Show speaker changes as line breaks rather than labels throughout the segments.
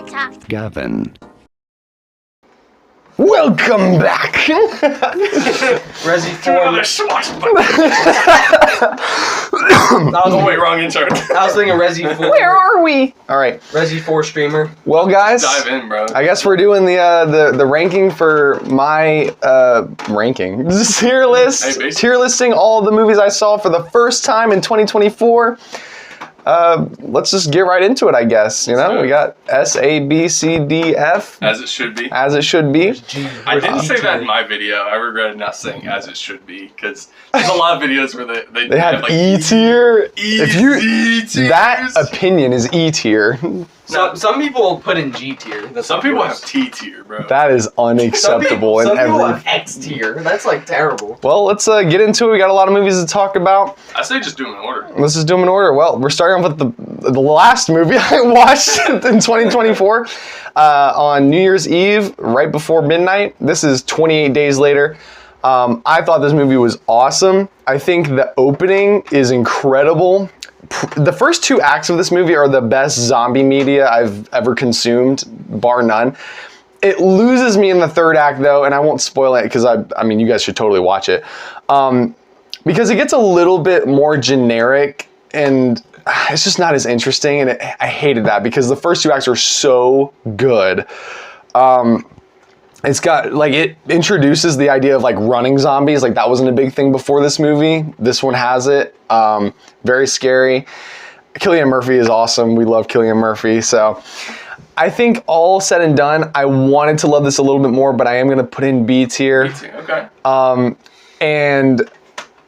TikTok.
Gavin.
Welcome back!
Resi 4.
Another swashbuckler.
Oh
wait, wrong intro.
I was thinking Resi 4.
Where are we? Alright,
Resi 4 streamer.
well guys,
Dive in, bro.
I guess we're doing the ranking for my ranking. Tier list.
Hey, basically.
Tier listing all of the movies I saw for the first time in 2024. Let's just get right into it, I guess. You know, we got S, A, B, C, D, F.
As it should be.
As it should be.
I didn't say that in my video. I regretted not saying as it should be because there's a lot of videos where they
have
like
E tier. If you
tiers.
that opinion is E tier.
Some people put in G tier.
Some people have T tier, bro.
That is unacceptable in
some people
every.
have X tier. That's like terrible.
Well, let's get into it. We got a lot of movies to talk about.
I say just do them in order.
Let's just do them in order. Well, we're starting off with the last movie I watched in 2024 on New Year's Eve, right before midnight. This is 28 days later. I thought this movie was awesome. I think the opening is incredible. The first two acts of this movie are the best zombie media I've ever consumed, bar none. It loses me in the third act, though, and I won't spoil it because I mean, you guys should totally watch it. Because it gets a little bit more generic and it's just not as interesting, and I hated that because the first two acts are so good. It's got, like, it introduces the idea of, like, running zombies. Like, that wasn't a big thing before this movie. This one has it. Very scary. Cillian Murphy is awesome. We love Cillian Murphy. So I think all said and done, I wanted to love this a little bit more, but I am going to put in B tier.
B tier, okay.
And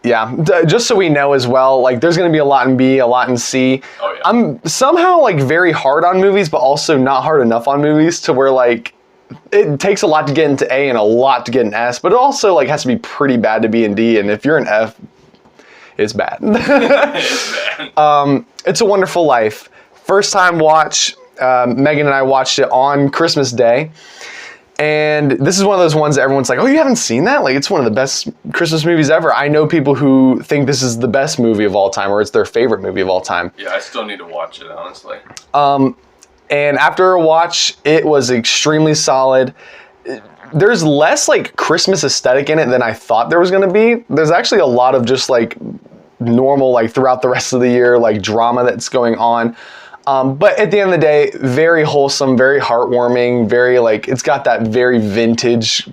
yeah, just so we know as well, like, there's going to be a lot in B, a lot in C.
Oh, yeah.
I'm somehow, like, very hard on movies, but also not hard enough on movies to where, like, it takes a lot to get into A and a lot to get an S, but it also, like, has to be pretty bad to be in D, and if you're an F, it's bad.
It's bad.
It's a Wonderful Life. First time watch. Megan and I watched it on Christmas Day, and this is one of those ones that everyone's like, oh, you haven't seen that? Like, it's one of the best Christmas movies ever. I know people who think this is the best movie of all time, or it's their favorite movie of all time.
Yeah, I still need to watch it, honestly.
And after a watch, it was extremely solid. There's less, like, Christmas aesthetic in it than I thought there was going to be. There's actually a lot of just, like, normal, like, throughout the rest of the year, like, drama that's going on. But at the end of the day, very wholesome, very heartwarming, very, like, it's got that very vintage,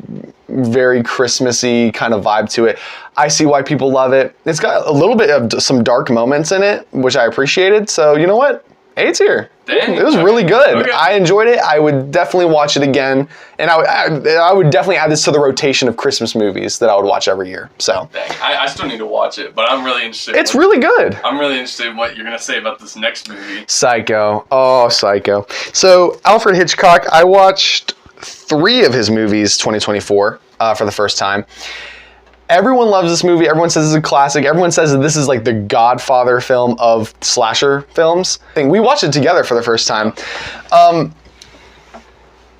very Christmassy kind of vibe to it. I see why people love it. It's got a little bit of some dark moments in it, which I appreciated. So, you know what? A tier.
Dang.
It was really good.
Okay.
I enjoyed it. I would definitely watch it again. And I would definitely add this to the rotation of Christmas movies that I would watch every year. So
Dang, I still need to watch it, but I'm really interested.
it's really good.
I'm really interested in what you're gonna say about this next movie.
Psycho. Oh, Psycho. So Alfred Hitchcock, I watched 3 of his movies 2024 for the first time. Everyone loves this movie. Everyone says it's a classic. Everyone says that this is like the Godfather film of slasher films. We watched it together for the first time.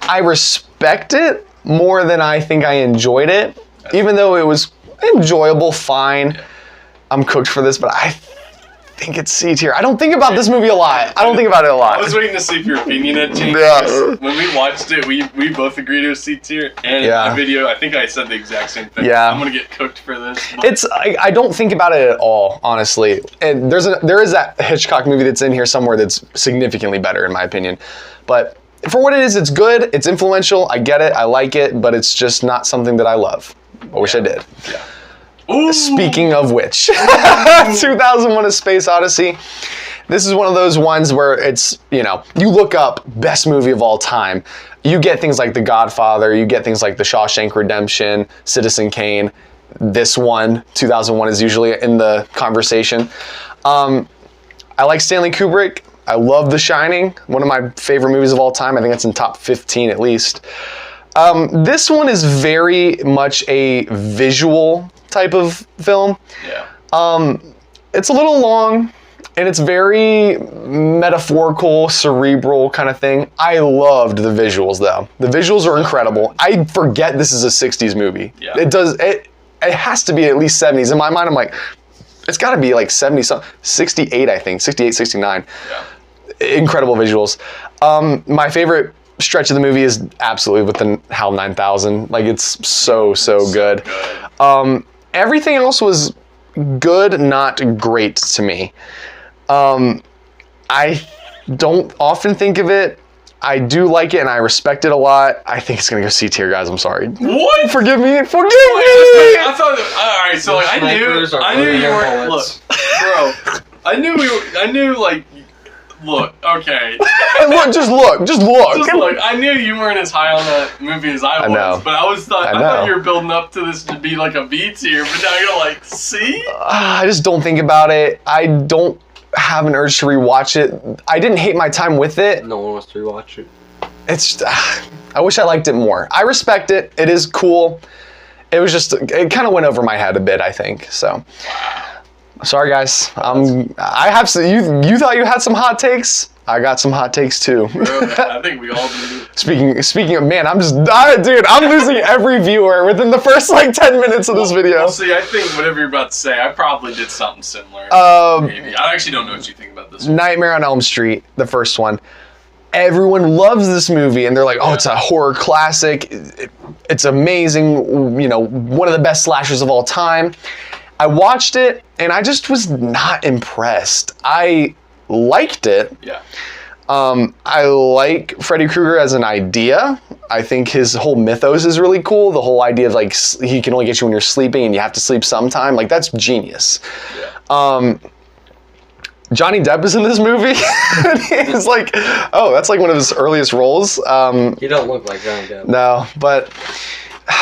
I respect it more than I think I enjoyed it, even though it was enjoyable, fine. I'm cooked for this, but I think it's C tier. I don't think about this movie a lot. I don't think about it a lot.
I was waiting to see if your opinion had changed.
Yeah.
When we watched it, we both agreed it was C tier. And in my video, I think I said the exact same thing.
Yeah.
I'm gonna get cooked for this. But
I don't think about it at all, honestly. And there is that Hitchcock movie that's in here somewhere that's significantly better, in my opinion. But for what it is, it's good. It's influential. I get it. I like it. But it's just not something that I love. I wish I did.
Yeah. Ooh.
Speaking of which, 2001: A Space Odyssey. This is one of those ones where it's, you know, you look up best movie of all time. You get things like The Godfather. You get things like The Shawshank Redemption, Citizen Kane. This one, 2001, is usually in the conversation. I like Stanley Kubrick. I love The Shining, one of my favorite movies of all time. I think it's in top 15 at least. This one is very much a visual type of film.
Yeah.
It's a little long, and it's very metaphorical, cerebral kind of thing. I loved the visuals, though. The visuals are incredible. I forget this is a 60s movie.
Yeah.
It has to be at least 70s. In my mind, I'm like, it's got to be like 70 something, 68, I think, 68, 69.
Yeah.
incredible visuals. My favorite stretch of the movie is absolutely with the HAL 9000. Like, it's so good. Everything else was good, not great to me. I don't often think of it. I do like it and I respect it a lot. I think it's gonna go C tier, guys. I'm sorry.
What?
Forgive me.
I thought. All right, so like I knew you weren't. Look, bro. I knew like. Look, okay.
Just look.
Just look. I knew you weren't as high on that movie as I was, but I thought you were building up to this to be like a B tier, but now you're like C.
I just don't think about it. I don't have an urge to rewatch it. I didn't hate my time with it.
No one wants to rewatch it.
It's just, I wish I liked it more. I respect it. It is cool. It was just, it kind of went over my head a bit, I think. So, sorry guys. I have some, you thought you had some hot takes? I got some hot takes too.
I think we all do.
Speaking of, man, I'm losing every viewer within the first like 10 minutes of this video.
Well, see, I think whatever you're about to say, I probably did something similar. Maybe. I actually don't know what you think about this one.
Nightmare on Elm Street, the first one. Everyone loves this movie and they're like, oh, it's a horror classic. It's amazing. You know, one of the best slashers of all time. I watched it and I just was not impressed. I liked it.
Yeah.
I like Freddy Krueger as an idea. I think his whole mythos is really cool. The whole idea of like he can only get you when you're sleeping and you have to sleep sometime. Like, that's genius.
Yeah.
Johnny Depp is in this movie. He's like, oh, that's like one of his earliest roles.
He don't look like Johnny Depp.
No, but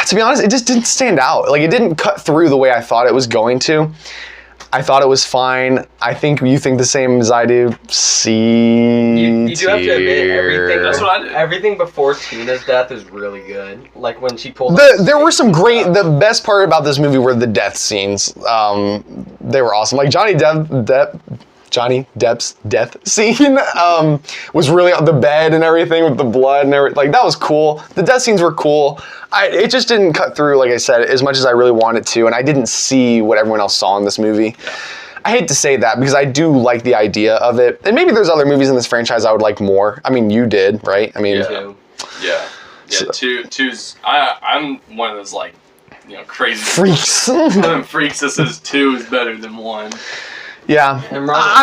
to be honest, it just didn't stand out. Like, it didn't cut through the way I thought it was going to. I thought it was fine. I think you think the same as I do. C
You do have to admit, everything.
That's what I did.
Everything before Tina's death is really good. Like when she pulled.
There were some great. The best part about this movie were the death scenes. They were awesome. Like Johnny Depp's death scene was really on the bed and everything with the blood and everything. Like, that was cool. The death scenes were cool. It just didn't cut through, like I said, as much as I really wanted to, and I didn't see what everyone else saw in this movie.
Yeah.
I hate to say that because I do like the idea of it, and maybe there's other movies in this franchise I would like more. I mean, you did, right? I mean,
yeah. Two's. I'm one of those like, crazy
freaks.
Freaks that says 2 is better than 1.
Yeah, I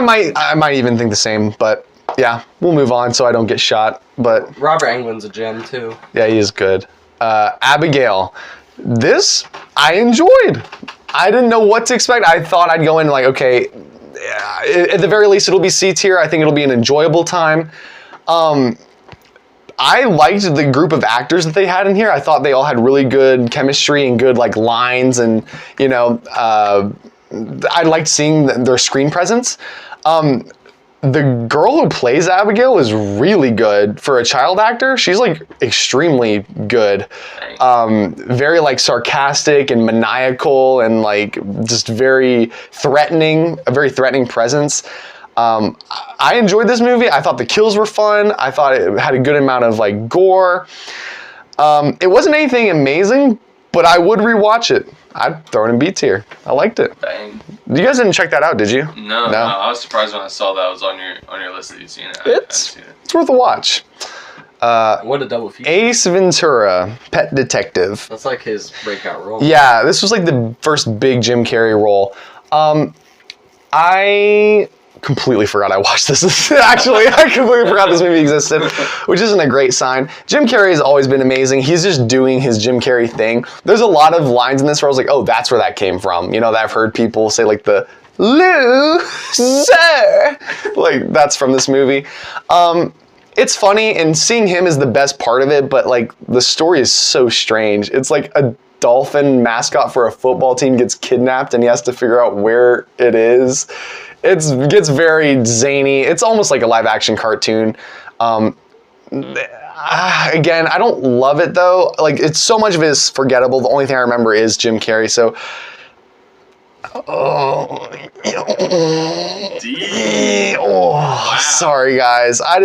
might even think the same, but yeah, we'll move on so I don't get shot. But
Robert Englund's a gem too.
Yeah, he is good. Abigail, this I enjoyed. I didn't know what to expect. I thought I'd go in like, okay, at the very least it'll be C tier. I think it'll be an enjoyable time. I liked the group of actors that they had in here. I thought they all had really good chemistry and good like lines, and I liked seeing their screen presence. The girl who plays Abigail is really good for a child actor. She's like extremely good. Very like sarcastic and maniacal and like just very threatening, a very threatening presence. I enjoyed this movie. I thought the kills were fun. I thought it had a good amount of like gore. It wasn't anything amazing, but I would rewatch it. I'd throw it in B tier. I liked it.
Dang.
You guys didn't check that out, did you?
No. I was surprised when I saw that was on your list that you'd seen it.
It's worth a watch.
What a double feature.
Ace Ventura, Pet Detective.
That's like his breakout role.
Yeah, this was like the first big Jim Carrey role. I completely forgot I watched this. Actually, I completely forgot this movie existed, which isn't a great sign. Jim Carrey has always been amazing. He's just doing his Jim Carrey thing. There's a lot of lines in this where I was like, oh, that's where that came from. That I've heard people say like the loser. Like, that's from this movie. It's funny, and seeing him is the best part of it, but like the story is so strange. It's like a dolphin mascot for a football team gets kidnapped and he has to figure out where it is. It gets very zany. It's almost like a live action cartoon. Again, I don't love it though. Like, it's so much of it is forgettable. The only thing I remember is Jim Carrey. So,
Wow.
Sorry guys. I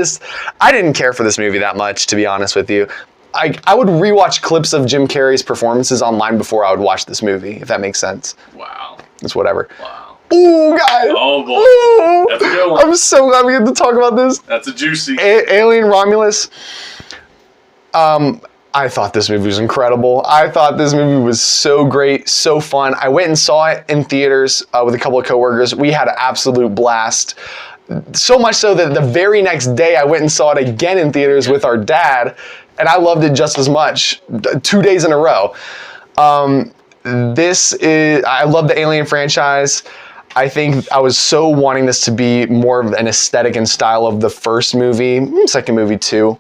didn't care for this movie that much, to be honest with you. I would rewatch clips of Jim Carrey's performances online before I would watch this movie, if that makes sense.
Wow.
It's whatever.
Wow.
Ooh, guys.
Oh boy.
Ooh.
That's a good one.
I'm so glad we get to talk about this.
That's a juicy.
Alien Romulus. I thought this movie was incredible. I thought this movie was so great, so fun. I went and saw it in theaters with a couple of coworkers. We had an absolute blast. So much so that the very next day I went and saw it again in theaters with our dad, and I loved it just as much. 2 days in a row. I love the Alien franchise. I think I was so wanting this to be more of an aesthetic and style of the first movie, second movie too.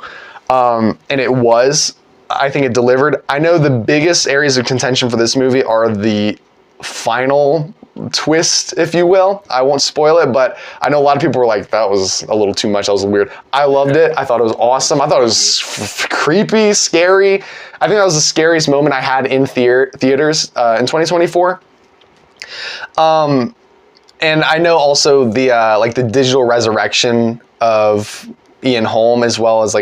And it was. I think it delivered. I know the biggest areas of contention for this movie are the final twist, if you will. I won't spoil it, but I know a lot of people were like, that was a little too much, that was weird. I loved it. I thought it was awesome. I thought it was creepy, scary. I think that was the scariest moment I had in theaters in 2024. And I know also the digital resurrection of Ian Holm, as well as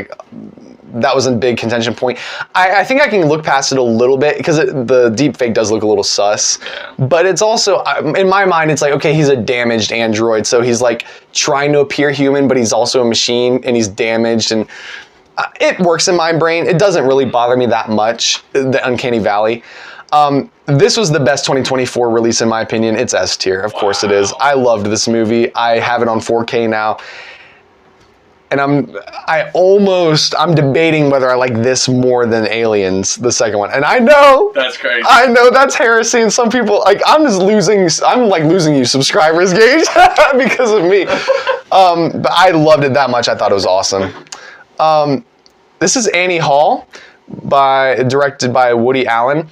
that was a big contention point. I think I can look past it a little bit because the deep fake does look a little sus. Yeah. But it's also, in my mind, it's like, okay, he's a damaged android. So he's like trying to appear human, but he's also a machine and he's damaged. And it works in my brain. It doesn't really bother me that much, the Uncanny Valley. This was the best 2024 release in my opinion. It's S tier. Of course it is. I loved this movie. I have it on 4K now. And I'm debating whether I like this more than Aliens, the second one. And I know
that's crazy.
I know that's heresy, and some people I'm losing you subscribers, Gage, because of me. But I loved it that much. I thought it was awesome. This is Annie Hall, directed by Woody Allen.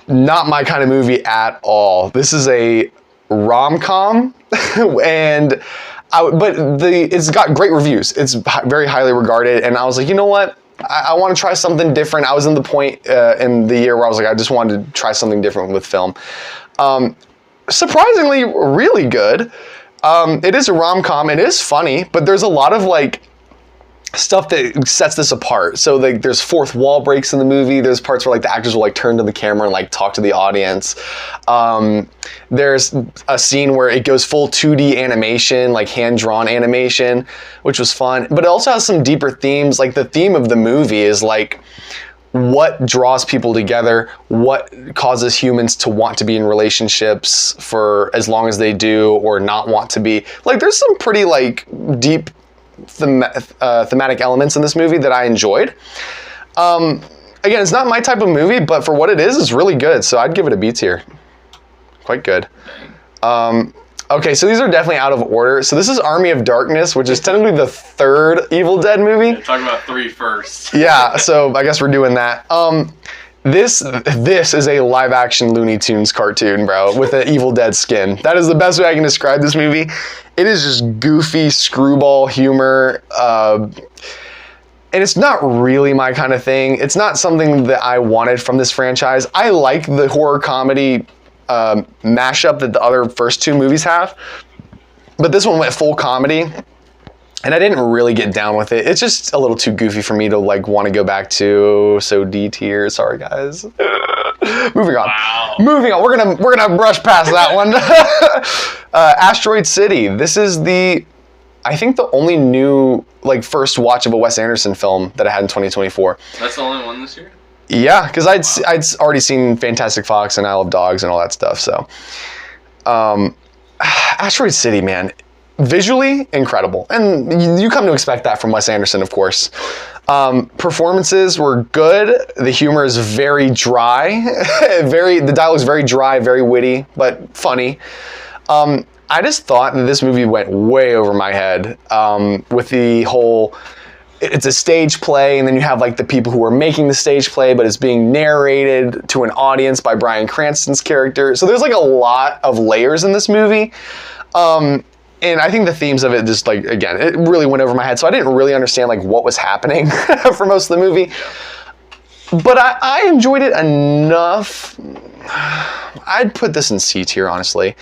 Not my kind of movie at all. This is a rom-com, and it's got great reviews. It's very highly regarded, and I was like, you know what? I want to try something different. I was in the point in the year where I was like, I just wanted to try something different with film. Surprisingly, really good. It is a rom-com. It is funny, but there's a lot of stuff that sets this apart. So there's fourth wall breaks in the movie. There's parts where the actors will turn to the camera and talk to the audience. There's a scene where it goes full 2D animation, hand-drawn animation, which was fun. But it also has some deeper themes. The theme of the movie is what draws people together, what causes humans to want to be in relationships for as long as they do or not want to be. There's some pretty deep thematic elements in this movie that I enjoyed. Again, it's not my type of movie, but for what it is, it's really good. So I'd give it a B tier. Quite good. Okay, so these are definitely out of order. So this is Army of Darkness, which is technically the third Evil Dead movie.
Yeah, talk about 3 first.
Yeah, so I guess we're doing that. This is a live action Looney Tunes cartoon, bro, with an Evil Dead skin. That is the best way I can describe this movie. It is just goofy screwball humor, and it's not really my kind of thing. It's not something that I wanted from this franchise. I like the horror comedy mashup that the other first 2 movies have, but this one went full comedy. And I didn't really get down with it. It's just a little too goofy for me to want to go back to. So D tier. Sorry, guys. Moving on.
Wow.
Moving on. We're gonna brush past that one. Asteroid City. This is I think the only new first watch of a Wes Anderson film that I had in 2024.
That's the only one this year?
Yeah, because I'd already seen Fantastic Fox and Isle of Dogs and all that stuff. So, Asteroid City, man. Visually incredible, and you come to expect that from Wes Anderson, of course. Performances were good. The humor is very dry. The dialogue is very dry, very witty, but funny. I just thought that this movie went way over my head with the whole. It's a stage play, and then you have the people who are making the stage play, but it's being narrated to an audience by Bryan Cranston's character. So there's a lot of layers in this movie. And I think the themes of it just again, it really went over my head. So I didn't really understand what was happening for most of the movie. But I enjoyed it enough. I'd put this in C tier, honestly.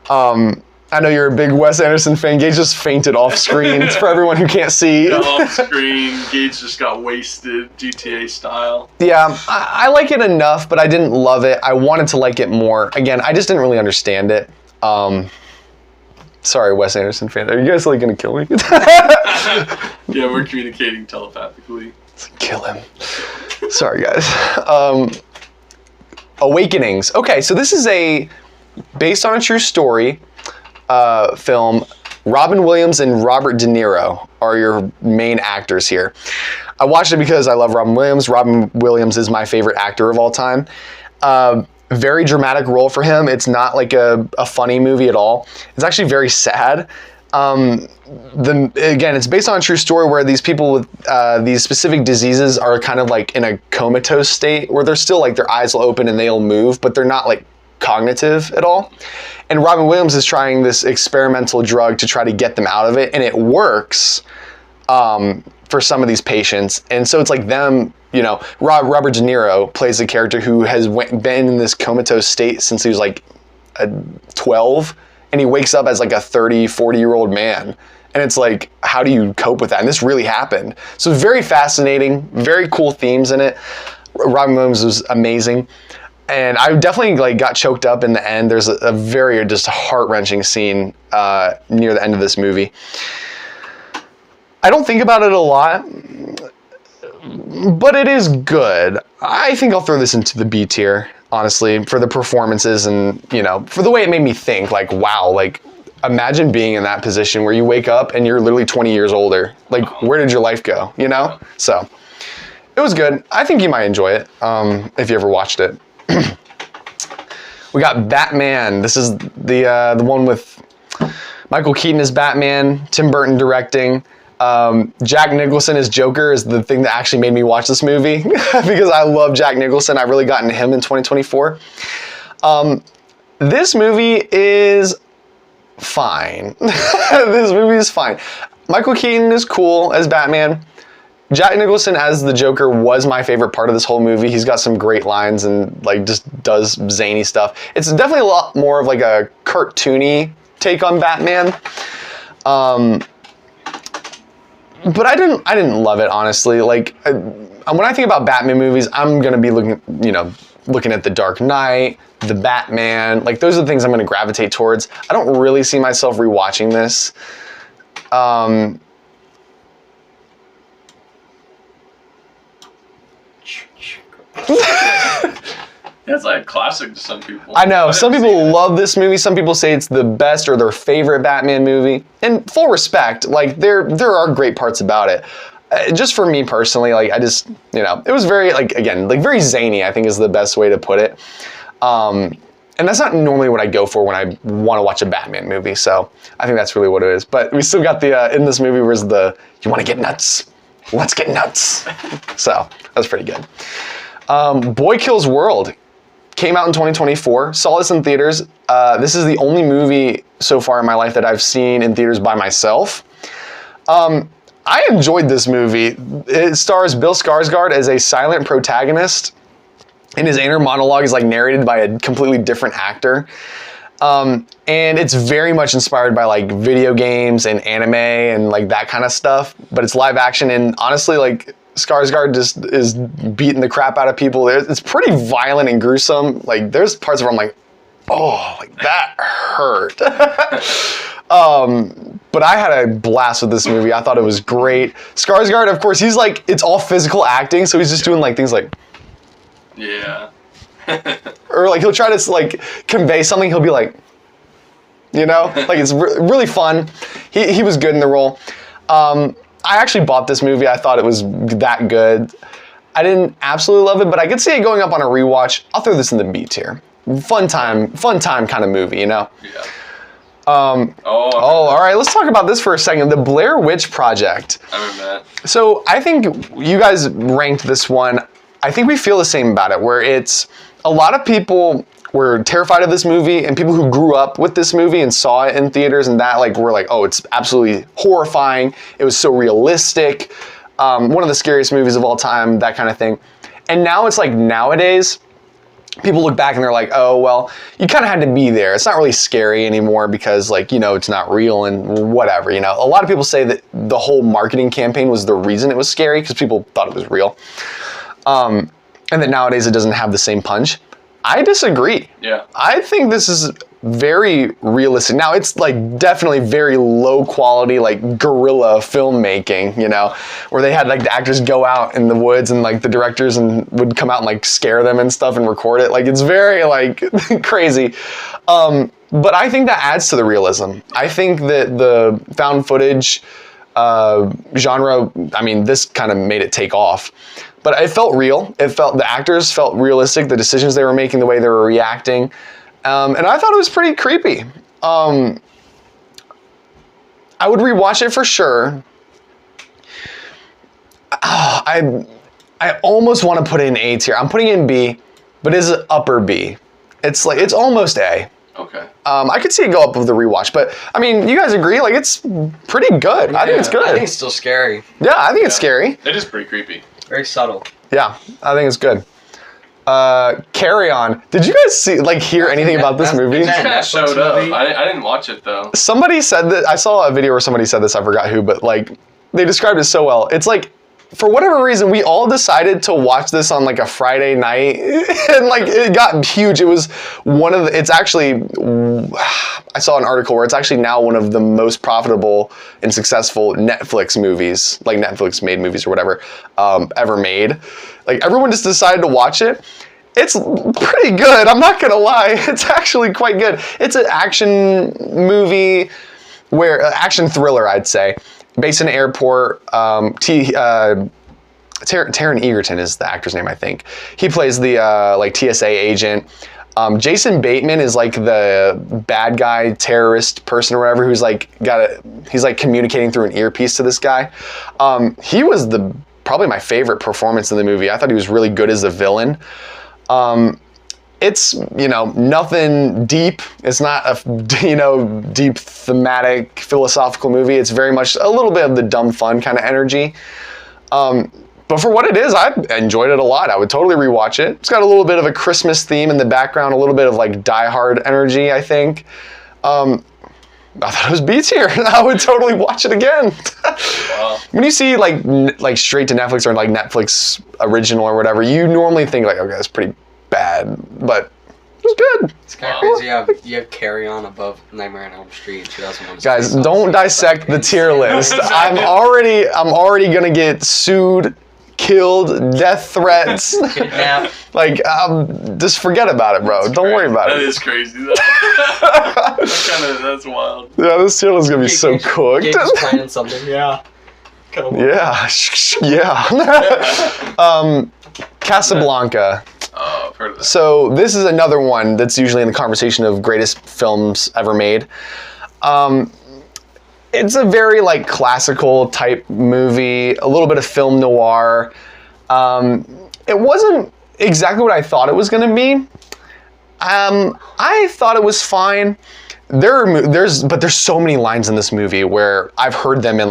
I know you're a big Wes Anderson fan. Gage just fainted off screen for everyone who can't see.
Off screen, Gage just got wasted, GTA style.
Yeah, I like it enough, but I didn't love it. I wanted to like it more. Again, I just didn't really understand it. Sorry, Wes Anderson fan. Are you guys like gonna kill me?
Yeah, we're communicating telepathically.
Kill him. Sorry, guys. Awakenings. Okay, so this is based on a true story film. Robin Williams and Robert De Niro are your main actors here. I watched it because I love Robin Williams. Robin Williams is my favorite actor of all time. Very dramatic role for him. It's not like a funny movie at all. It's actually very sad. Again, it's based on a true story where these people with these specific diseases are kind of like in a comatose state where they're still like their eyes will open and they'll move, but they're not like cognitive at all. And Robin Williams is trying this experimental drug to try to get them out of it, and it works for some of these patients. And so it's like them, Robert De Niro plays a character who has been in this comatose state since he was like 12, and he wakes up as like a 30, 40-year-old man. And it's like, how do you cope with that? And this really happened. So very fascinating, very cool themes in it. Robin Williams was amazing. And I definitely got choked up in the end. There's a very just heart-wrenching scene near the end of this movie. I don't think about it a lot, but it is good. I think I'll throw this into the B tier, honestly, for the performances and, for the way it made me think. Like, wow, imagine being in that position where you wake up and you're literally 20 years older. Like, where did your life go, So, it was good. I think you might enjoy it if you ever watched it. We got Batman. This is the one with Michael Keaton as Batman, Tim Burton directing. Jack Nicholson as Joker is the thing that actually made me watch this movie because I love Jack Nicholson. I really got into him in 2024. This movie is fine. This movie is fine. Michael Keaton is cool as Batman. Jack Nicholson as the Joker was my favorite part of this whole movie. He's got some great lines and just does zany stuff. It's definitely a lot more of a cartoony take on Batman. But I didn't love it, honestly. When I think about Batman movies, I'm gonna be looking at The Dark Knight, The Batman. Those are the things I'm gonna gravitate towards. I don't really see myself rewatching this.
It's like a classic to some people.
I know. Some people love this movie. Some people say it's the best or their favorite Batman movie. And full respect, there are great parts about it. Just for me personally, I just, it was very, very zany, I think is the best way to put it. And that's not normally what I go for when I want to watch a Batman movie. So I think that's really what it is. But we still got in this movie was you want to get nuts? Let's get nuts. So that's pretty good. Boy Kills World came out in 2024. Saw this in theaters. This is the only movie so far in my life that I've seen in theaters by myself. I enjoyed this movie. It stars Bill Skarsgård as a silent protagonist, and his inner monologue is narrated by a completely different actor. And it's very much inspired by video games and anime and that kind of stuff, but it's live action, and honestly Skarsgård just is beating the crap out of people. It's pretty violent and gruesome. There's parts where I'm that hurt. But I had a blast with this movie. I thought it was great. Skarsgård, of course, he's it's all physical acting, so he's just doing things
yeah.
Or he'll try to convey something. He'll be it's really fun. He was good in the role. I actually bought this movie. I thought it was that good. I didn't absolutely love it, but I could see it going up on a rewatch. I'll throw this in the B tier. Fun time kind of movie,
Yeah.
All right. Let's talk about this for a second. The Blair Witch Project.
I remember that.
So I think you guys ranked this one. I think we feel the same about it, where it's a lot of people were terrified of this movie, and people who grew up with this movie and saw it in theaters and that were oh, it's absolutely horrifying. It was so realistic. One of the scariest movies of all time, that kind of thing. And now it's nowadays, people look back and they're oh, well, you kind of had to be there. It's not really scary anymore because it's not real and whatever, A lot of people say that the whole marketing campaign was the reason it was scary because people thought it was real. And that nowadays it doesn't have the same punch. I disagree.
Yeah.
I think this is very realistic. Now it's like definitely very low quality, like guerrilla filmmaking, you know, where they had like the actors go out in the woods and like the directors and would come out and like scare them and stuff and record it. Like it's very like crazy. But I think that adds to the realism. I think that the found footage genre, I mean, this kind of made it take off. But it felt real. The actors felt realistic, the decisions they were making, the way they were reacting. And I thought it was pretty creepy. I would rewatch it for sure. I almost want to put it in A tier. I'm putting it in B, but it's an upper B. It's almost A.
Okay.
I could see it go up with the rewatch, but I mean, you guys agree? Like, it's pretty good. I think it's good.
I think it's still scary.
Yeah, I think it's scary.
It is pretty creepy.
Very subtle.
Yeah, I think it's good. Carry On. Did you guys hear anything about this movie?
It just kind of showed up. I didn't watch it though.
Somebody said that. I saw a video where somebody said this. I forgot who, but like, they described it so well. It's like, for whatever reason, we all decided to watch this on like a Friday night, and like it got huge. It was it's actually, I saw an article where it's actually now one of the most profitable and successful Netflix movies, like Netflix made movies or whatever, ever made. Like everyone just decided to watch it. It's pretty good. I'm not gonna lie. It's actually quite good. It's an action movie action thriller, I'd say. Based in an airport, Taron Egerton is the actor's name, I think. He plays the TSA agent. Jason Bateman is like the bad guy, terrorist person or whatever, who's like he's like communicating through an earpiece to this guy. He was probably my favorite performance in the movie. I thought he was really good as a villain. It's, nothing deep. It's not a, deep thematic philosophical movie. It's very much a little bit of the dumb fun kind of energy. But for what it is, I enjoyed it a lot. I would totally rewatch it. It's got a little bit of a Christmas theme in the background, a little bit of like Die Hard energy, I think. I thought it was B tier. I would totally watch it again. Wow. When you see like straight to Netflix or like Netflix original or whatever, you normally think like, okay, that's pretty bad, but it was good.
It's kind of crazy. You have Carry On above Nightmare on Elm Street in 2001.
Guys, don't dissect the tier list. I'm already gonna get sued, killed, death threats,
kidnapped.
Just forget about it, bro. Don't worry about it.
That is crazy though. That's wild.
Yeah, this tier list is gonna be so cooked.
Gabe's planning something. Yeah.
Yeah. Casablanca.
Oh, I've heard of that.
So this is another one that's usually in the conversation of greatest films ever made. It's a very classical type movie, a little bit of film noir. It wasn't exactly what I thought it was going to be. I thought it was fine. There's so many lines in this movie where I've heard them in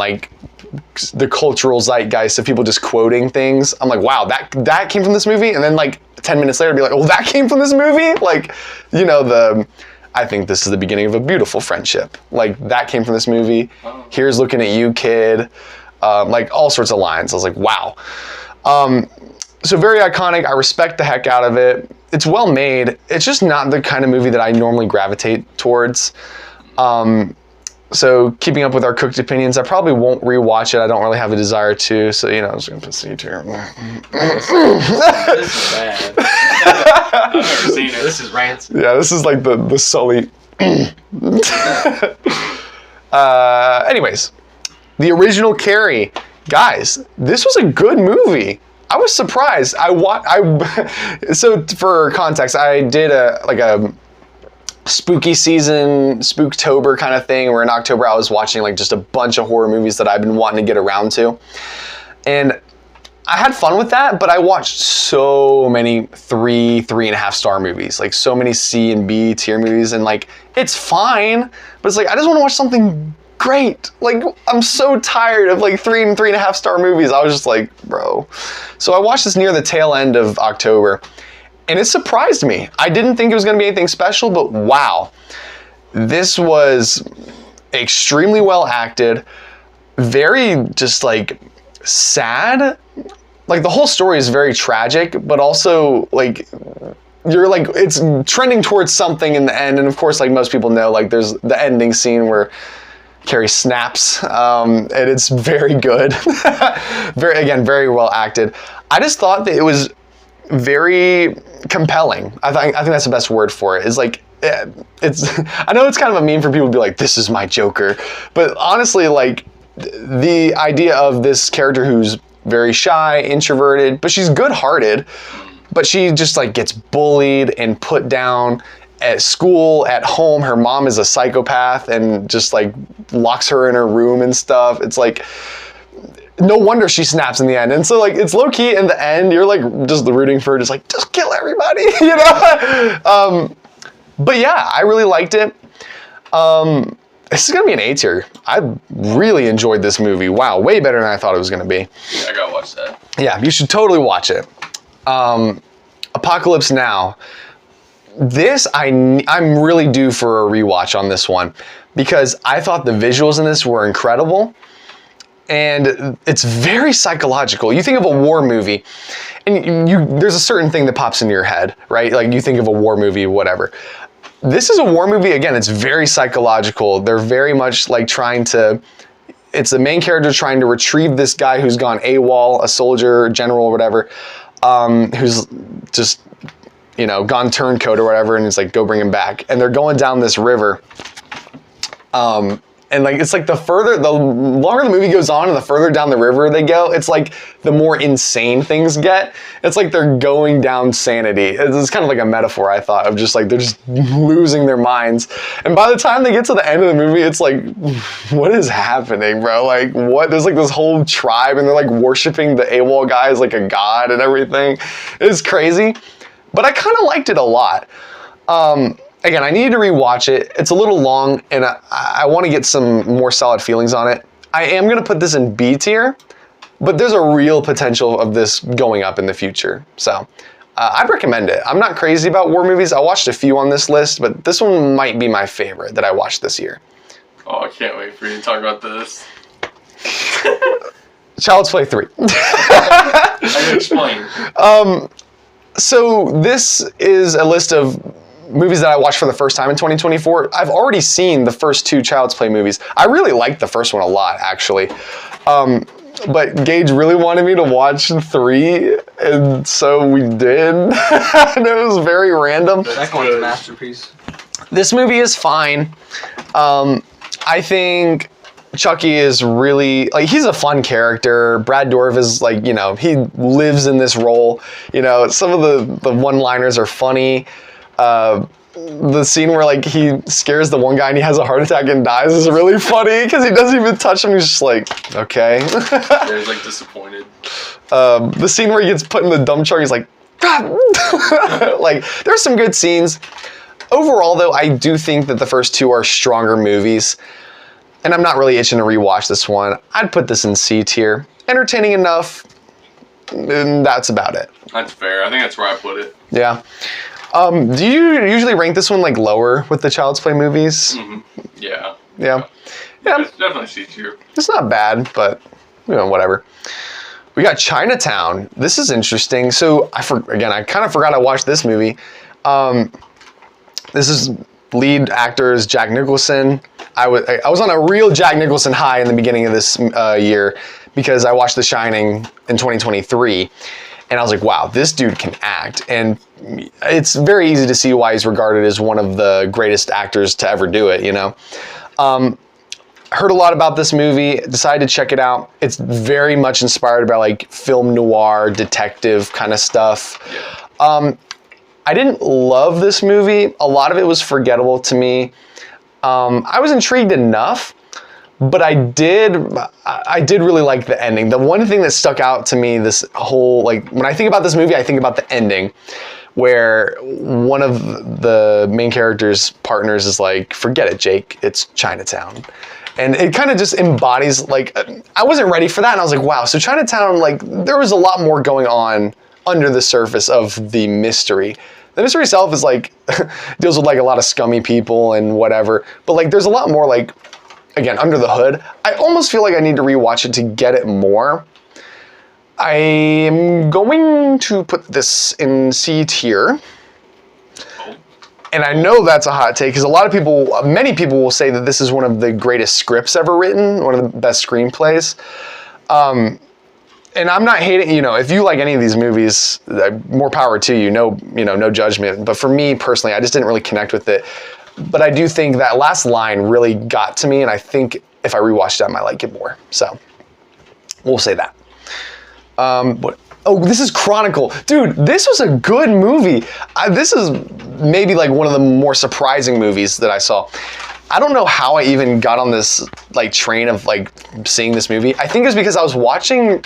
the cultural zeitgeist of people just quoting things. I'm like, wow, that came from this movie, and then 10 minutes later, be like, oh, that came from this movie? I think this is the beginning of a beautiful friendship. That came from this movie. Oh. Here's looking at you, kid. All sorts of lines. I was like, wow. So very iconic. I respect the heck out of it. It's well made. It's just not the kind of movie that I normally gravitate towards. So keeping up with our cooked opinions, I probably won't rewatch it. I don't really have a desire to. So, I'm just going to put C tier.
This is bad.
I've never seen it.
This is rancid.
Yeah, this is like the Sully. Anyways, the original Carrie. Guys, this was a good movie. I was surprised. So for context, I did a spooky season, Spooktober kind of thing, where in October I was watching just a bunch of horror movies that I've been wanting to get around to. And I had fun with that, but I watched so many 3.5 star movies, so many C and B tier movies, and it's fine, but it's I just want to watch something great. I'm so tired of 3 and 3.5 star movies. I was just bro. So I watched this near the tail end of October, and it surprised me. I didn't think it was going to be anything special, but wow. This was extremely well acted, very just sad. The whole story is very tragic, but also you're like, it's trending towards something in the end. And of course, like most people know, like there's the ending scene where Carrie snaps, and it's very good. Very well acted. I just thought that it was very compelling. I think that's the best word for it. It's like, it's, I know it's kind of a meme for people to be like, this is my Joker. But honestly, like, the idea of this character who's very shy, introverted, but she's good-hearted, but she just like gets bullied and put down at school, at home. Her mom is a psychopath and just like locks her in her room and stuff. It's like, no wonder she snaps in the end. And so like, it's low key in the end, you're like just rooting for her, just like, just kill everybody, you know? But yeah, I really liked it. This is gonna be an A tier. I really enjoyed this movie. Wow, way better than I thought it was gonna be.
Yeah, I gotta watch that.
Yeah, you should totally watch it. Apocalypse Now. This, I'm really due for a rewatch on this one because I thought the visuals in this were incredible and it's very psychological. You think of a war movie and there's a certain thing that pops into your head, right? Like you think of a war movie, whatever. This is a war movie, again, it's very psychological. They're very much like it's the main character trying to retrieve this guy who's gone AWOL, a soldier, general, or whatever, who's just, you know, gone turncoat or whatever, and it's like, go bring him back. And they're going down this river. And like, it's like the longer the movie goes on and the further down the river they go, it's like the more insane things get. It's like they're going down sanity. It's kind of like a metaphor, I thought, of just like, they're just losing their minds. And by the time they get to the end of the movie, it's like, what is happening, bro? Like, what? There's like this whole tribe and they're like worshiping the AWOL guy as like a god and everything. It's crazy. But I kind of liked it a lot. Again, I needed to rewatch it. It's a little long, and I want to get some more solid feelings on it. I am going to put this in B tier, but there's a real potential of this going up in the future. So I'd recommend it. I'm not crazy about war movies. I watched a few on this list, but this one might be my favorite that I watched this year.
Oh, I can't wait for you to talk about this.
Child's Play 3.
I can explain.
So this is a list of movies that I watched for the first time in 2024. I've already seen the first two Child's Play movies. I really liked the first one a lot, actually. But Gage really wanted me to watch 3, and so we did. And it was very random.
The second one's a masterpiece.
This movie is fine. I think Chucky is really, like, he's a fun character. Brad Dourif is like, you know, he lives in this role. You know, some of the one-liners are funny. The scene where like he scares the one guy and he has a heart attack and dies is really funny because he doesn't even touch him. He's just like, okay.
Yeah, he's like disappointed.
The scene where he gets put in the dump truck, he's like, ah! Like, there's some good scenes. Overall, though, I do think that the first two are stronger movies, and I'm not really itching to rewatch this one. I'd put this in C tier. Entertaining enough, and that's about it.
That's fair. I think that's where I put it.
Yeah. Do you usually rank this one like lower with the Child's Play movies?
Mm-hmm. Yeah.
Yeah. Yeah.
It's definitely C tier.
It's not bad, but you know, whatever. We got Chinatown. This is interesting. So I kind of forgot I watched this movie. This is lead actors Jack Nicholson. I was on a real Jack Nicholson high in the beginning of this year because I watched The Shining in 2023. And I was like, wow, this dude can act. And it's very easy to see why he's regarded as one of the greatest actors to ever do it, you know? Heard a lot about this movie, decided to check it out. It's very much inspired by like film noir, detective kind of stuff. I didn't love this movie. A lot of it was forgettable to me. I was intrigued enough, but I did really like the ending. The one thing that stuck out to me, this whole, like, when I think about this movie, I think about the ending, where one of the main character's partners is like, forget it, Jake, it's Chinatown. And it kind of just embodies, like, I wasn't ready for that, and I was like, wow, so Chinatown, like, there was a lot more going on under the surface of the mystery. The mystery itself is like, deals with like a lot of scummy people and whatever, but like there's a lot more like, again, under the hood. I almost feel like I need to rewatch it to get it more. I am going to put this in C tier. and I know that's a hot take because many people will say that this is one of the greatest scripts ever written, one of the best screenplays. And I'm not hating, if you like any of these movies, more power to you. No judgment. But for me personally, I just didn't really connect with it. But I do think that last line really got to me, and I think if I rewatched it, I might like it more. So we'll say that. This is Chronicle. Dude, this was a good movie. This is maybe like one of the more surprising movies that I saw. I don't know how I even got on this like train of like seeing this movie. I think it's because I was watching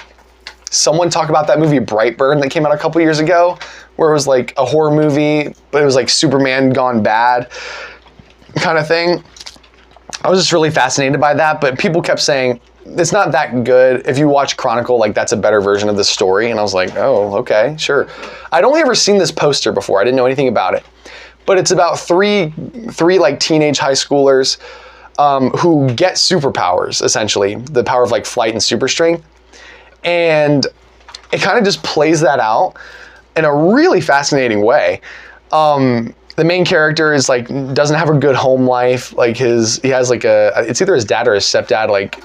someone talk about that movie Brightburn that came out a couple years ago, where it was like a horror movie, but it was like Superman gone bad kind of thing. I was just really fascinated by that, but people kept saying, it's not that good. If you watch Chronicle, like that's a better version of the story. And I was like, oh, okay, sure. I'd only ever seen this poster before. I didn't know anything about it. But it's about three like teenage high schoolers who get superpowers, essentially. The power of like flight and super strength. And it kind of just plays that out in a really fascinating way. The main character is like, doesn't have a good home life. Like he has like it's either his dad or his stepdad, like,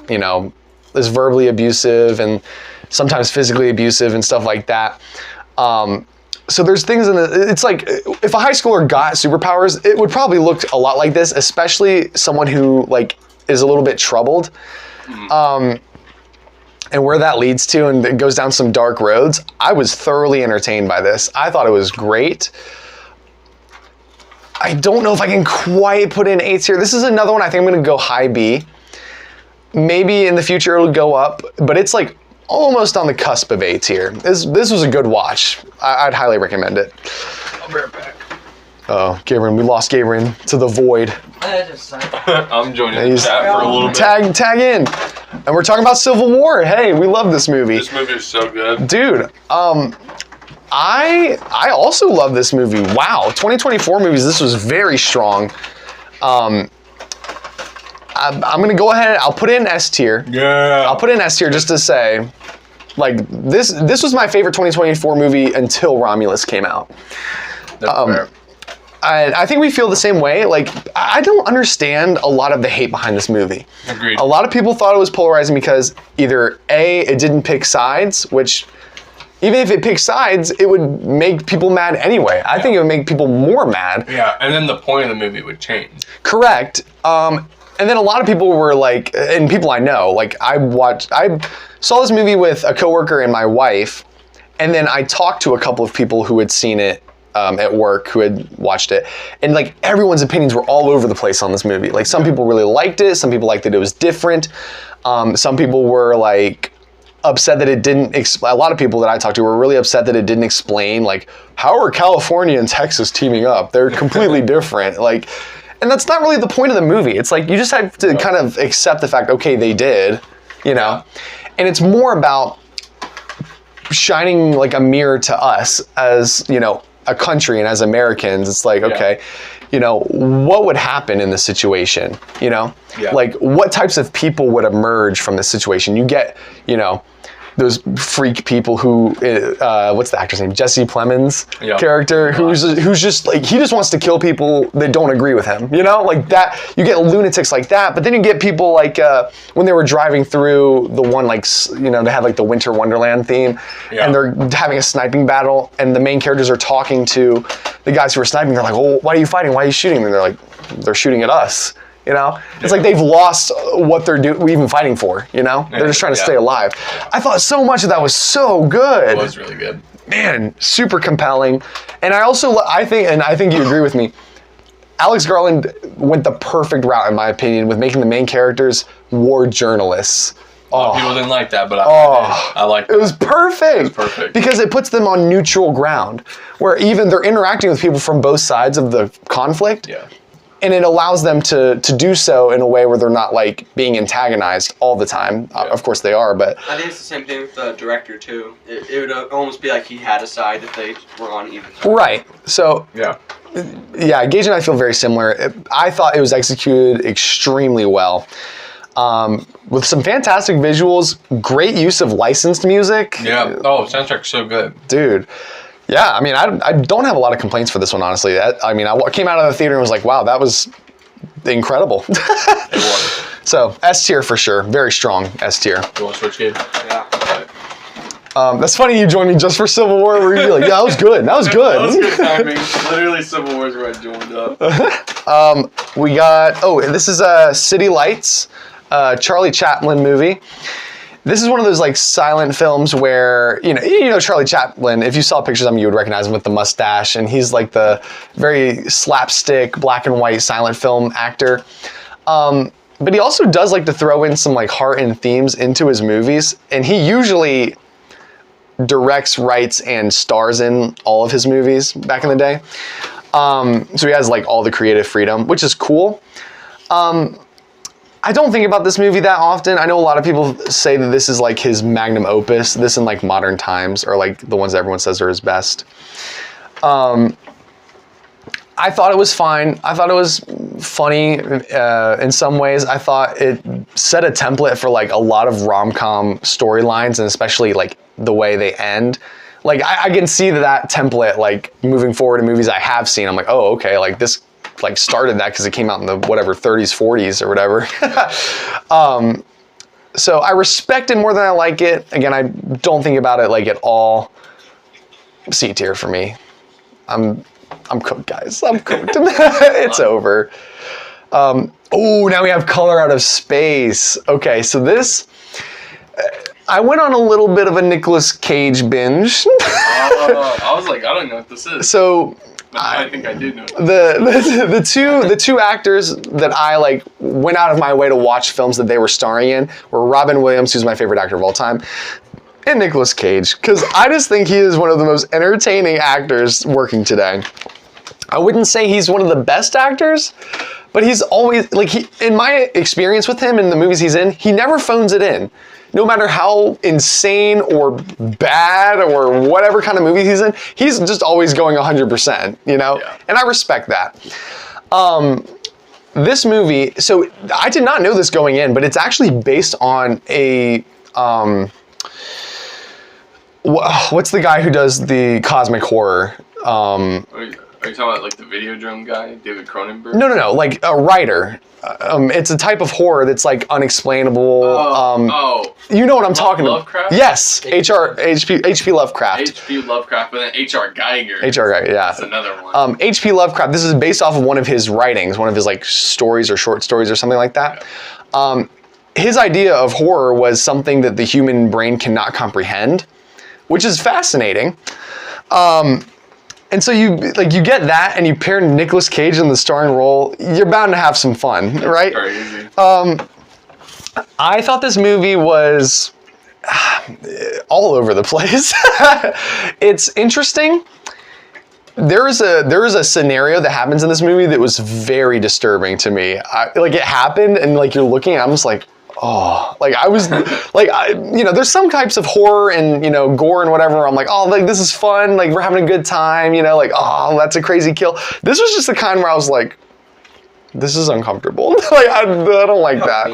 is verbally abusive and sometimes physically abusive and stuff like that. So there's things it's like, if a high schooler got superpowers, it would probably look a lot like this, especially someone who like is a little bit troubled. And where that leads to, and it goes down some dark roads. I was thoroughly entertained by this. I thought it was great. I don't know if I can quite put in 8s here. This is another one I think I'm going to go high B. Maybe in the future it'll go up, but it's like almost on the cusp of 8s here. This was a good watch. I'd highly recommend it.
I'll be right back.
Oh, Gavin, we lost Gavin to the void.
I'm joining the chat for a little bit.
Tag in. And we're talking about Civil War. Hey, we love this movie.
This movie is so good.
Dude, I also love this movie. Wow, 2024 movies, this was very strong. I'm going to go ahead, I'll put it in S tier.
Yeah.
I'll put it in S tier just to say, like, this was my favorite 2024 movie until Romulus came out.
That's fair.
I think we feel the same way. Like, I don't understand a lot of the hate behind this movie.
Agreed.
A lot of people thought it was polarizing because either A, it didn't pick sides, which even if it picked sides, it would make people mad anyway. I think it would make people more mad.
Yeah, and then the point of the movie would change.
Correct. And then a lot of people were like, and people I know, like I saw this movie with a coworker and my wife, and then I talked to a couple of people who had seen it at work, who had watched it, and like everyone's opinions were all over the place on this movie. Like some people really liked it, some people liked that it was different, some people were like upset that it didn't. A lot of people that I talked to were really upset that it didn't explain like how are California and Texas teaming up? They're completely different. Like, and that's not really the point of the movie. It's like you just have to kind of accept the fact, okay, they did, and it's more about shining like a mirror to us as a country and as Americans. It's like, okay, what would happen in this situation? Like what types of people would emerge from this situation? You get, those freak people who, what's the actor's name? Jesse Plemons' character, who's just like, he just wants to kill people that don't agree with him, like that. You get lunatics like that, but then you get people like, when they were driving through the one, like, they have like the Winter Wonderland theme, and they're having a sniping battle, and the main characters are talking to the guys who are sniping. They're like, well, why are you fighting? Why are you shooting? And they're like, they're shooting at us. It's like they've lost what they're even fighting for, They're just trying to stay alive. I thought so much of that was so good.
It was really good.
Man, super compelling. And I think you agree with me, Alex Garland went the perfect route, in my opinion, with making the main characters war journalists.
People didn't like that, but I liked it.
It was perfect.
It was perfect.
Because it puts them on neutral ground, where even they're interacting with people from both sides of the conflict. Yeah. And it allows them to do so in a way where they're not like being antagonized all the time. Yeah. Of course they are, but
I think it's the same thing with the director too. It would almost be like he had a side if they were on either side.
Right. So Gage and I feel very similar. I thought it was executed extremely well. With some fantastic visuals, great use of licensed music.
Yeah. Oh, soundtrack's so good.
Dude. Yeah, I mean, I don't have a lot of complaints for this one, honestly. I mean, I came out of the theater and was like, wow, that was incredible.
It was.
So, S tier for sure. Very strong S tier.
You want to switch game?
Yeah.
That's funny you joined me just for Civil War, where you're like, yeah, that was good. That was good.
That was good timing. Literally, Civil War is where I joined up.
We got, this is City Lights, Charlie Chaplin movie. This is one of those like silent films where, you know Charlie Chaplin, if you saw pictures of him, you would recognize him with the mustache, and he's like the very slapstick, black and white silent film actor. But he also does like to throw in some like heart and themes into his movies, and he usually directs, writes, and stars in all of his movies back in the day. So he has like all the creative freedom, which is cool. I don't think about this movie that often. I know a lot of people say that this is like his magnum opus, this in like modern times, or like the ones that everyone says are his best. I thought it was fine. I thought it was funny in some ways. I thought it set a template for like a lot of rom-com storylines, and especially like the way they end. Like I can see that template like moving forward in movies I have seen. I'm like, oh, okay, like this like started that because it came out in the whatever 30s, 40s or whatever. So I respect it more than I like it. Again, I don't think about it like at all. C tier for me. I'm cooked, guys. I'm cooked. It's over. Now we have Color Out of Space. Okay, so this, I went on a little bit of a Nicolas Cage binge.
I was like, I don't know what this is.
So
I think I did know.
The two actors that I like went out of my way to watch films that they were starring in were Robin Williams, who's my favorite actor of all time, and Nicolas Cage, because I just think he is one of the most entertaining actors working today. I wouldn't say he's one of the best actors, but he's always, like, in my experience with him in the movies he's in, he never phones it in. No matter how insane or bad or whatever kind of movie he's in, he's just always going 100%, you know?
Yeah.
And I respect that. This movie, so I did not know this going in, but it's actually based on a, what's the guy who does the cosmic horror?
Are you talking about like the Videodrome guy, David Cronenberg?
No, like a writer. It's a type of horror that's like unexplainable. You know what I'm talking about?
Lovecraft?
Yes, H.P. Lovecraft.
H.P. Lovecraft, but then H.R. Geiger.
H.R. Geiger, yeah.
That's another one.
H.P. Lovecraft, this is based off of one of his writings, one of his like stories or short stories or something like that. Yeah. His idea of horror was something that the human brain cannot comprehend, which is fascinating. And so you get that, and you pair Nicolas Cage in the starring role, you're bound to have some fun, right?
Crazy.
I thought this movie was all over the place. It's interesting. There is a scenario that happens in this movie that was very disturbing to me. Like it happened, and like you're looking at it, I'm just like, oh, like I was like, there's some types of horror and, gore and whatever. I'm like, oh, like this is fun. Like we're having a good time, like, oh, that's a crazy kill. This was just the kind where I was like, this is uncomfortable. Like, I don't like that.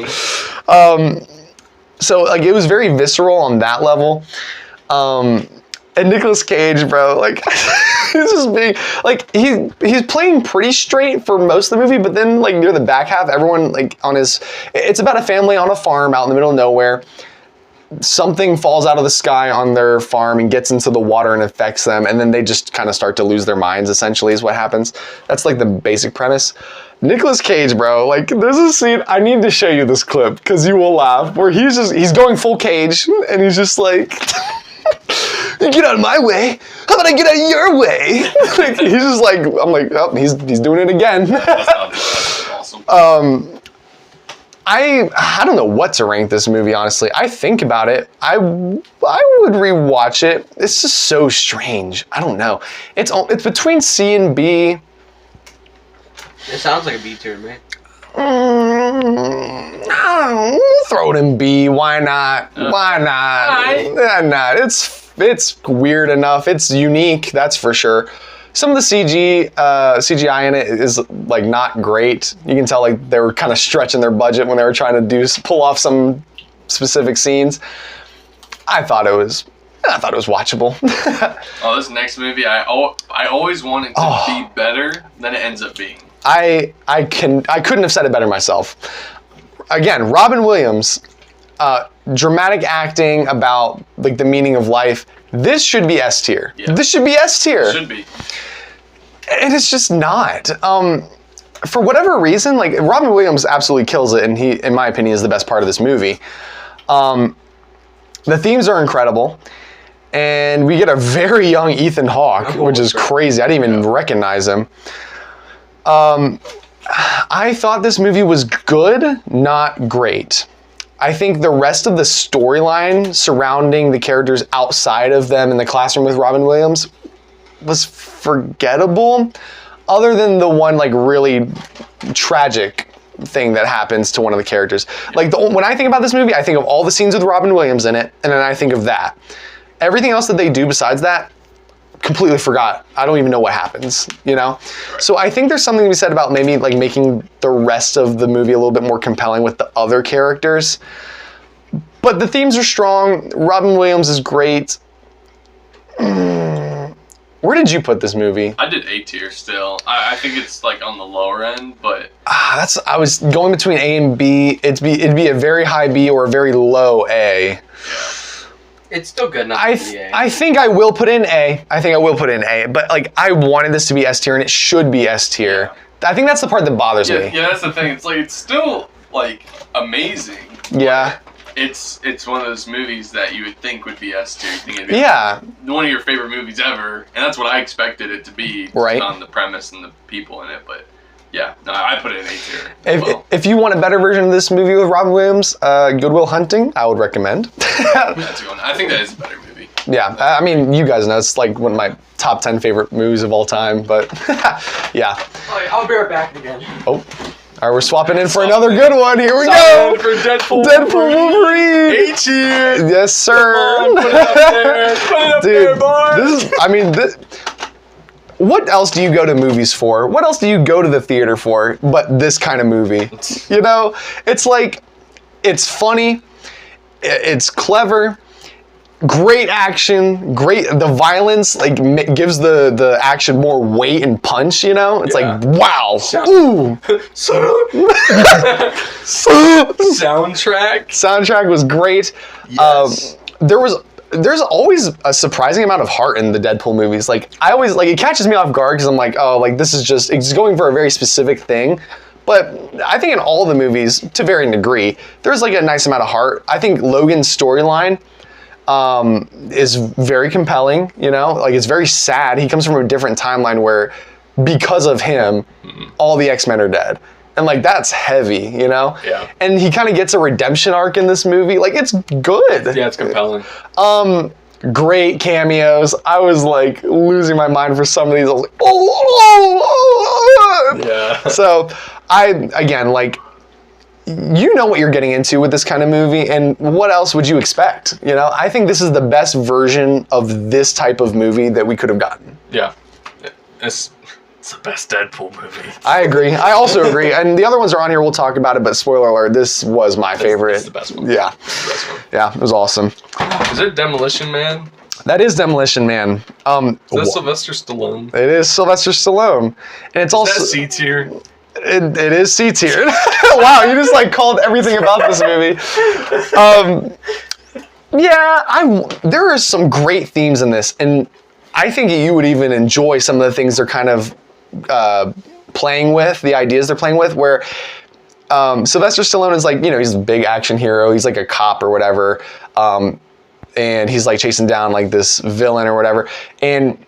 So like, it was very visceral on that level. And Nicolas Cage, bro, like, he's just being, like, he's playing pretty straight for most of the movie, but then, like, near the back half, everyone, like, it's about a family on a farm out in the middle of nowhere. Something falls out of the sky on their farm and gets into the water and affects them, and then they just kind of start to lose their minds, essentially, is what happens. That's, like, the basic premise. Nicolas Cage, bro, like, there's a scene, I need to show you this clip, because you will laugh, where he's going full Cage, and he's just like... Get out of my way. How about I get out of your way? Like, he's just like, I'm like, oh, he's doing it again.
That's awesome.
I don't know what to rank this movie, honestly. I think about it. I would rewatch it. It's just so strange. I don't know. It's between C and B.
It sounds like a B tier to me.
Throw it in B. Why not? Why not? Why not? It's weird enough. It's unique, that's for sure. Some of the CGI in it is like not great. You can tell like they were kind of stretching their budget when they were trying to pull off some specific scenes. I thought it was I thought it was watchable.
Oh, this next movie, I always want it to be better than it ends up being.
I couldn't have said it better myself. Again, Robin Williams, dramatic acting about like the meaning of life. This should be S tier.
Yeah.
This should be S tier.
Should be.
And it's just not. For whatever reason, like Robin Williams absolutely kills it, and he, in my opinion, is the best part of this movie. The themes are incredible, and we get a very young Ethan Hawke, which is crazy. I didn't even recognize him. I thought this movie was good, not great. I think the rest of the storyline surrounding the characters outside of them in the classroom with Robin Williams was forgettable, other than the one like really tragic thing that happens to one of the characters. Like when I think about this movie, I think of all the scenes with Robin Williams in it, and then I think of that. Everything else that they do besides that, completely forgot. I don't even know what happens, you know? Right. So I think there's something to be said about maybe like making the rest of the movie a little bit more compelling with the other characters. But the themes are strong. Robin Williams is great. Where did you put this movie?
I did A tier still. I think it's like on the lower end, but
I was going between A and B. It'd be a very high B or a very low A.
Yeah.
It's still good enough to be A.
I think I will put in A. But like I wanted this to be S tier, and it should be S tier. Yeah. I think that's the part that bothers me.
Yeah, that's the thing. It's like it's still like amazing.
Yeah.
It's one of those movies that you would think would be S tier. You think it'd be one of your favorite movies ever, and that's what I expected it to be,
right?
On the premise and the people in it. But yeah, no, I put it in A tier.
If you want a better version of this movie with Robin Williams, Good Will Hunting, I would recommend.
That's a good one. I think that is a better movie.
Yeah, I mean, you guys know it's like one of my top 10 favorite movies of all time. But yeah.
All right, I'll be right back again.
Oh. All right, we're swapping in for another good one. Here we go.
For Deadpool
Wolverine.
A tier.
Yes, sir.
Come on, put it up there. Put it up there, boy.
What else do you go to movies for? What else do you go to the theater for but this kind of movie? You know, it's like, it's funny, it's clever, great action, the violence like gives the action more weight and punch, you know? It's like, wow. Ooh. Soundtrack was great.
Yes.
There's always a surprising amount of heart in the Deadpool movies. Like I always it catches me off guard because I'm like, oh, like this is it's going for a very specific thing. But I think in all the movies, to varying degree, there's like a nice amount of heart. I think Logan's storyline is very compelling, you know? Like it's very sad. He comes from a different timeline where because of him, all the X-Men are dead. And like that's heavy, you know?
Yeah.
And he kind of gets a redemption arc in this movie. Like it's good.
Yeah, it's compelling.
Great cameos. I was like losing my mind for some of these. I was like,
Yeah.
So again, like, you know what you're getting into with this kind of movie, and what else would you expect? You know, I think this is the best version of this type of movie that we could have gotten.
Yeah. It's the best Deadpool movie.
I agree. I also agree. And the other ones are on here. We'll talk about it. But spoiler alert, this was my favorite.
It's the best one.
Yeah.
It's the best one.
Yeah, it was awesome.
Is it Demolition Man?
That is Demolition Man.
Is that Sylvester Stallone?
It is Sylvester Stallone. And it's also...
Is that C tier?
It is C tier. Wow, you just like called everything about this movie. There are some great themes in this, and I think you would even enjoy some of the things they're kind of playing with, the ideas they're playing with, where Sylvester Stallone is like, you know, he's a big action hero. He's like a cop or whatever. And he's like chasing down like this villain or whatever. And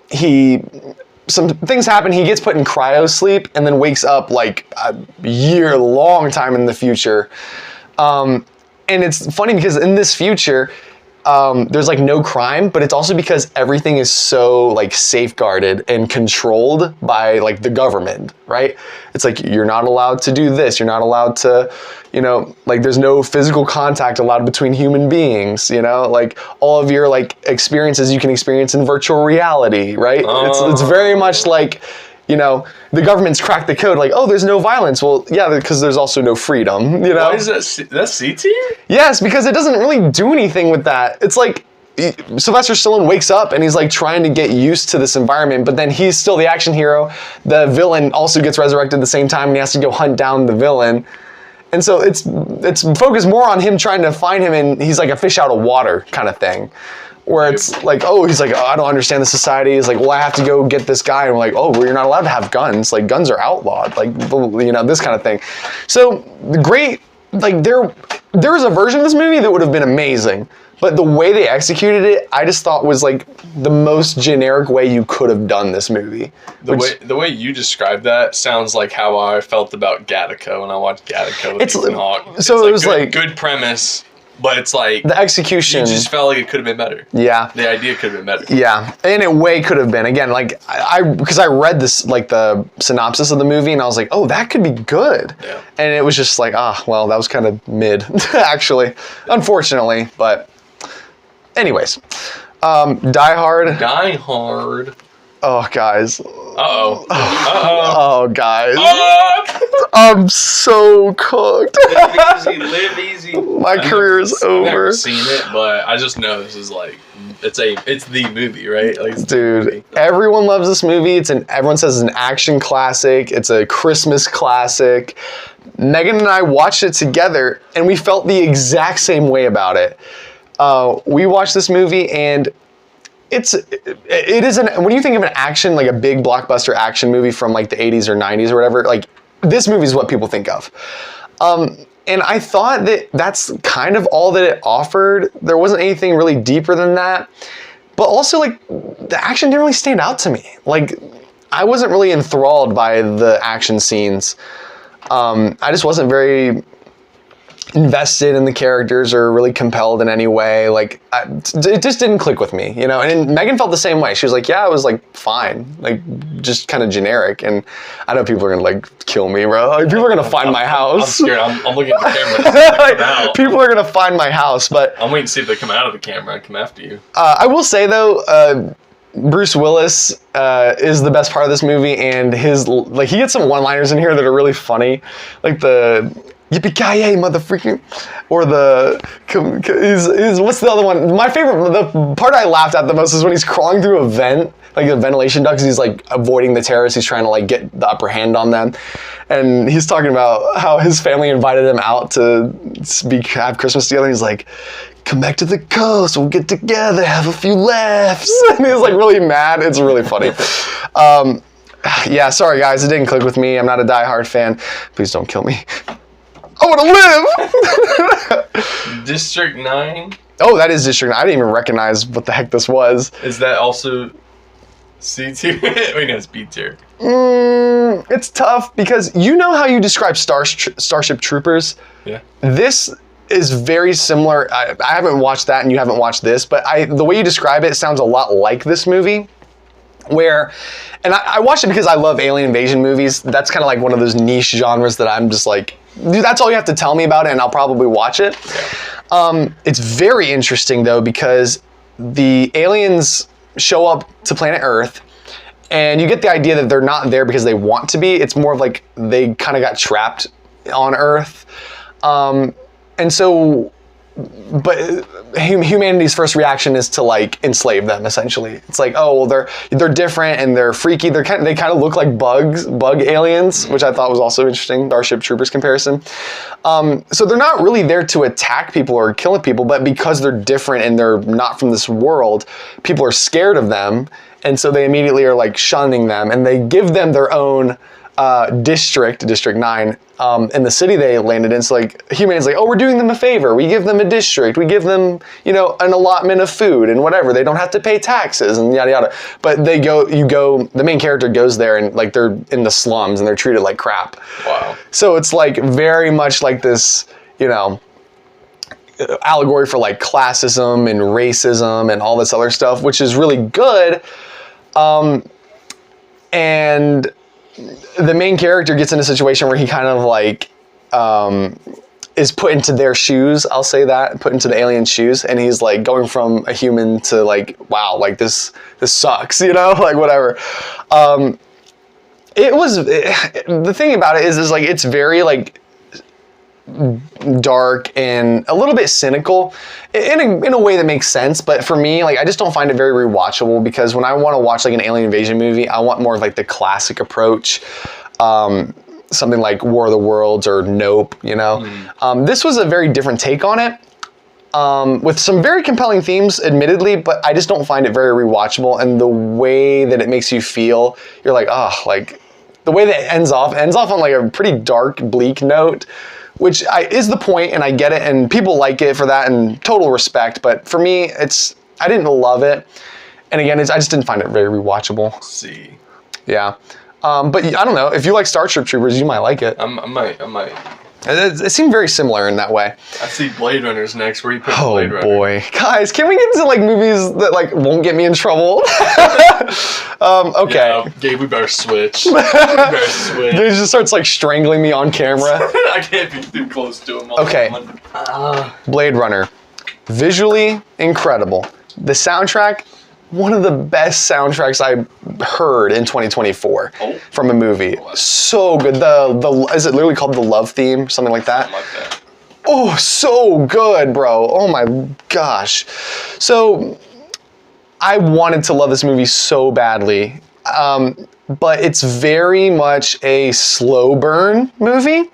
some things happen. He gets put in cryo sleep and then wakes up like a long time in the future. And it's funny because in this future, there's like no crime, but it's also because everything is so like safeguarded and controlled by like the government, right? It's like, you're not allowed to do this. You're not allowed to, you know, like there's no physical contact allowed between human beings, you know, like all of your like experiences you can experience in virtual reality, right? It's very much like, you know, the government's cracked the code, like, oh, there's no violence. Well, yeah, because there's also no freedom, you know?
Why is that? That's C tier?
Yes, because it doesn't really do anything with that. It's like, Sylvester Stallone wakes up and he's like trying to get used to this environment, but then he's still the action hero. The villain also gets resurrected at the same time, and he has to go hunt down the villain. And so it's focused more on him trying to find him, and he's like a fish out of water kind of thing. Where it's like, he's like, I don't understand the society. He's like, well, I have to go get this guy. And we're like, well, you're not allowed to have guns. Like, guns are outlawed. Like, this kind of thing. So, great, like, there was a version of this movie that would have been amazing. But the way they executed it, I just thought was like the most generic way you could have done this movie.
The way you described that sounds like how I felt about Gattaca when I watched Gattaca with Ethan Hawke.
So it was like
good premise, but it's like
the execution.
You just felt like it could have been better.
Yeah.
The idea could have been better.
Yeah, and it way could have been. Again, like because I read this like the synopsis of the movie, and I was like, that could be good. Yeah. And it was just like, that was kind of mid, actually, unfortunately, but. Anyways, Die Hard.
Die Hard.
Oh, guys.
Uh-oh.
Oh, guys. I'm so cooked.
Live easy.
My career is over.
I've never seen it, but I just know this is like, it's the movie, right? Like,
dude, everyone loves this movie. Everyone says it's an action classic. It's a Christmas classic. Megan and I watched it together, and we felt the exact same way about it. We watched this movie, and it is when you think of an action, like a big blockbuster action movie from like the 80s or 90s or whatever, like this movie is what people think of. And I thought that that's kind of all that it offered. There wasn't anything really deeper than that. But also, like, the action didn't really stand out to me. Like, I wasn't really enthralled by the action scenes. I just wasn't very invested in the characters or really compelled in any way. Like, it just didn't click with me, And Megan felt the same way. She was like, yeah, it was like fine, like just kind of generic. And I know people are gonna like kill me, bro. Like, people are gonna find my house.
I'm scared. I'm looking at the camera to see if they come out.
People are gonna find my house, but
I'm waiting to see if they come out of the camera and come after you.
I will say though, Bruce Willis is the best part of this movie, and he gets some one-liners in here that are really funny, like the yippee-ki-yay, motherfucker, or what's the other one? My favorite, the part I laughed at the most is when he's crawling through a vent, like a ventilation duct, because he's like avoiding the terrorists. He's trying to like get the upper hand on them, and he's talking about how his family invited him out to have Christmas together. And he's like, come back to the coast, we'll get together, have a few laughs. And he's like really mad. It's really funny. Yeah, sorry guys, it didn't click with me. I'm not a Die Hard fan. Please don't kill me. I want to live!
District 9?
Oh, that is District 9. I didn't even recognize what the heck this was.
Is that also C tier? Wait, no, it's B tier.
It's tough because you know how you describe Starship Troopers? Yeah. This is very similar. I haven't watched that and you haven't watched this, but the way you describe it sounds a lot like this movie. I watched it because I love alien invasion movies. That's kind of like one of those niche genres that I'm just like, dude, that's all you have to tell me about it and I'll probably watch it. Yeah. It's very interesting though because the aliens show up to planet Earth and you get the idea that they're not there because they want to be. It's more of like they kind of got trapped on Earth. And so, but humanity's first reaction is to like enslave them. Essentially, it's like, oh well, they're different and they're freaky. They kind of look like bug aliens, which I thought was also interesting. Starship Troopers comparison. So they're not really there to attack people or kill people, but because they're different and they're not from this world, people are scared of them, and so they immediately are like shunning them, and they give them their own District 9, in the city they landed in. So like humans like, oh, we're doing them a favor. We give them a district. We give them, an allotment of food and whatever. They don't have to pay taxes and yada yada. But the main character goes there and like they're in the slums and they're treated like crap. Wow. So it's like very much like this, allegory for like classism and racism and all this other stuff, which is really good. And the main character gets in a situation where he kind of like is put into their shoes, I'll say that, put into the alien shoes, and he's like going from a human to like, wow, like this sucks, like whatever. The thing about it is like it's very like dark and a little bit cynical in a way that makes sense. But for me, like, I just don't find it very rewatchable, because when I want to watch like an alien invasion movie, I want more of like the classic approach. Something like War of the Worlds or Nope, you know? This was a very different take on it. With some very compelling themes, admittedly, but I just don't find it very rewatchable. And the way that it makes you feel, you're like, oh, like the way that it ends off on like a pretty dark, bleak note, which is the point, and I get it, and people like it for that, and total respect. But for me, I didn't love it. And again, I just didn't find it very rewatchable.
See.
Yeah. But I don't know, if you like Starship Troopers, you might like it.
I might.
It seemed very similar in that way.
I see Blade Runner's next. Where you put Blade Runner?
Oh boy, guys, can we get into like movies that like won't get me in trouble? Okay.
Yeah, Gabe, we better switch. Gabe
He just starts like strangling me on camera.
I can't be too close to him.
Okay. Blade Runner, visually incredible. The soundtrack, one of the best soundtracks I heard in 2024 from a movie. So good. Is it literally called the Love Theme? Something like that?
Something like that.
Oh, so good, bro. Oh my gosh. So I wanted to love this movie so badly, but it's very much a slow burn movie.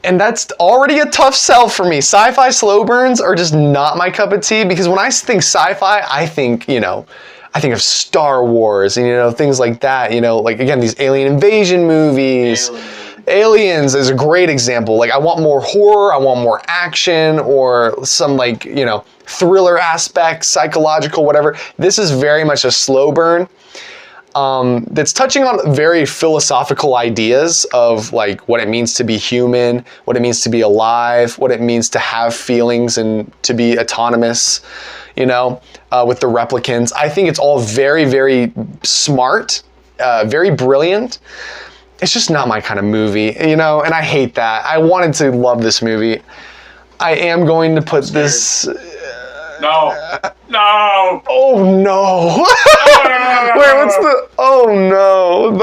And that's already a tough sell for me. Sci-fi slow burns are just not my cup of tea, because when I think sci-fi, I think of Star Wars and, things like that, like, again, these alien invasion movies. Aliens is a great example. Like, I want more horror, I want more action, or some like, thriller aspects, psychological, whatever. This is very much a slow burn. That's touching on very philosophical ideas of like what it means to be human, what it means to be alive, what it means to have feelings and to be autonomous, with the replicants. I think it's all very, very smart, very brilliant. It's just not my kind of movie, and I hate that. I wanted to love this movie. I am going to put this...
No.
Oh no. Wait, what's the... Oh no.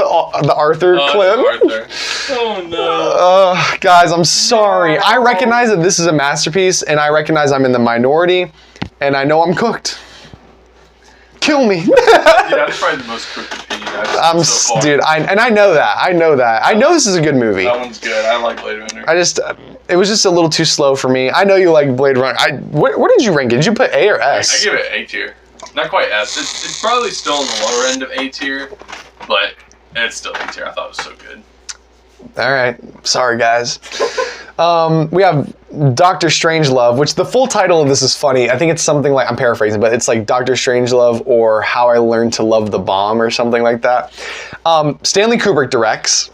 The Arthur clip?
Arthur. Oh no.
Guys, I'm sorry. I recognize that this is a masterpiece, and I recognize I'm in the minority, and I know I'm cooked. Kill me.
Yeah, that's probably the most cooked opinion I've seen so far.
Dude, I know that. I know this is a good movie.
That one's good. I like Blade Runner.
It was just a little too slow for me. I know you like Blade Runner. Where did you rank it? Did you put A or S?
I give it A tier. Not quite S. It's probably still on the lower end of A tier, but it's still A tier. I thought it was so good.
All right. Sorry, guys. We have Dr. Strangelove, which the full title of this is funny. I think it's something like, I'm paraphrasing, but it's like Dr. Strangelove or How I Learned to Love the Bomb or something like that. Stanley Kubrick directs,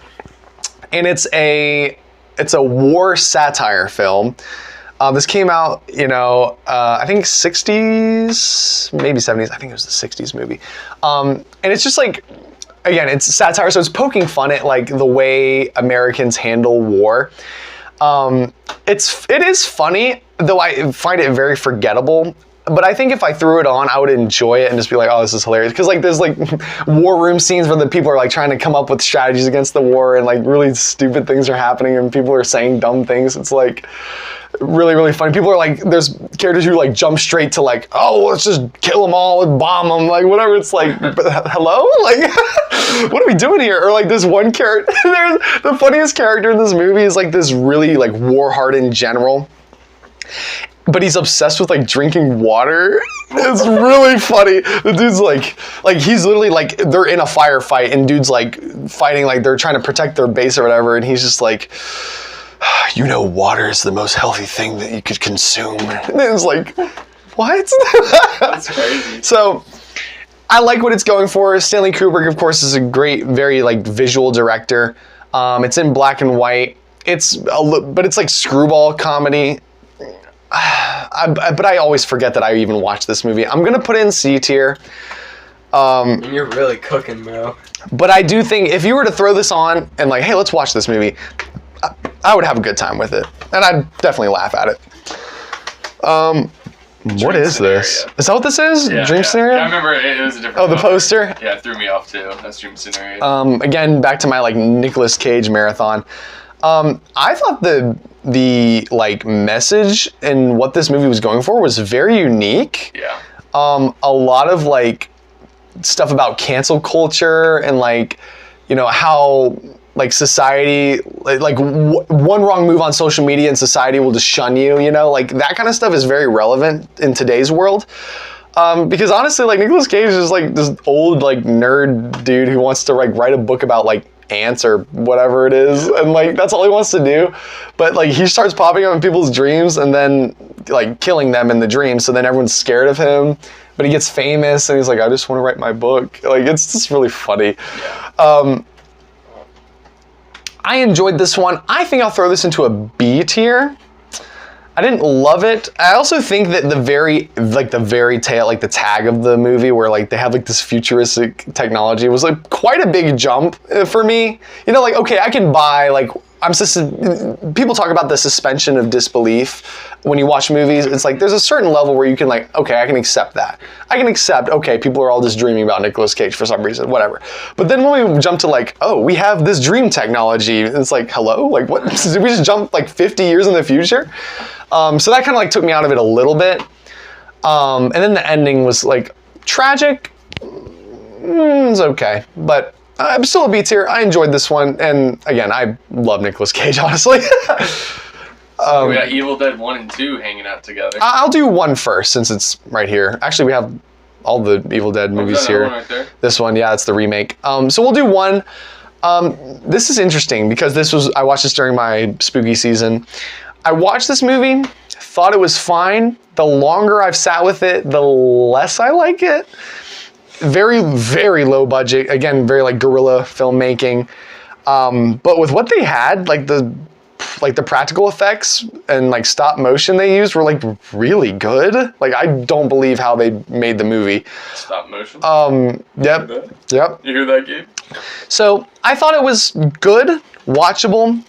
and it's a war satire film. This came out, I think 60s, maybe 70s. I think it was the 60s movie. And it's just like, again, it's satire, so it's poking fun at like the way Americans handle war. It is funny, though I find it very forgettable. But I think if I threw it on, I would enjoy it and just be like, oh, this is hilarious. Because like there's like war room scenes where the people are like trying to come up with strategies against the war, and like really stupid things are happening and people are saying dumb things. It's like really, really funny. People are like, there's characters who like jump straight to like, oh, let's just kill them all and bomb them, like whatever. It's like, hello? Like, what are we doing here? Or like this one character, the funniest character in this movie is like this really like war-hardened general. But he's obsessed with like drinking water. It's really funny. The dude's like he's literally like, they're in a firefight and dude's like fighting, like they're trying to protect their base or whatever. And he's just like, water is the most healthy thing that you could consume. And it's like, what?
That's crazy.
So I like what it's going for. Stanley Kubrick, of course, is a great, very like visual director. It's in black and white. But it's like screwball comedy. But I always forget that I even watched this movie. I'm gonna put it in C tier.
You're really cooking, bro.
But I do think if you were to throw this on and like, hey, let's watch this movie, I would have a good time with it, and I'd definitely laugh at it. What is this? Is that what this is?
Yeah,
Dream Scenario?
I remember it was a different.
Oh, the poster?
Yeah, it threw me off too. That's Dream Scenario.
Again, back to my like Nicolas Cage marathon. I thought the like message and what this movie was going for was very unique.
Yeah.
A lot of like stuff about cancel culture and like, you know, how like society, like one wrong move on social media and society will just shun you, you know, like that kind of stuff is very relevant in today's world. Because honestly, like Nicolas Cage is like this old like nerd dude who wants to like write a book about like ants or whatever it is, and like that's all he wants to do. But like he starts popping up in people's dreams and then like killing them in the dreams, so then everyone's scared of him. But he gets famous and he's like, I just want to write my book. Like it's just really funny. I enjoyed this one. I think I'll throw this into a B tier. I didn't love it. I also think that the very tail, like the tag of the movie where like they have like this futuristic technology was like quite a big jump for me. You know, like, okay, I can buy like, people talk about the suspension of disbelief when you watch movies. It's like there's a certain level where you can like, okay, I can accept that. I can accept, okay, people are all just dreaming about Nicolas Cage for some reason, whatever. But then when we jump to like, oh, we have this dream technology, it's like, hello? Like what? Did we just jump like 50 years in the future? So that kind of like took me out of it a little bit. And then the ending was like tragic. It's okay, but I'm still a B tier. I enjoyed this one, and again, I love Nicolas Cage, honestly.
We got Evil Dead 1 and 2 hanging out together.
I'll do 1 first, since it's right here. Actually, we have all the Evil Dead movies here.
One right there?
This one, yeah, it's the remake. So we'll do 1. This is interesting because I watched this during my spooky season. I watched this movie, thought it was fine. The longer I've sat with it, the less I like it. Very, very low budget. Again, very like guerrilla filmmaking. But with what they had, like the practical effects and like stop motion they used were like really good. Like I don't believe how they made the movie.
Stop motion?
Yep.
You hear that, Gabe?
So I thought it was good, watchable.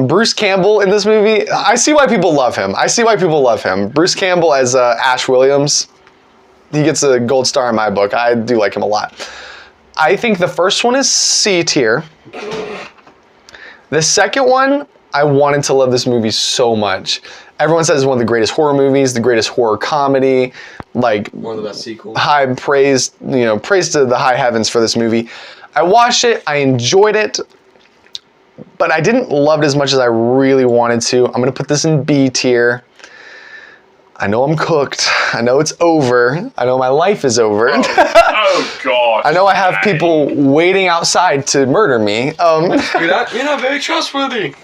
Bruce Campbell in this movie, I see why people love him. Bruce Campbell as Ash Williams, he gets a gold star in my book. I do like him a lot. I think the first one is C tier. The second one, I wanted to love this movie so much. Everyone says it's one of the greatest horror movies, the greatest horror comedy, like
one of the best sequels.
High praise, praise to the high heavens for this movie. I watched it, I enjoyed it, but I didn't love it as much as I really wanted to. I'm gonna put this in B tier. I know I'm cooked. I know it's over. I know my life is over.
Oh God.
I know I have people waiting outside to murder me.
You're not very trustworthy.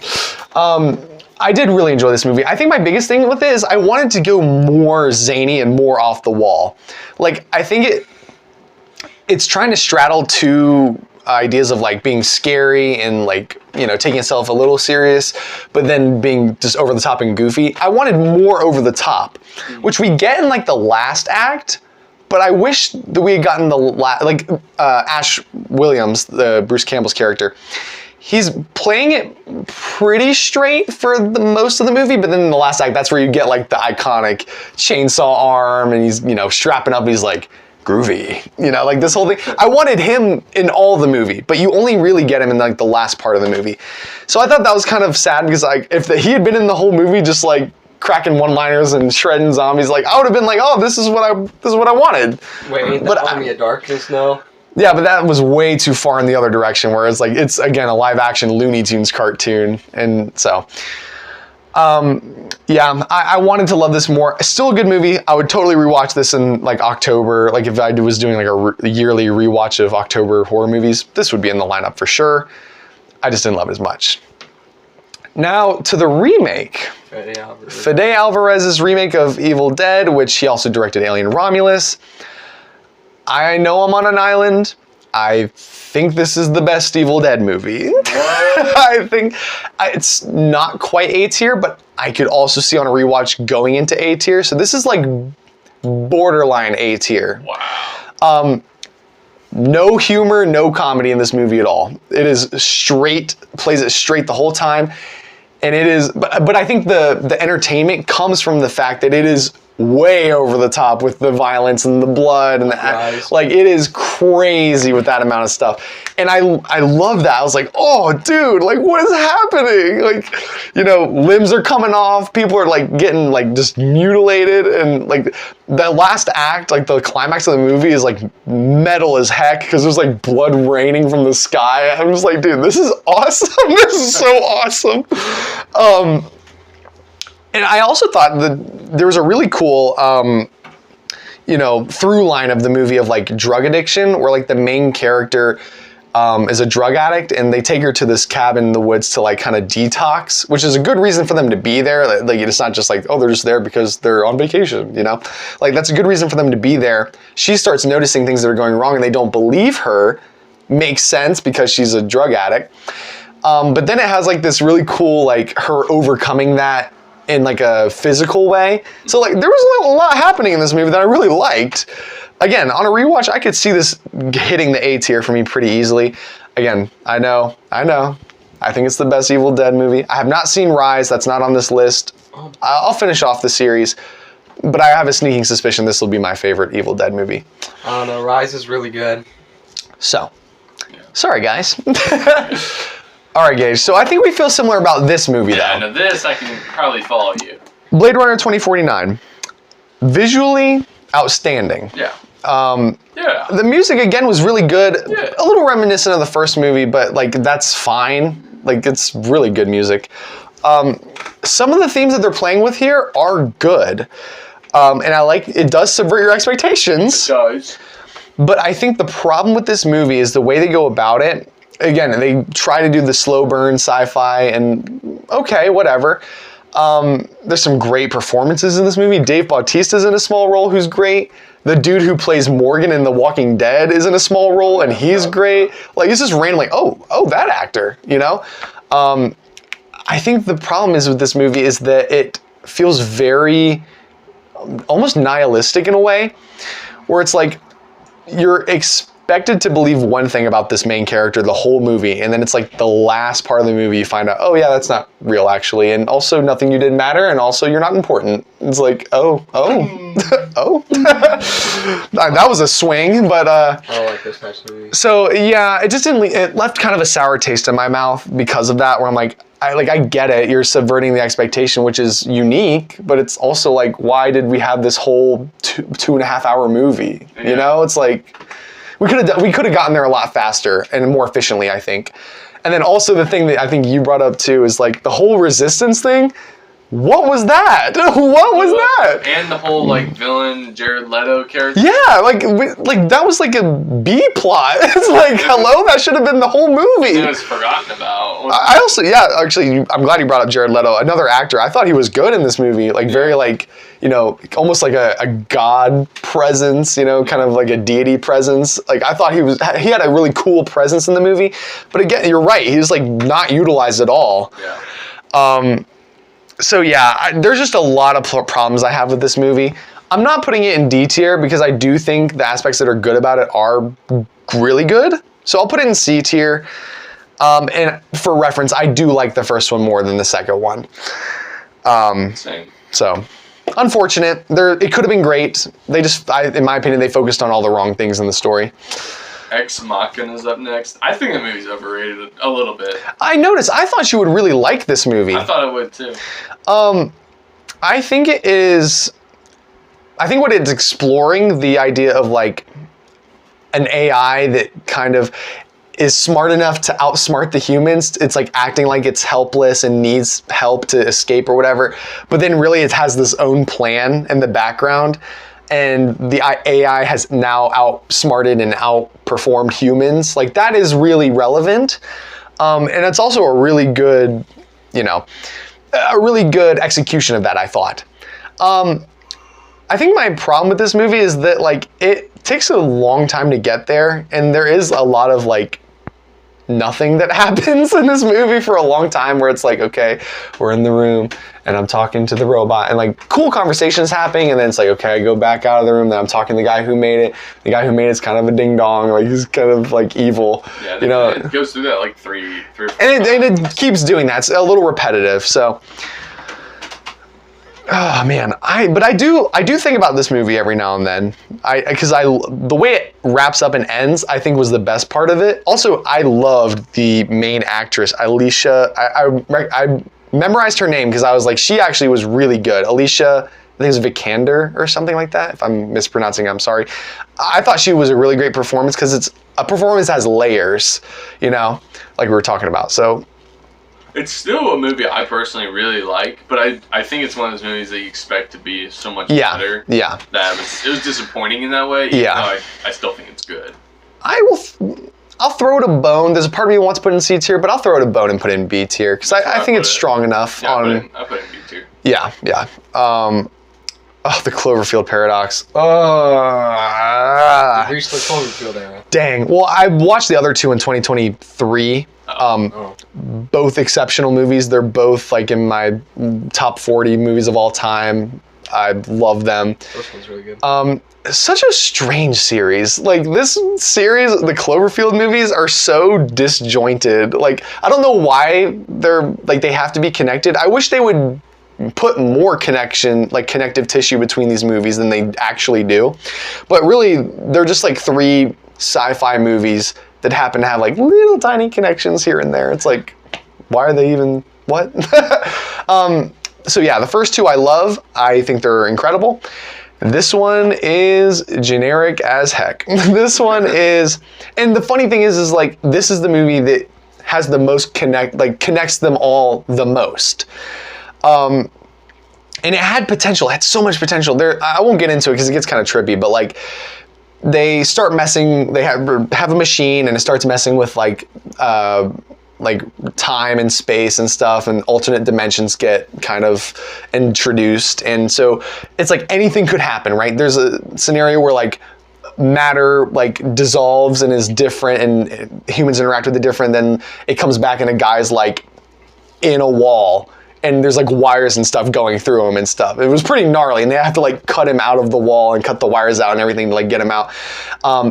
I did really enjoy this movie. I think my biggest thing with it is I wanted to go more zany and more off the wall. Like, I think it's trying to straddle two ideas of like being scary and like, taking itself a little serious, but then being just over the top and goofy. I wanted more over the top, which we get in like the last act, but I wish that we had gotten Ash Williams, the Bruce Campbell's character. He's playing it pretty straight for the most of the movie, but then in the last act, that's where you get like the iconic chainsaw arm and he's, strapping up and he's like, groovy, like this whole thing. I wanted him in all the movie, but you only really get him in like the last part of the movie. So I thought that was kind of sad because like if he had been in the whole movie just like cracking one-liners and shredding zombies, like I would have been like, oh, this is what I wanted.
Wait, ain't that Army of Darkness now?
Yeah, but that was way too far in the other direction, whereas like it's again a live-action Looney Tunes cartoon, and so. Yeah, I wanted to love this more. Still a good movie. I would totally rewatch this in like October. Like if I was doing like a yearly rewatch of October horror movies, this would be in the lineup for sure. I just didn't love it as much. Now to the remake. Fede Alvarez's remake of Evil Dead, which he also directed Alien Romulus. I know I'm on an island. I think this is the best Evil Dead movie. I think it's not quite A tier, but I could also see on a rewatch going into A tier. So this is like borderline A tier.
Wow.
No humor, no comedy in this movie at all. It is straight, plays it straight the whole time. And it is, but I think the entertainment comes from the fact that it is way over the top with the violence and the blood and like it is crazy with that amount of stuff. And I love that. I was like, oh dude, like what is happening? Like, you know, limbs are coming off, people are like getting like just mutilated, and like the last act, like the climax of the movie is like metal as heck because there's like blood raining from the sky. I'm just like, dude, this is awesome. This is so awesome. And I also thought that there was a really cool, you know, through line of the movie of like drug addiction, where like the main character is a drug addict, and they take her to this cabin in the woods to like kind of detox, which is a good reason for them to be there. Like it's not just like, oh, they're just there because they're on vacation, you know? Like that's a good reason for them to be there. She starts noticing things that are going wrong and they don't believe her. Makes sense because she's a drug addict. But then it has like this really cool, like her overcoming that in like a physical way. So like there was a lot happening in this movie that I really liked. Again, on a rewatch, I could see this hitting the A tier for me pretty easily. Again, I know. I think it's the best Evil Dead movie. I have not seen Rise, that's not on this list. I'll finish off the series, but I have a sneaking suspicion this will be my favorite Evil Dead movie.
I don't know, Rise is really good.
So, sorry guys. All right, Gage. So I think we feel similar about this movie, though.
Yeah, no, this I can probably follow you.
Blade Runner 2049. Visually outstanding.
Yeah.
The music again was really good.
Yeah.
A little reminiscent of the first movie, but like that's fine. Like it's really good music. Some of the themes that they're playing with here are good, and I like it. Does subvert your expectations.
It does.
But I think the problem with this movie is the way they go about it. Again, they try to do the slow burn sci-fi, and okay, whatever. There's some great performances in this movie. Dave Bautista's in a small role, who's great. The dude who plays Morgan in The Walking Dead is in a small role, and he's great. Like, it's just randomly, oh, that actor, you know? I think the problem is with this movie is that it feels very, almost nihilistic in a way, where it's like, you're expected to believe one thing about this main character the whole movie, and then it's like the last part of the movie you find out, oh yeah, that's not real actually, and also nothing you did matter, and also you're not important. It's like, oh. That was a swing, but
I don't like this type of movie.
So yeah, it just didn't. It left kind of a sour taste in my mouth because of that. Where I'm like, I get it. You're subverting the expectation, which is unique, but it's also like, why did we have this whole 2.5 hour movie?
Yeah.
You know, it's like we could have gotten there a lot faster and more efficiently, I think. And then also the thing that I think you brought up too is like the whole resistance thing. What was that? What was that?
And the whole like villain Jared Leto character.
Yeah, like that was like a B plot. It's like, hello, that should have been the whole movie.
It was forgotten about.
I also, actually, I'm glad you brought up Jared Leto, another actor. I thought he was good in this movie, like very like, you know, almost like a god presence, you know, kind of like a deity presence. Like I thought he had a really cool presence in the movie, but again, you're right, he was like not utilized at all.
Yeah.
So yeah, there's just a lot of problems I have with this movie. I'm not putting it in D tier because I do think the aspects that are good about it are really good. So I'll put it in C tier. And for reference, I do like the first one more than the second one.
Same.
So unfortunate. It could have been great. They just, in my opinion, they focused on all the wrong things in the story.
Ex Machina's up next. I think the movie's overrated a little bit.
I noticed. I thought you would really like this movie.
I thought I would too.
I think it is. I think what it's exploring, the idea of like an AI that kind of is smart enough to outsmart the humans. It's like acting like it's helpless and needs help to escape or whatever. But then really it has this own plan in the background. And the AI has now outsmarted and outperformed humans. Like that is really relevant. And it's also a really good, a really good execution of that, I thought. I think my problem with this movie is that like it takes a long time to get there. And there is a lot of like nothing that happens in this movie for a long time where it's like, okay, we're in the room and I'm talking to the robot and like cool conversations happening, and then it's like, okay, I go back out of the room, then I'm talking to the guy who made it. The guy who made it's kind of a ding dong, like he's kind of like evil.
Yeah, it goes through that like three or four
and it keeps doing that. It's a little repetitive. So Oh man, I do think about this movie every now and then. Because the way it wraps up and ends, I think was the best part of it. Also, I loved the main actress, Alicia. I memorized her name because I was like, she actually was really good. Alicia, I think it's Vikander or something like that. If I'm mispronouncing, I'm sorry. I thought she was a really great performance because it's a performance that has layers, you know, like we were talking about. So.
It's still a movie I personally really like, but I think it's one of those movies that you expect to be so much better.
Yeah.
That it was disappointing in that way. Even though I still think it's good.
I'll throw it a bone. There's a part of me who wants to put it in C tier, but I'll throw it a bone and put it in B tier because I think it's strong enough.
Yeah, I'll put it in B tier.
Yeah. The Cloverfield paradox.
We've reached the Cloverfield era.
Dang. Well, I watched the other two in 2023. Both exceptional movies. They're both like in my top 40 movies of all time. I love them.
First one's really good.
Such a strange series. Like this series, the Cloverfield movies are so disjointed. Like I don't know why they have to be connected. I wish they would put more connective tissue between these movies than they actually do. But really, they're just like three sci-fi movies that happen to have like little tiny connections here and there. It's like, why are they even, what? So yeah, the first two I love. I think they're incredible. This one is generic as heck. This one is, and the funny thing is like, this is the movie that has the most connects them all the most. And it had potential, it had so much potential. I won't get into it because it gets kind of trippy, but like, they start messing, they have a machine and it starts messing with like time and space and stuff, and alternate dimensions get kind of introduced. And so it's like anything could happen, right? There's a scenario where like matter like dissolves and is different and humans interact with it different, then it comes back and a guy's like in a wall. And there's like wires and stuff going through him and stuff. It was pretty gnarly, and they have to like cut him out of the wall and cut the wires out and everything to like get him out.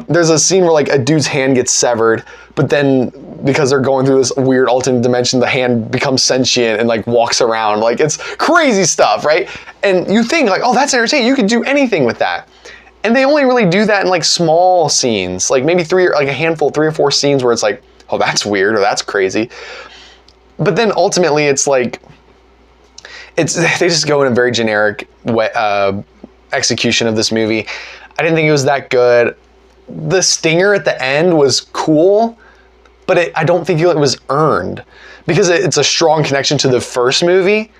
There's a scene where like a dude's hand gets severed, but then because they're going through this weird alternate dimension, the hand becomes sentient and like walks around. Like it's crazy stuff, right? And you think like, oh, that's entertaining. You could do anything with that. And they only really do that in like small scenes, like maybe three or four scenes where it's like, oh, that's weird or that's crazy. But then ultimately it's like, they just go in a very generic way, execution of this movie. I didn't think it was that good. The stinger at the end was cool, but I don't think it was earned because it's a strong connection to the first movie.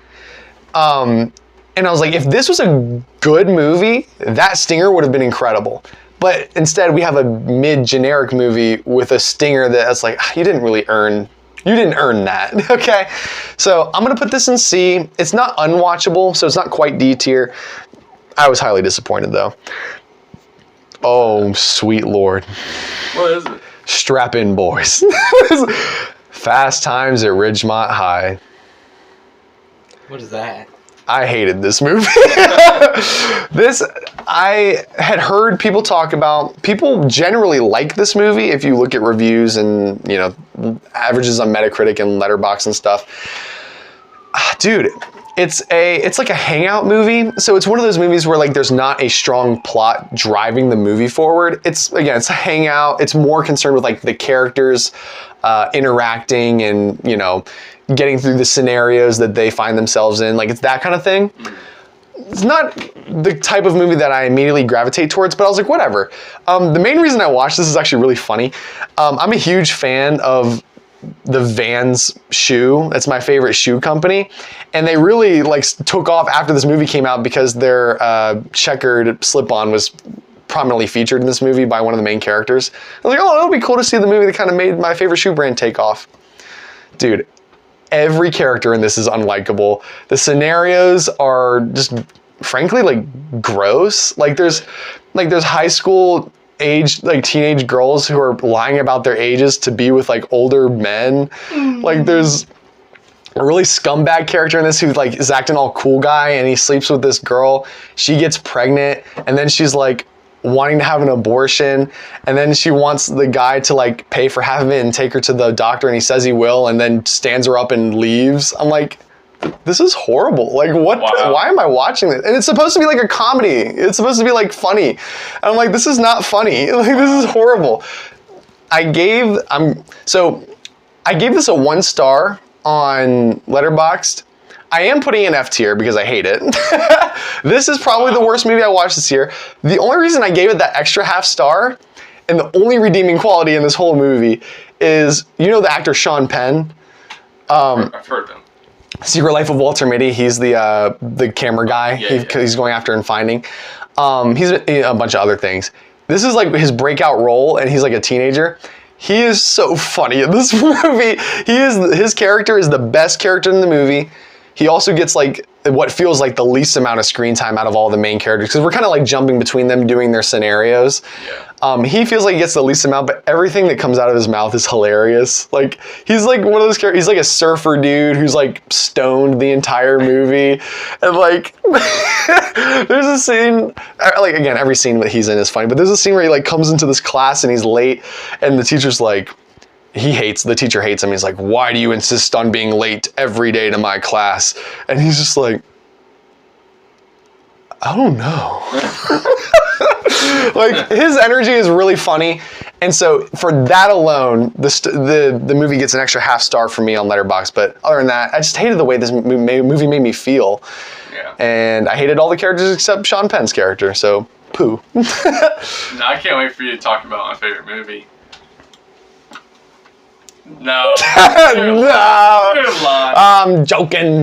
And I was like, if this was a good movie, that stinger would have been incredible. But instead, we have a mid-generic movie with a stinger that's like, you didn't earn that, okay? So I'm gonna put this in C. It's not unwatchable, so it's not quite D tier. I was highly disappointed though. Oh, sweet Lord.
What is it?
Strap in, boys. Fast Times at Ridgemont High.
What is that?
I hated this movie. I had heard people talk about. People generally like this movie if you look at reviews and, you know, averages on Metacritic and Letterboxd and stuff. Dude, it's like a hangout movie. So it's one of those movies where like there's not a strong plot driving the movie forward. It's a hangout. It's more concerned with like the characters interacting and, you know, getting through the scenarios that they find themselves in. Like it's that kind of thing. It's not the type of movie that I immediately gravitate towards, but I was like, whatever. The main reason I watched this is actually really funny. I'm a huge fan of the Vans shoe. That's my favorite shoe company. And they really like took off after this movie came out because their checkered slip-on was prominently featured in this movie by one of the main characters. I was like, oh, it'll be cool to see the movie that kind of made my favorite shoe brand take off. Dude, every character in this is unlikable. The scenarios are just, frankly, like gross. Like there's high school age, like teenage girls who are lying about their ages to be with like older men. Mm-hmm. Like there's a really scumbag character in this who like is acting all cool guy and he sleeps with this girl. She gets pregnant and then she's like wanting to have an abortion, and then she wants the guy to like pay for half of it and take her to the doctor, and he says he will, and then stands her up and leaves. I'm like, this is horrible. Like, what?
Wow.
Why am I watching this? And it's supposed to be like a comedy. It's supposed to be like funny. And I'm like, this is not funny. Like, this is horrible. I gave this a 1 star on Letterboxd. I am putting an F tier because I hate it. This is probably the worst movie I watched this year. The only reason I gave it that extra half star, and the only redeeming quality in this whole movie, is, you know the actor Sean Penn?
I've heard of him.
Secret Life of Walter Mitty. He's the camera guy. He's going after and finding. He's a bunch of other things. This is like his breakout role, and he's like a teenager. He is so funny in this movie. His character is the best character in the movie. He also gets like what feels like the least amount of screen time out of all the main characters, because we're kind of like jumping between them doing their scenarios. Yeah. He feels like he gets the least amount, but everything that comes out of his mouth is hilarious. Like, he's like one of those characters, he's like a surfer dude who's like stoned the entire movie. And like, there's a scene, like, again, every scene that he's in is funny, but there's a scene where he like comes into this class and he's late, and the teacher's like, the teacher hates him. He's like, why do you insist on being late every day to my class? And he's just like, I don't know. Like, his energy is really funny. And so for that alone, the movie gets an extra half star for me on Letterboxd. But other than that, I just hated the way this movie made me feel. Yeah. And I hated all the characters except Sean Penn's character. So, poo.
No, I can't wait for you to talk about my favorite movie. No.
No.
Good line.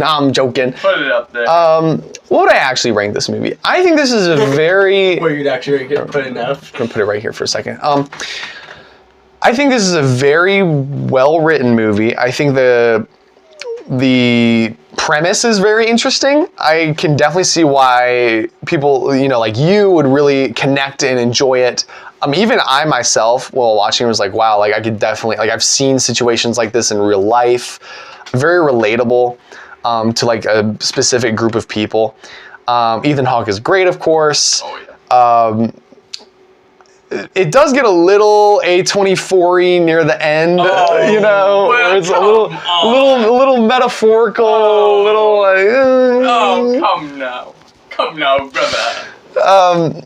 I'm joking.
Put it up there.
What would I actually rank this movie? I think this is a very...
Where you'd actually put it up.
I'm going to put it right here for a second. I think this is a very well-written movie. I think the premise is very interesting. I can definitely see why people, like you, would really connect and enjoy it. Even I myself, while watching, was like, wow, like I could definitely, like I've seen situations like this in real life. Very relatable to like a specific group of people. Ethan Hawke is great, of course.
Oh, yeah.
It does get a little A24-y near the end, where it's a little metaphorical, little like.
Come now, brother.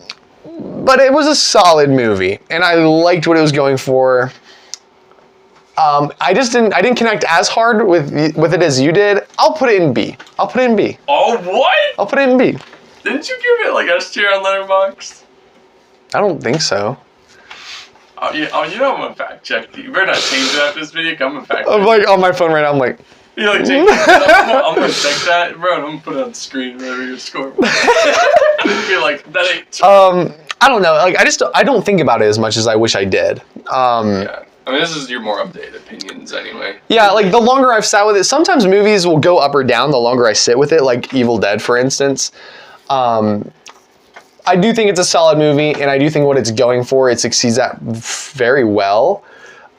But it was a solid movie, and I liked what it was going for. I didn't connect as hard with it as you did. I'll put it in B.
Oh, what?
I'll put it in B.
Didn't you give it like S tier on Letterboxd?
I don't think so.
Oh, you know I'm gonna fact check you. You better not change it after this video. I'm gonna fact check.
I'm like on my phone right now. I'm like.
You like change it? I'm gonna check that, bro. And I'm gonna put it on the screen whenever your score. Be like, that ain't.
I don't know. Like, I don't think about it as much as I wish I did.
Yeah. I mean, this is your more updated opinions anyway.
Yeah, like the longer I've sat with it, sometimes movies will go up or down the longer I sit with it, like Evil Dead, for instance. I do think it's a solid movie, and I do think what it's going for, it succeeds at very well.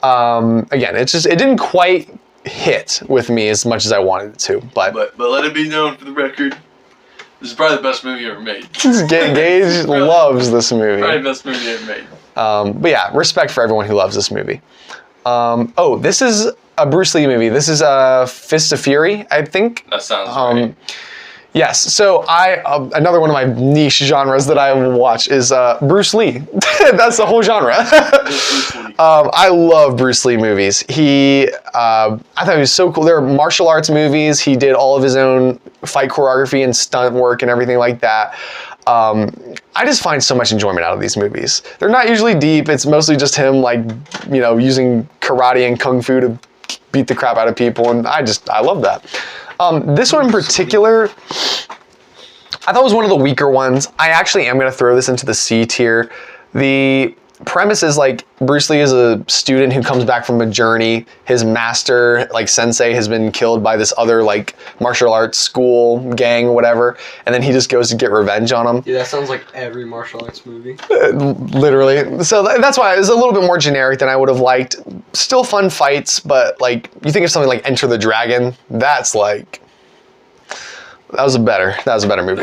Again, it didn't quite hit with me as much as I wanted it to, but
let it be known for the record, this is probably the best movie ever made.
Gage loves this movie.
Probably the best movie ever made.
But yeah, respect for everyone who loves this movie. This is a Bruce Lee movie. This is Fist of Fury, I think.
That sounds right.
Yes, so another one of my niche genres that I watch is Bruce Lee. That's the whole genre. I love Bruce Lee movies. I thought he was so cool. They're martial arts movies. He did all of his own fight choreography and stunt work and everything like that. I just find so much enjoyment out of these movies. They're not usually deep. It's mostly just him, like, using karate and kung fu to beat the crap out of people, and I love that. This one in particular, I thought was one of the weaker ones. I actually am going to throw this into the C tier. The premise is like Bruce Lee is a student who comes back from a journey. His master, like sensei, has been killed by this other like martial arts school gang or whatever, and then he just goes to get revenge on him.
Yeah, that sounds like every martial arts movie.
Literally. So that's why it was a little bit more generic than I would have liked. Still fun fights, but like you think of something like Enter the Dragon, that was a better movie.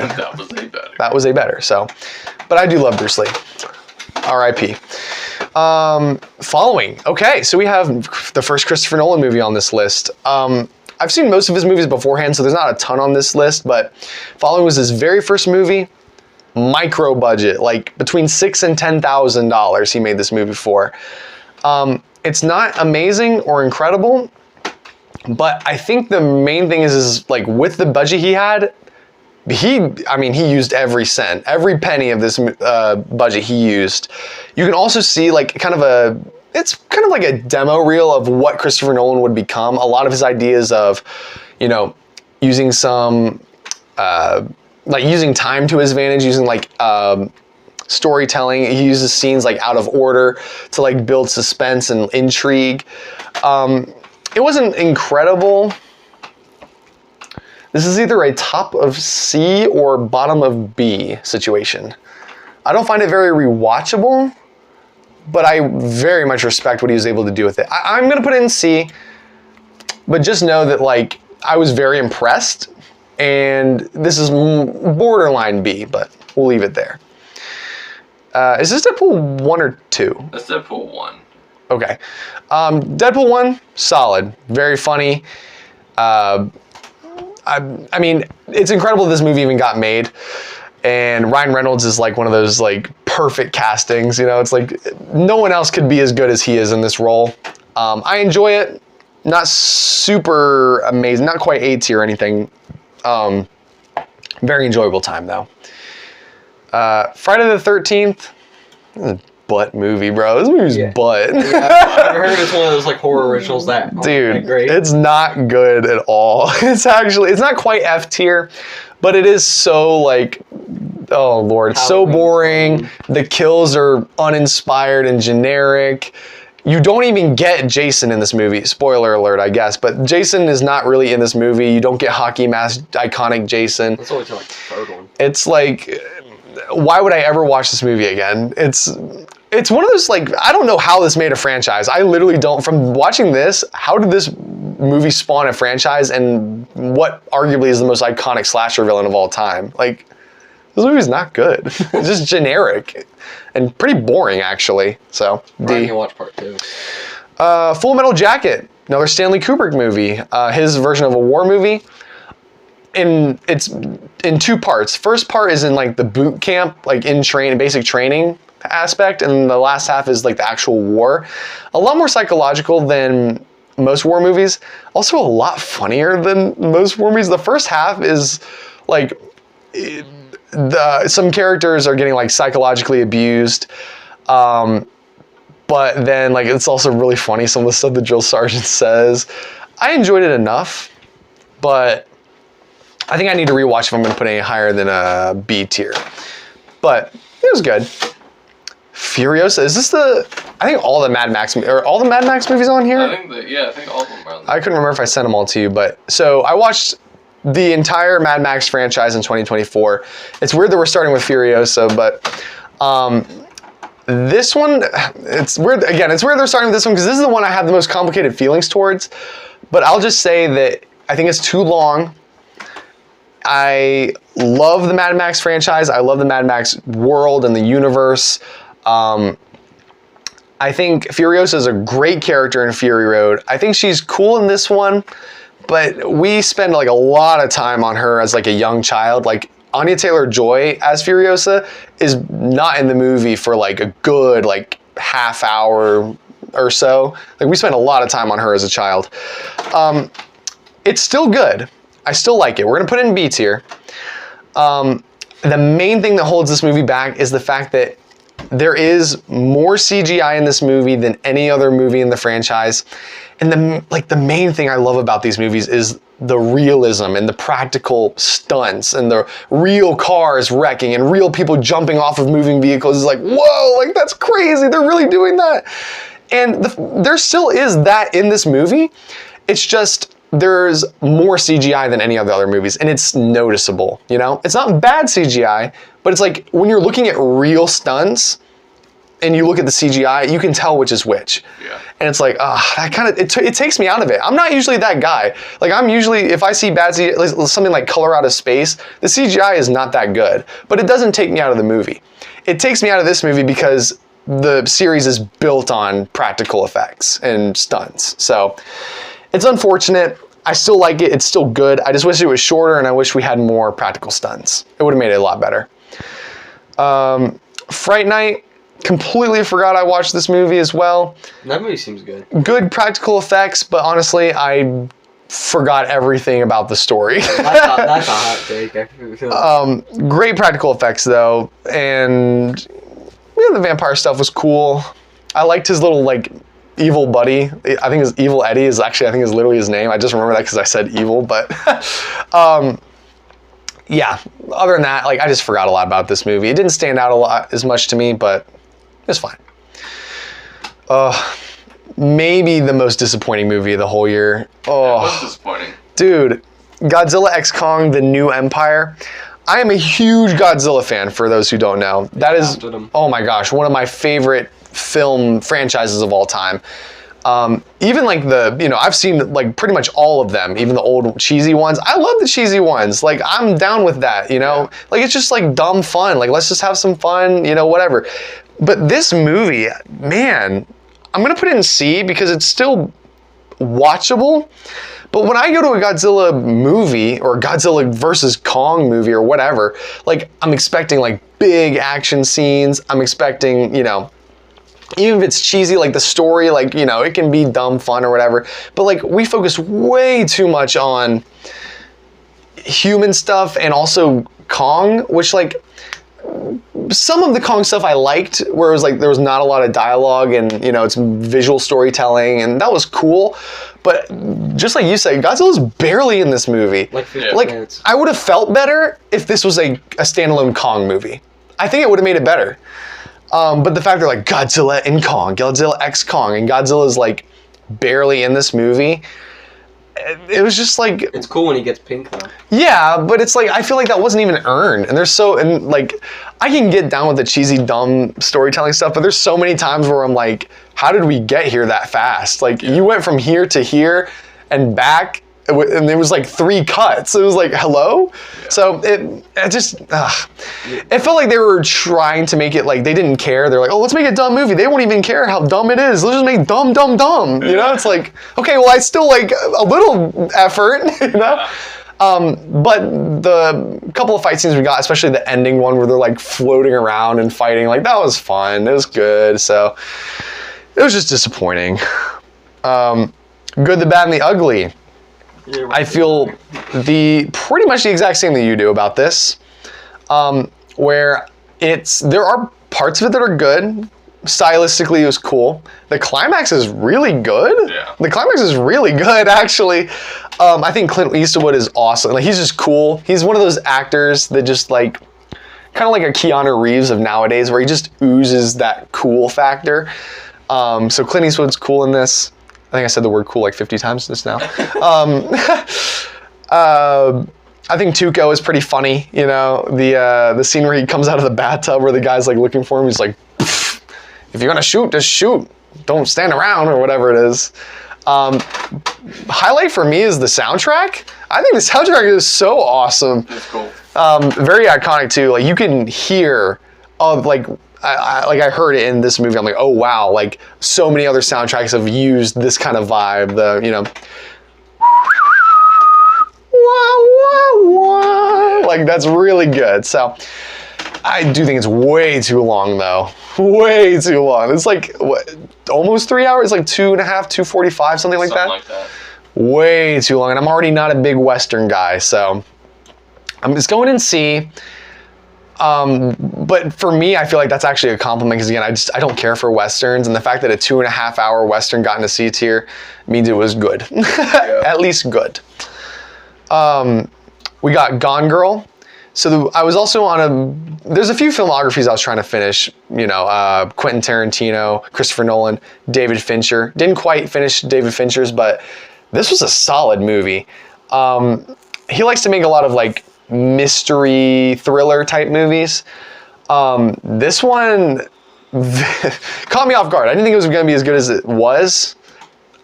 That was a better. So, but I do love Bruce Lee. R.I.P. Following. Okay, so we have the first Christopher Nolan movie on this list. I've seen most of his movies beforehand, so there's not a ton on this list, but Following was his very first movie, micro budget, like between $6,000 and $10,000 he made this movie for. It's not amazing or incredible, but I think the main thing is like with the budget he had, he used every cent, every penny of this budget he used. You can also see like it's kind of like a demo reel of what Christopher Nolan would become. A lot of his ideas of, using some, using time to his advantage, using storytelling. He uses scenes like out of order to like build suspense and intrigue. It wasn't incredible. This is either a top of C or bottom of B situation. I don't find it very rewatchable, but I very much respect what he was able to do with it. I'm going to put it in C, but just know that like I was very impressed, and this is borderline B, but we'll leave it there. Is this Deadpool 1 or 2?
That's Deadpool 1.
Okay. Deadpool 1, solid. Very funny. I mean, it's incredible this movie even got made. And Ryan Reynolds is like one of those like perfect castings, it's like no one else could be as good as he is in this role. I enjoy it. Not super amazing, not quite A tier or anything. Very enjoyable time though. Friday the 13th, butt movie, bro. This movie's butt.
Yeah, I've heard it's one of those like horror originals that
dude,
great.
It's not good at all. It's not quite F tier, but it is so like, oh Lord, it's so boring. The kills are uninspired and generic. You don't even get Jason in this movie. Spoiler alert, I guess. But Jason is not really in this movie. You don't get hockey mask iconic Jason.
That's only like the third one.
It's like, why would I ever watch this movie again? It's one of those like, I don't know how this made a franchise. I literally don't. From watching this, how did this movie spawn a franchise, and what arguably is the most iconic slasher villain of all time? Like, this movie's not good. It's just generic and pretty boring, actually. So, D.
I can watch part 2.
Full Metal Jacket, another Stanley Kubrick movie. His version of a war movie. It's in 2 parts. First part is in like the boot camp, like in basic training aspect, and the last half is like the actual war. A lot more psychological than most war movies. Also a lot funnier than most war movies. The first half is like some characters are getting like psychologically abused, but then like it's also really funny, some of the stuff the drill sergeant says. I enjoyed it enough, but I think I need to rewatch if I'm going to put any higher than a B tier. But it was good. Furiosa, is this I think all the Mad Max movies on here?
I think all of them are on there.
I couldn't remember if I sent them all to you, but so I watched the entire Mad Max franchise in 2024. It's weird that we're starting with Furiosa, but this one, it's weird. Again, it's weird they're starting with this one because this is the one I have the most complicated feelings towards. But I'll just say that I think it's too long. I love the Mad Max franchise. I love the Mad Max world and the universe. I think Furiosa is a great character in Fury Road. I think she's cool in this one, but we spend like a lot of time on her as like a young child. Like Anya Taylor-Joy as Furiosa is not in the movie for like a good like half hour or so. Like we spent a lot of time on her as a child. It's still good. I still like it. We're gonna put it in B tier. The main thing that holds this movie back is the fact that there is more CGI in this movie than any other movie in the franchise. And the main thing I love about these movies is the realism and the practical stunts and the real cars wrecking and real people jumping off of moving vehicles. It's like, whoa, like that's crazy. They're really doing that. And there still is that in this movie. It's just, there's more CGI than any of the other movies, and it's noticeable, It's not bad CGI, but it's like when you're looking at real stunts and you look at the CGI, you can tell which is which.
Yeah.
And it's like, that kind of, it takes me out of it. I'm not usually that guy. Like I'm usually, if I see bad CGI, something like Color Out of Space, the CGI is not that good, but it doesn't take me out of the movie. It takes me out of this movie because the series is built on practical effects and stunts. So it's unfortunate. I still like it. It's still good. I just wish it was shorter, and I wish we had more practical stunts. It would have made it a lot better. Fright Night, completely forgot I watched this movie as well.
That movie seems good.
Good practical effects, but honestly, I forgot everything about the story.
That's a hot take. I feel
Great practical effects though, and the vampire stuff was cool. I liked his little like evil buddy. I think his evil Eddie is literally his name. I just remember that because I said evil, but yeah. Other than that, like I just forgot a lot about this movie. It didn't stand out a lot as much to me, but it's fine. Maybe the most disappointing movie of the whole year. Oh,
It was disappointing.
dude, Godzilla x Kong: The New Empire. I am a huge Godzilla fan, for those who don't know. That is, oh my gosh, one of my favorite film franchises of all time. Even like I've seen like pretty much all of them, even the old cheesy ones. I love the cheesy ones. Like I'm down with that, Like it's just like dumb fun. Like let's just have some fun, whatever. But this movie, man, I'm gonna put it in C because it's still watchable. But when I go to a Godzilla movie or Godzilla versus Kong movie or whatever, like I'm expecting like big action scenes. I'm expecting, even if it's cheesy, like the story, like, it can be dumb fun or whatever. But like we focus way too much on human stuff and also Kong, which like some of the Kong stuff I liked, where it was like there was not a lot of dialogue and it's visual storytelling, and that was cool. But just like you said, Godzilla's barely in this movie.
Like 50 minutes.
I would have felt better if this was a standalone Kong movie. I think it would have made it better. But the fact they're like Godzilla and Kong, Godzilla x Kong, and Godzilla's like barely in this movie, it was just like...
It's cool when he gets pink though.
Yeah, but it's like, I feel like that wasn't even earned. And I can get down with the cheesy, dumb storytelling stuff, but there's so many times where I'm like, how did we get here that fast? Like, you went from here to here and back, and there was like 3 cuts. It was like, hello? Yeah. So it felt like they were trying to make it like they didn't care. They're like, oh, let's make a dumb movie. They won't even care how dumb it is. Let's just make dumb. It's like, okay, well, I still like a little effort, But the couple of fight scenes we got, especially the ending one where they're like floating around and fighting, like that was fun. It was good. So it was just disappointing. Good, the Bad, and the Ugly. I feel pretty much the exact same that you do about this, where there are parts of it that are good. Stylistically, it was cool. The climax is really good.
Yeah.
The climax is really good, actually. I think Clint Eastwood is awesome. Like, he's just cool. He's one of those actors that just like, kind of like a Keanu Reeves of nowadays, where he just oozes that cool factor. So Clint Eastwood's cool in this. I think I said the word cool like 50 times just now. I think Tuco is pretty funny. The scene where he comes out of the bathtub where the guy's like looking for him. He's like, if you're gonna shoot, just shoot. Don't stand around, or whatever it is. Highlight for me is the soundtrack. I think the soundtrack is so awesome.
It's cool.
Very iconic too. Like you can hear I heard it in this movie. I'm like, oh wow, like so many other soundtracks have used this kind of vibe. Like that's really good. So I do think it's way too long though. Way too long. It's like almost 3 hours, like 2.5, 2:45, something like that. Way too long. And I'm already not a big Western guy, so I'm just going in C. But for me, I feel like that's actually a compliment because again, I don't care for Westerns, and the fact that a 2.5 hour Western got into C tier means it was good. Yeah. At least good. We got Gone Girl. So I was also there's a few filmographies I was trying to finish, Quentin Tarantino, Christopher Nolan, David Fincher. Didn't quite finish David Fincher's, but this was a solid movie. He likes to make a lot of like mystery thriller type movies. This one caught me off guard. I didn't think it was going to be as good as it was.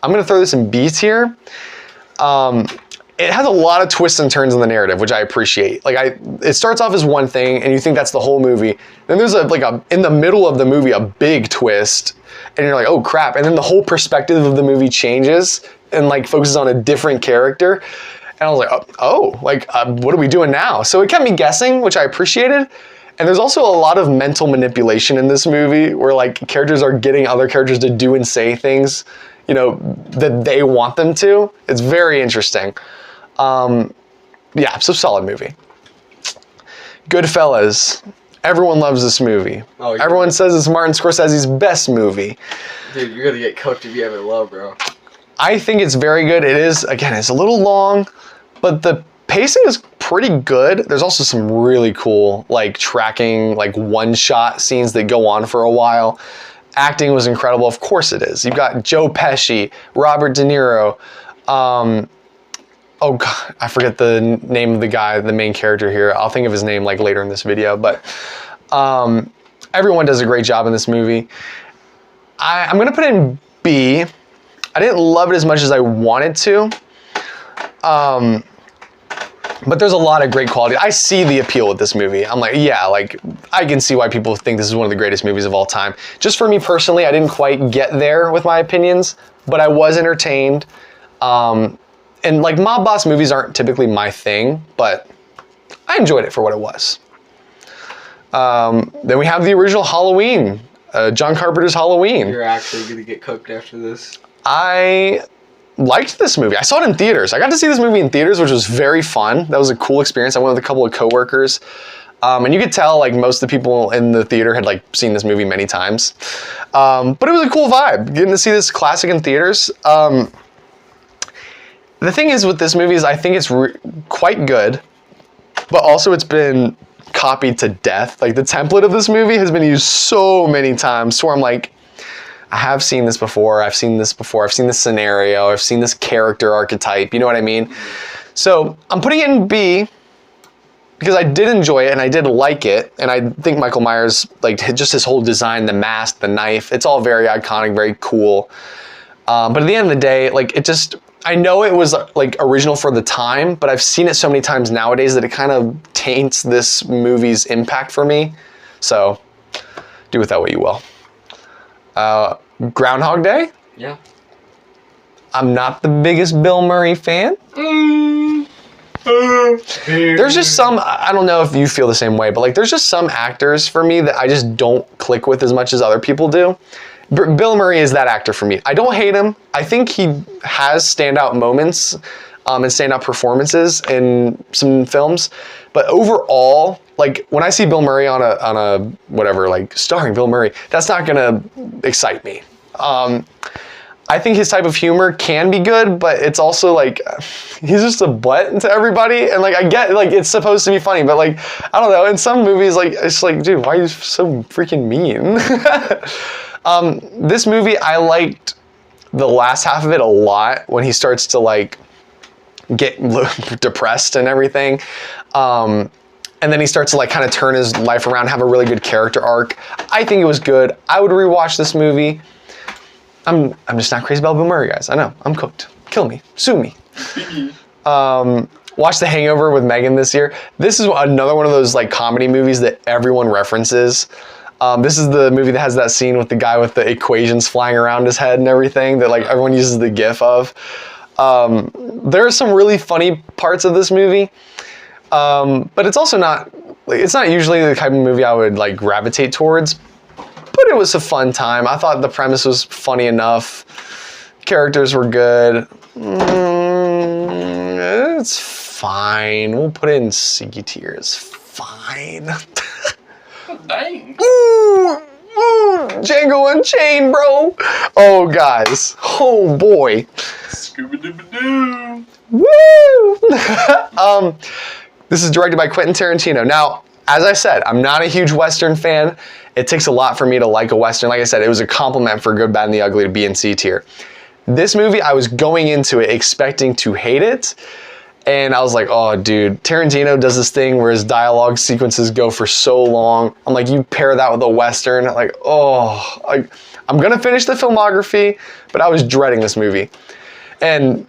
I'm going to throw this in B tier. it has a lot of twists and turns in the narrative, which I appreciate. Like it starts off as one thing, and you think that's the whole movie. Then there's in the middle of the movie, a big twist, and you're like, oh crap! And then the whole perspective of the movie changes and like focuses on a different character. And I was like, what are we doing now? So it kept me guessing, which I appreciated. And there's also a lot of mental manipulation in this movie where like characters are getting other characters to do and say things, that they want them to. It's very interesting. So solid movie. Goodfellas. Everyone loves this movie. Oh, everyone says it's Martin Scorsese's best movie.
Dude, you're gonna get cooked if you have it low, bro.
I think it's very good. It is, again, it's a little long, but the pacing is pretty good. There's also some really cool, like, tracking, like, one-shot scenes that go on for a while. Acting was incredible. Of course it is. You've got Joe Pesci, Robert De Niro. Oh, God, I forget the name of the guy, the main character here. I'll think of his name, like, later in this video. But everyone does a great job in this movie. I'm going to put it in B. I didn't love it as much as I wanted to. But there's a lot of great quality. I see the appeal with this movie. I'm like, yeah, like, I can see why people think this is one of the greatest movies of all time. Just for me personally, I didn't quite get there with my opinions, but I was entertained. And like, mob boss movies aren't typically my thing, but I enjoyed it for what it was. Then we have the original Halloween, John Carpenter's Halloween.
You're actually gonna get cooked after this.
I liked this movie. I saw it in theaters. I got to see this movie in theaters, which was very fun. That was a cool experience. I went with a couple of coworkers. And you could tell like most of the people in the theater had like seen this movie many times. But it was a cool vibe, getting to see this classic in theaters. The thing is with this movie is I think it's quite good, but also it's been copied to death. Like the template of this movie has been used so many times to where I'm like, I have seen this before, I've seen this before, I've seen this scenario, I've seen this character archetype, you know what I mean? So I'm putting it in B because I did enjoy it and I did like it, and I think Michael Myers, like just his whole design, the mask, the knife, it's all very iconic, very cool. But at the end of the day, like it just, I know it was like original for the time, but I've seen it so many times nowadays that it kind of taints this movie's impact for me. So do with that what you will. Groundhog Day?
Yeah.
I'm not the biggest Bill Murray fan. There's just some, I don't know if you feel the same way, but like there's just some actors for me that I just don't click with as much as other people do. Bill Murray is that actor for me. I don't hate him. I think he has standout moments and standout performances in some films, but overall, like when I see Bill Murray on a whatever, like starring Bill Murray, that's not gonna excite me. I think his type of humor can be good, but it's also like he's just a butt to everybody, and like I get like it's supposed to be funny, but like I don't know. In some movies, like it's like, dude, why are you so freaking mean? This movie, I liked the last half of it a lot when he starts to like get depressed and everything. And then he starts to like kind of turn his life around, have a really good character arc. I think it was good. I would rewatch this movie. I'm just not crazy about Bill Murray, guys. I know, I'm cooked. Kill me, sue me. Watch The Hangover with Megan this year. This is another one of those like comedy movies that everyone references. This is the movie that has that scene with the guy with the equations flying around his head and everything that like everyone uses the gif of. There are some really funny parts of this movie. But it's also not, like, it's not usually the type of movie I would like gravitate towards, but it was a fun time. I thought the premise was funny enough. Characters were good. It's fine. We'll put it in C tier. It's fine.
Oh, dang.
Ooh, Django Unchained, bro. Oh, guys. Oh, boy.
Scooby-Dooby-Doo.
Woo! This is directed by Quentin Tarantino. Now, as I said, I'm not a huge Western fan. It takes a lot for me to like a Western. Like I said, it was a compliment for Good, Bad, and the Ugly to be in C tier. This movie, I was going into it expecting to hate it. And I was like, oh, dude, Tarantino does this thing where his dialogue sequences go for so long. I'm like, you pair that with a Western. Like, oh, I'm going to finish the filmography, but I was dreading this movie. And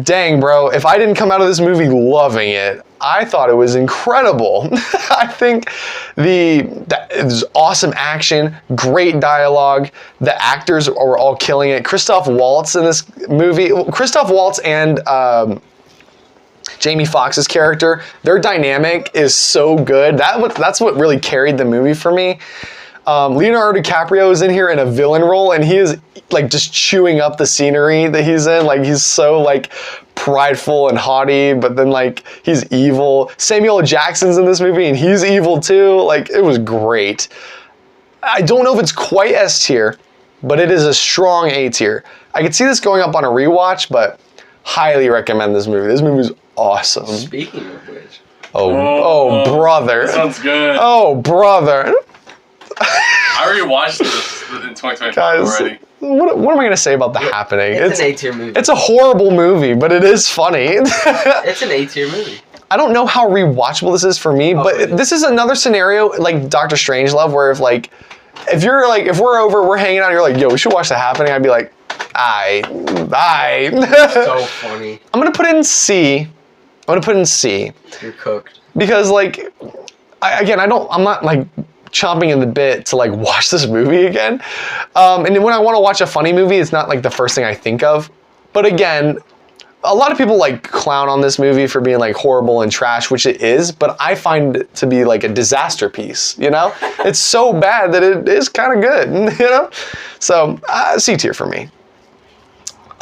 dang, bro, if I didn't come out of this movie loving it, I thought it was incredible. I think it was awesome action, great dialogue. The actors were all killing it. Christoph Waltz in this movie, Christoph Waltz and Jamie Foxx's character, their dynamic is so good. That's what really carried the movie for me. Leonardo DiCaprio is in here in a villain role, and he is like just chewing up the scenery that he's in. Like he's so like prideful and haughty, but then like he's evil. Samuel L. Jackson's in this movie, and he's evil too. Like it was great. I don't know if it's quite S tier, but it is a strong A tier. I could see this going up on a rewatch, but highly recommend this movie. This movie is awesome.
Speaking of which.
Oh, brother.
That sounds good.
Oh, brother.
I already watched this in 2025
Guys,
already.
what am I going to say about The Happening?
It's an A-tier movie.
It's a horrible movie, but it is funny.
It's an A-tier movie.
I don't know how rewatchable this is for me, but this is another scenario like Doctor Strangelove where if we're over, we're hanging out, and you're like, yo, we should watch The Happening, I'd be like, aye.
So funny.
I'm going to put it in C.
You're cooked.
Because like, I'm not like chomping in the bit to like watch this movie again. And then when I want to watch a funny movie, it's not like the first thing I think of. But again, a lot of people like clown on this movie for being like horrible and trash, which it is, but I find it to be like a disaster piece, you know? It's so bad that it is kind of good, you know? So C tier for me.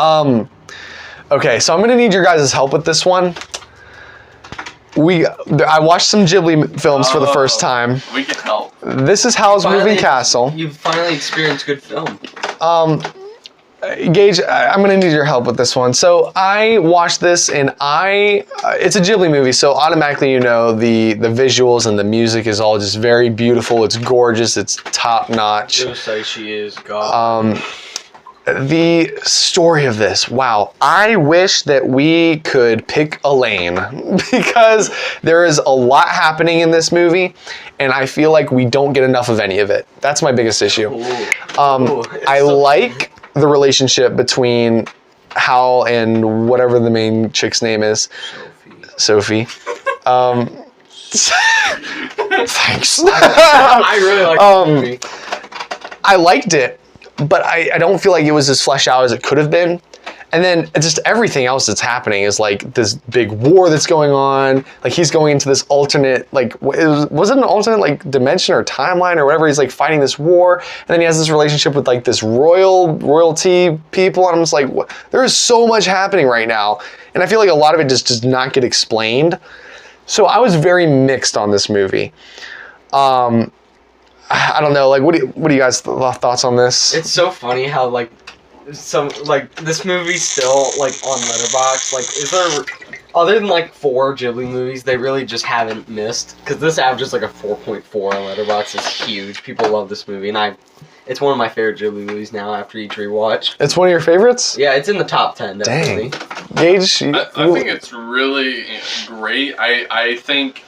Okay, so I'm gonna need your guys' help with this one. I watched some Ghibli films for the first time.
We can help.
This is Howl's Moving Castle.
You've finally experienced good film.
Gage, I'm gonna need your help with this one. So I watched this, and it's a Ghibli movie, so automatically you know the visuals and the music is all just very beautiful. It's gorgeous. It's top notch.
Just like she is God.
The story of this, wow. I wish that we could pick a lane because there is a lot happening in this movie, and I feel like we don't get enough of any of it. That's my biggest issue. I like the relationship between Hal and whatever the main chick's name is. Sophie. Thanks.
I really like the movie.
I liked it, but I don't feel like it was as fleshed out as it could have been. And then just everything else that's happening is like this big war that's going on. Like he's going into this alternate, like, was it an alternate like dimension or timeline or whatever? He's like fighting this war. And then he has this relationship with like this royalty people. And I'm just like, what? There is so much happening right now. And I feel like a lot of it just does not get explained. So I was very mixed on this movie. I don't know, like, what do you guys thoughts on this?
It's so funny how like this movie's still like on Letterboxd. Like, is there other than like 4 Ghibli movies they really just haven't missed? Because this averages like a 4.4 on Letterboxd. It's huge. People love this movie, and it's one of my favorite Ghibli movies now after each rewatch.
It's one of your favorites?
Yeah, it's in the top 10 definitely.
Dang. Gage,
I think it's really great. I think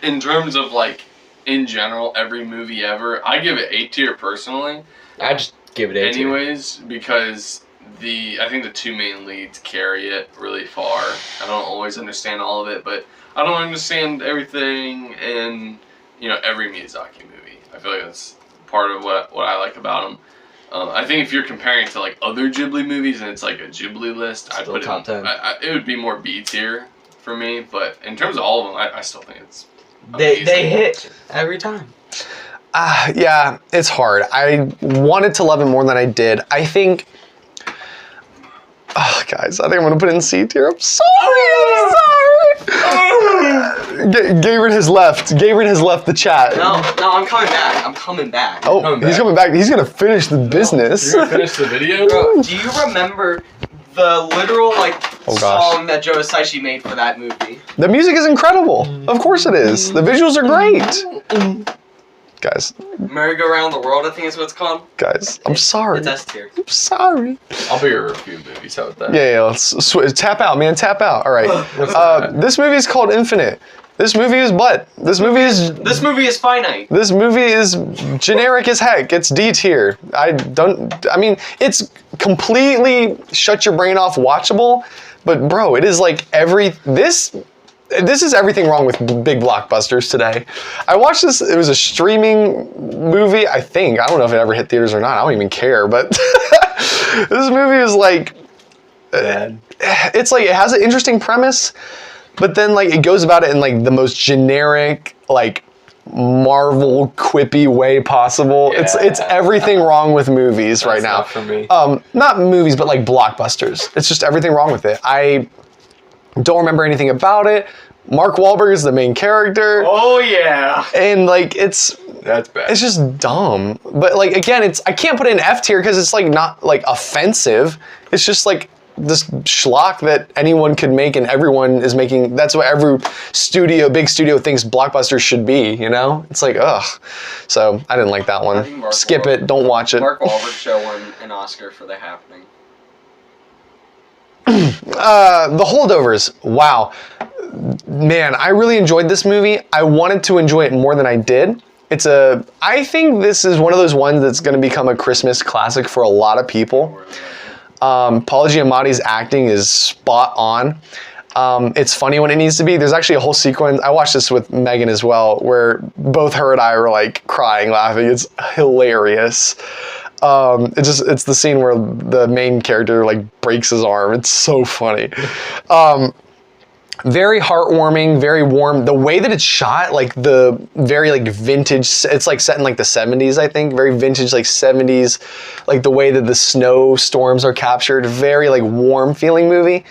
in terms of like in general every movie ever, I give it A tier personally.
I just give it A tier.
Anyways, because I think the 2 main leads carry it really far. I don't always understand all of it, but I don't understand everything in every Miyazaki movie. I feel like that's part of what I like about them. I think if you're comparing to like other Ghibli movies and it's like a Ghibli list, I'd put it
top 10.
It would be more B tier for me. But in terms of all of them, I still think it's
They
amazing.
hit every time.
yeah, it's hard. I wanted to love it more than I did. I think, guys, I think I'm gonna put it in C tier. I'm sorry. Gavin has left. Gavin has left the chat.
No, I'm coming back. I'm coming back.
He's coming back. He's gonna finish the business.
You're gonna finish the video?
Bro, do you remember the literal
gosh.
song that Joe Hisaishi made for that movie?
The music is incredible. Of course it is. The visuals are great. Guys,
Merry-Go-Round the World, I think is what it's called.
guys, I'm sorry.
It's S tier.
I'm sorry.
I'll be your review movies. How about that?
Yeah, let's tap out, man. Tap out. All right. This movie is called Infinite. This movie is butt. This movie is
finite.
This movie is generic as heck. It's D tier. I mean, it's completely shut your brain off watchable, but bro, it is like this is everything wrong with big blockbusters today. I watched this, it was a streaming movie, I think. I don't know if it ever hit theaters or not. I don't even care, but this movie is like,
Bad.
It's like, it has an interesting premise, but then like it goes about it in like the most generic, like Marvel quippy way possible.
Yeah.
It's everything wrong with movies right now.
Not for me.
Not movies, but like blockbusters. It's just everything wrong with it. I don't remember anything about it. Mark Wahlberg is the main character.
Oh yeah.
And like
That's bad.
it's just dumb. But like again, I can't put it in F tier because it's like not like offensive. It's just like this schlock that anyone could make and everyone is making. That's what every big studio thinks blockbusters should be, you know? It's like, ugh. So I didn't like that
I think
one.
Mark
Skip it, don't watch it.
Mark Wahlberg should win an Oscar for The Happening.
The Holdovers. Wow. Man, I really enjoyed this movie. I wanted to enjoy it more than I did. I think this is one of those ones that's going to become a Christmas classic for a lot of people. Paul Giamatti's acting is spot on. It's funny when it needs to be. There's actually a whole sequence, I watched this with Megan as well, where both her and I were like crying, laughing. It's hilarious. It's the scene where the main character like breaks his arm. It's so funny. Very heartwarming, very warm. The way that it's shot, like the very like vintage, it's like set in like the 70s, I think. Very vintage, like 70s, like the way that the snowstorms are captured. Very like warm feeling movie.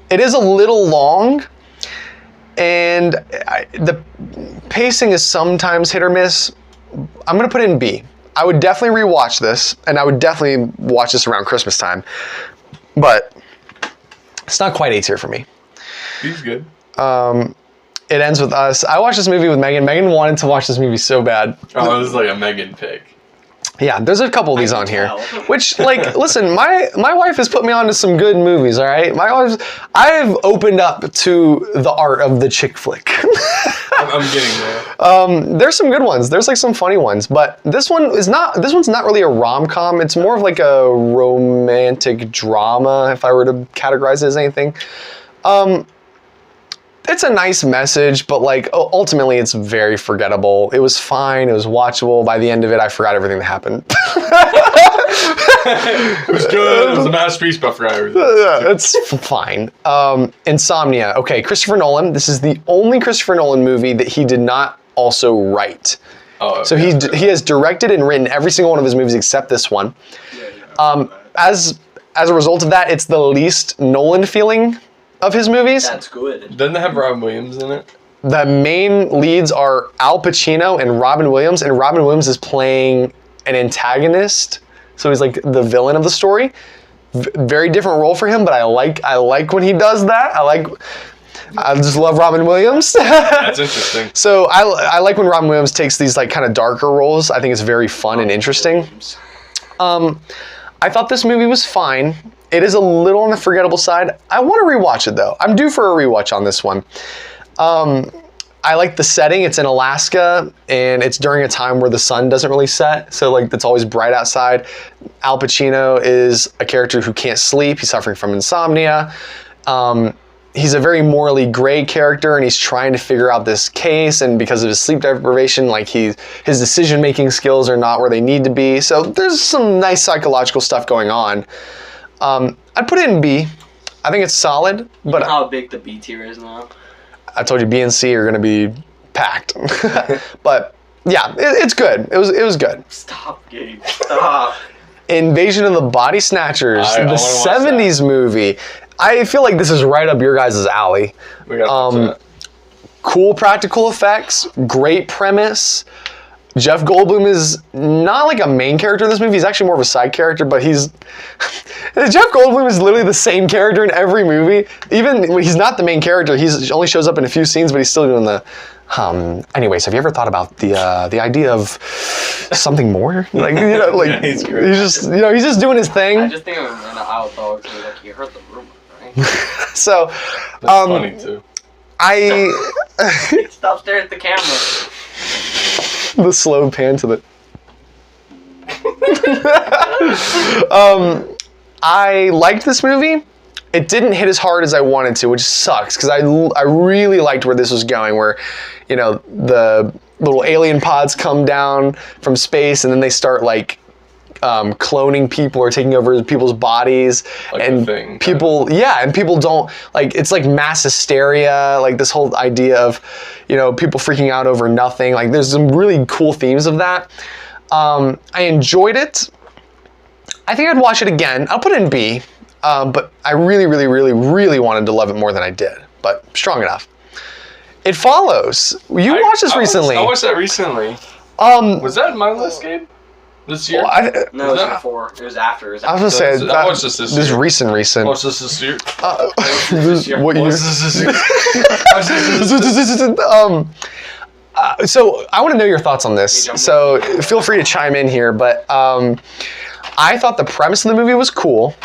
It is a little long, and the pacing is sometimes hit or miss. I'm gonna put it in B. I would definitely rewatch this, and I would definitely watch this around Christmas time. But it's not quite A tier for me.
He's good.
It ends with us. I watched this movie with Megan. Megan wanted to watch this movie so bad.
Oh, this is like a Megan pick.
Yeah, there's a couple of these on here. Which, like, listen, my wife has put me on to some good movies, all right? I've opened up to the art of the chick flick.
I'm getting there.
There's some good ones. There's like some funny ones, but this one's not really a rom-com. It's more of like a romantic drama, if I were to categorize it as anything. It's a nice message, but like ultimately it's very forgettable. It was fine. It was watchable. By the end of it, I forgot everything that happened.
It was good. It was a masterpiece, but I forgot everything.
Yeah, it's fine. Insomnia. Okay, Christopher Nolan. This is the only Christopher Nolan movie that he did not also write.
Oh, okay.
So he has directed and written every single one of his movies except this one. As a result of that, it's the least Nolan feeling of his movies.
That's good.
Doesn't it have Robin Williams in it?
The main leads are Al Pacino and Robin Williams, and Robin Williams is playing an antagonist, so he's like the villain of the story. Very different role for him, but I like when he does that. I just love Robin Williams.
That's interesting.
So I like when Robin Williams takes these like kind of darker roles. I think it's very fun and interesting. I thought this movie was fine. It is a little on the forgettable side. I want to rewatch it though. I'm due for a rewatch on this one. I like the setting. It's in Alaska, and it's during a time where the sun doesn't really set, so like it's always bright outside. Al Pacino is a character who can't sleep. He's suffering from insomnia. He's a very morally gray character, and he's trying to figure out this case, and because of his sleep deprivation, like his decision-making skills are not where they need to be. So there's some nice psychological stuff going on. I'd put it in B. I think it's solid, but
You know how big the B tier is now?
I told you B and C are going to be packed. But yeah, it's good. It was good.
Stop, Gabe. Stop.
Invasion of the Body Snatchers,
I
the
wanna watch
70s movie. I feel like this is right up your guys' alley.
We got
Cool practical effects, great premise. Jeff Goldblum is not like a main character in this movie. He's actually more of a side character, but Jeff Goldblum is literally the same character in every movie. Even when he's not the main character, he only shows up in a few scenes, but he's still doing the anyways, have you ever thought about the idea of something more? Like, you know, like
Yeah, he's great.
he's just doing his thing.
I just think I'm in the out dog, so like, you heard the rumor, right?
So,
That's funny too.
Stop staring at the camera.
The slow pan to the. I liked this movie. It didn't hit as hard as I wanted to, which sucks because I really liked where this was going, where, you know, the little alien pods come down from space and then they start like cloning people or taking over people's bodies,
Like
and
The Thing,
people, and people don't like. It's like mass hysteria, like this whole idea of, you know, people freaking out over nothing. Like there's some really cool themes of that. I enjoyed it. I think I'd watch it again. I'll put it in B. But I really, really, really, really wanted to love it more than I did. But strong enough. It Follows. You watched this recently.
I watched that recently. Was that in my list, Gabe? This year?
Well,
No, it was before. It was after.
I was gonna say
I watched this
this
year.
recent.
I watched this year.
What year?
this year?
So I want to know your thoughts on this. So feel free to chime in here. But I thought the premise of the movie was cool.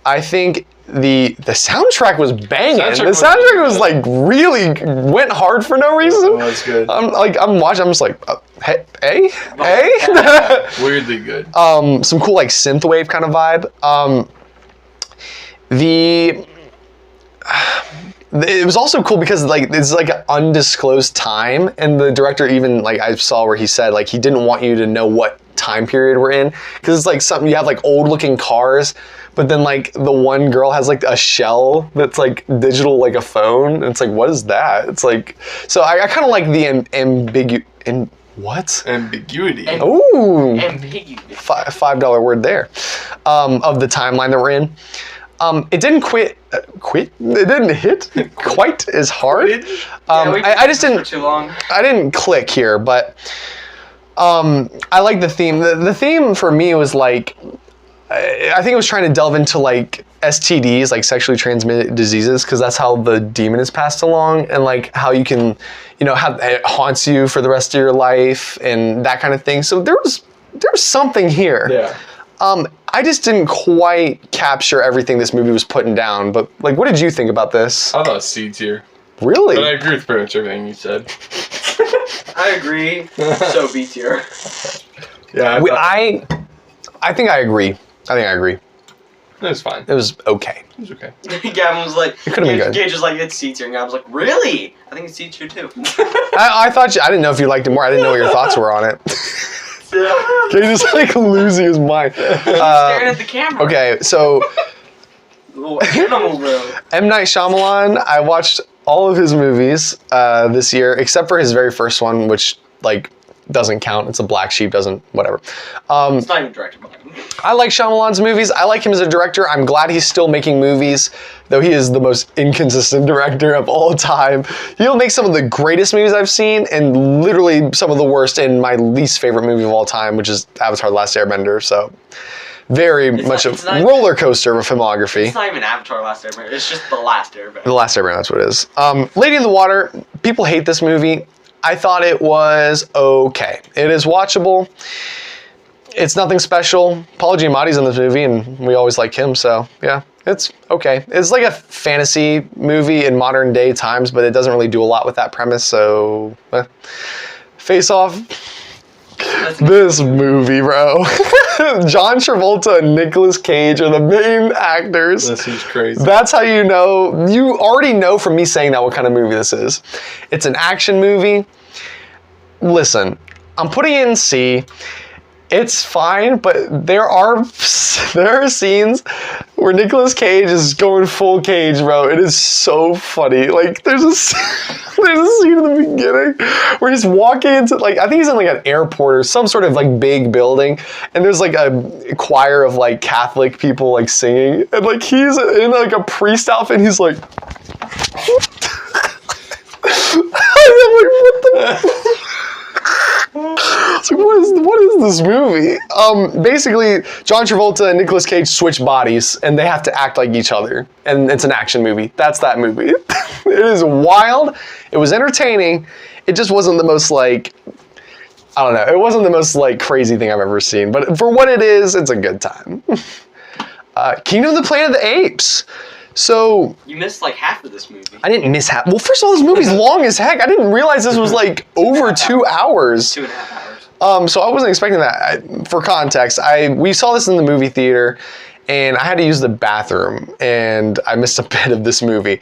I think the soundtrack was banging. The soundtrack was like really went hard for no reason.
Oh, that's good.
I'm watching. I'm just like, hey.
Weirdly good.
Some cool like synthwave kind of vibe. It was also cool because like it's like an undisclosed time, and the director even like I saw where he said like he didn't want you to know what time period we're in because it's like something you have like old looking cars, but then like the one girl has like a shell that's like digital like a phone, and it's like what is that? It's like so I kind of like the ambiguity. Ooh,
Ambiguity.
$5 word there of the timeline that we're in. It didn't quit. It didn't hit quite as hard. I just didn't.
For too long.
I didn't click here, but I like the theme. The theme for me was like, I think it was trying to delve into like STDs, like sexually transmitted diseases, because that's how the demon is passed along, and like how you can, you know, how it haunts you for the rest of your life and that kind of thing. So there was something here.
Yeah.
I just didn't quite capture everything this movie was putting down, but like, what did you think about this?
I thought C tier.
Really?
But I agree with pretty much everything you said.
I agree. So B tier.
Yeah.
I think I agree. It
was fine.
was okay.
It was okay.
Gavin was like,
It could've been good.
Gage was like, it's C tier. And Gavin was like, really? I think it's C tier too.
I thought I didn't know if you liked it more. I didn't know what your thoughts were on it. He just like losing his mind.
Staring at the camera.
Okay, so
Little animal bro.
M. Night Shyamalan, I watched all of his movies this year, except for his very first one, which like doesn't count. It's a black sheep, whatever.
It's not even directed by him.
I like Shyamalan's movies. I like him as a director. I'm glad he's still making movies, though he is the most inconsistent director of all time. He'll make some of the greatest movies I've seen and literally some of the worst in my least favorite movie of all time, which is Avatar: The Last Airbender. So very much a roller coaster of a filmography.
It's not even Avatar: Last Airbender. It's just The Last Airbender.
The Last Airbender, that's what it is. Lady in the Water, people hate this movie. I thought it was okay. It is watchable. It's nothing special. Paul Giamatti's in this movie, and we always like him, so yeah, it's okay. It's like a fantasy movie in modern day times, but it doesn't really do a lot with that premise, so Face Off. This movie, bro. John Travolta and Nicolas Cage are the main actors.
This seems crazy.
That's how you know. You already know from me saying that what kind of movie this is. It's an action movie. Listen, I'm putting it in C. It's fine, but there are scenes where Nicolas Cage is going full Cage, bro. It is so funny. Like there's a scene in the beginning where he's walking into like I think he's in like an airport or some sort of like big building, and there's like a choir of like Catholic people like singing, and like he's in like a priest outfit, and he's like, I'm like, what the? So what is this movie? Basically, John Travolta and Nicolas Cage switch bodies, and they have to act like each other. And it's an action movie. That's that movie. It is wild. It was entertaining. It just wasn't the most like, I don't know. It wasn't the most like crazy thing I've ever seen. But for what it is, it's a good time. Kingdom of the Planet of the Apes. So
You missed like half of this movie.
I didn't miss half. Well, first of all, this movie's long as heck. I didn't realize this was like over 2 hours.
2.5 hours.
So I wasn't expecting that. For context, we saw this in the movie theater, and I had to use the bathroom, and I missed a bit of this movie.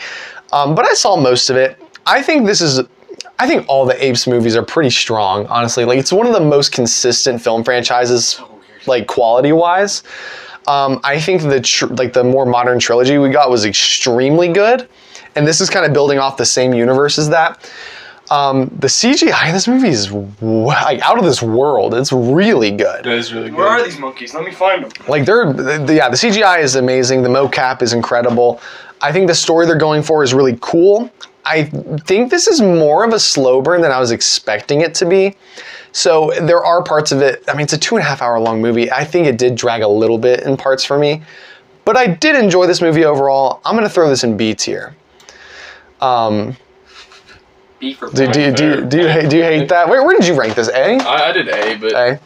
But I saw most of it. I think all the Apes movies are pretty strong, honestly. Like, it's one of the most consistent film franchises, like, quality-wise. I think the more modern trilogy we got was extremely good, and this is kind of building off the same universe as that. The CGI in this movie is like out of this world. It's really good.
It is really good.
Where are these monkeys? Let me find them.
Like the CGI is amazing. The mocap is incredible. I think the story they're going for is really cool. I think this is more of a slow burn than I was expecting it to be. So there are parts of it. I mean, it's a 2.5 hour long movie. I think it did drag a little bit in parts for me, but I did enjoy this movie overall. I'm gonna throw this in B tier.
B for
Do you hate that? Where did you rank this? A?
I did A, but
A.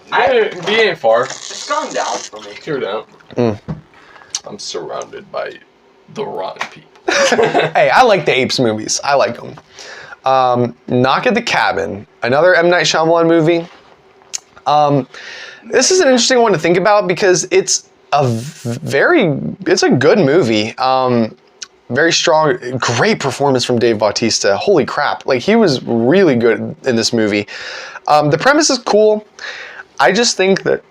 B ain't far.
It's gone down for me.
Tear down. I'm surrounded by the rotten people.
Hey, I like the Apes movies. I like them. Knock at the Cabin, another M. Night Shyamalan movie. This is an interesting one to think about because it's a good movie. Very strong, great performance from Dave Bautista. Holy crap. Like, he was really good in this movie. The premise is cool. I just think that,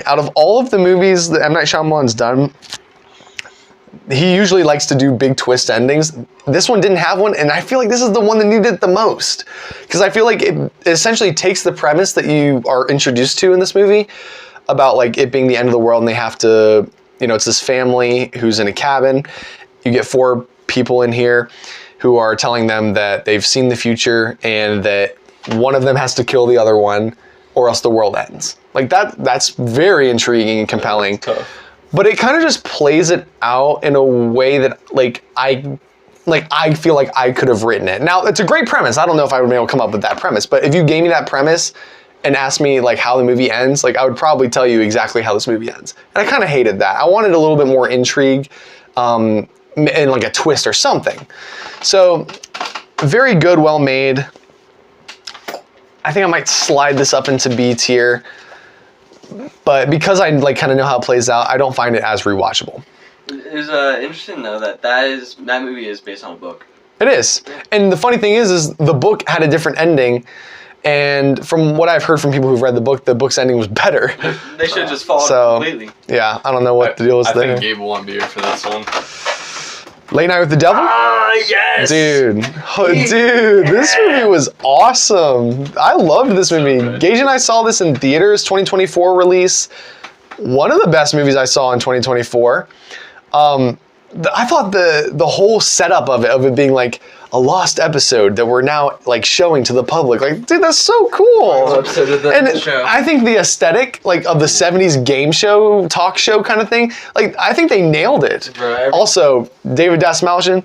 out of all of the movies that M. Night Shyamalan's done, he usually likes to do big twist endings. This one didn't have one, and I feel like this is the one that needed it the most. Because I feel like it essentially takes the premise that you are introduced to in this movie about like it being the end of the world, and they have to, it's this family who's in a cabin. You get 4 people in here who are telling them that they've seen the future and that one of them has to kill the other one or else the world ends. Like that's very intriguing and compelling.
Tough.
But it kind of just plays it out in a way that I feel like I could have written it. Now, it's a great premise. I don't know if I would be able to come up with that premise, but if you gave me that premise and asked me like how the movie ends, like I would probably tell you exactly how this movie ends. And I kind of hated that. I wanted a little bit more intrigue, and like a twist or something. So very good, well made. I think I might slide this up into B tier, but because I like kind of know how it plays out, I don't find it as rewatchable.
It's interesting to know that movie is based on a book.
It is. And the funny thing is the book had a different ending. And from what I've heard from people who've read the book's ending was better.
They should have just followed completely.
Yeah, I don't know what the deal is there.
I think Gabe won beer for this one.
Late Night with the Devil?
Ah, yes!
Dude, this movie was awesome. I loved this movie. Gage and I saw this in theaters, 2024 release. One of the best movies I saw in 2024. I thought the whole setup of it being like a lost episode that we're now like showing to the public, like, dude, that's so cool. And
show.
I think the aesthetic like of the 70s game show, talk show kind of thing, like I think they nailed it.
Bro,
Also, David Dastmalchian,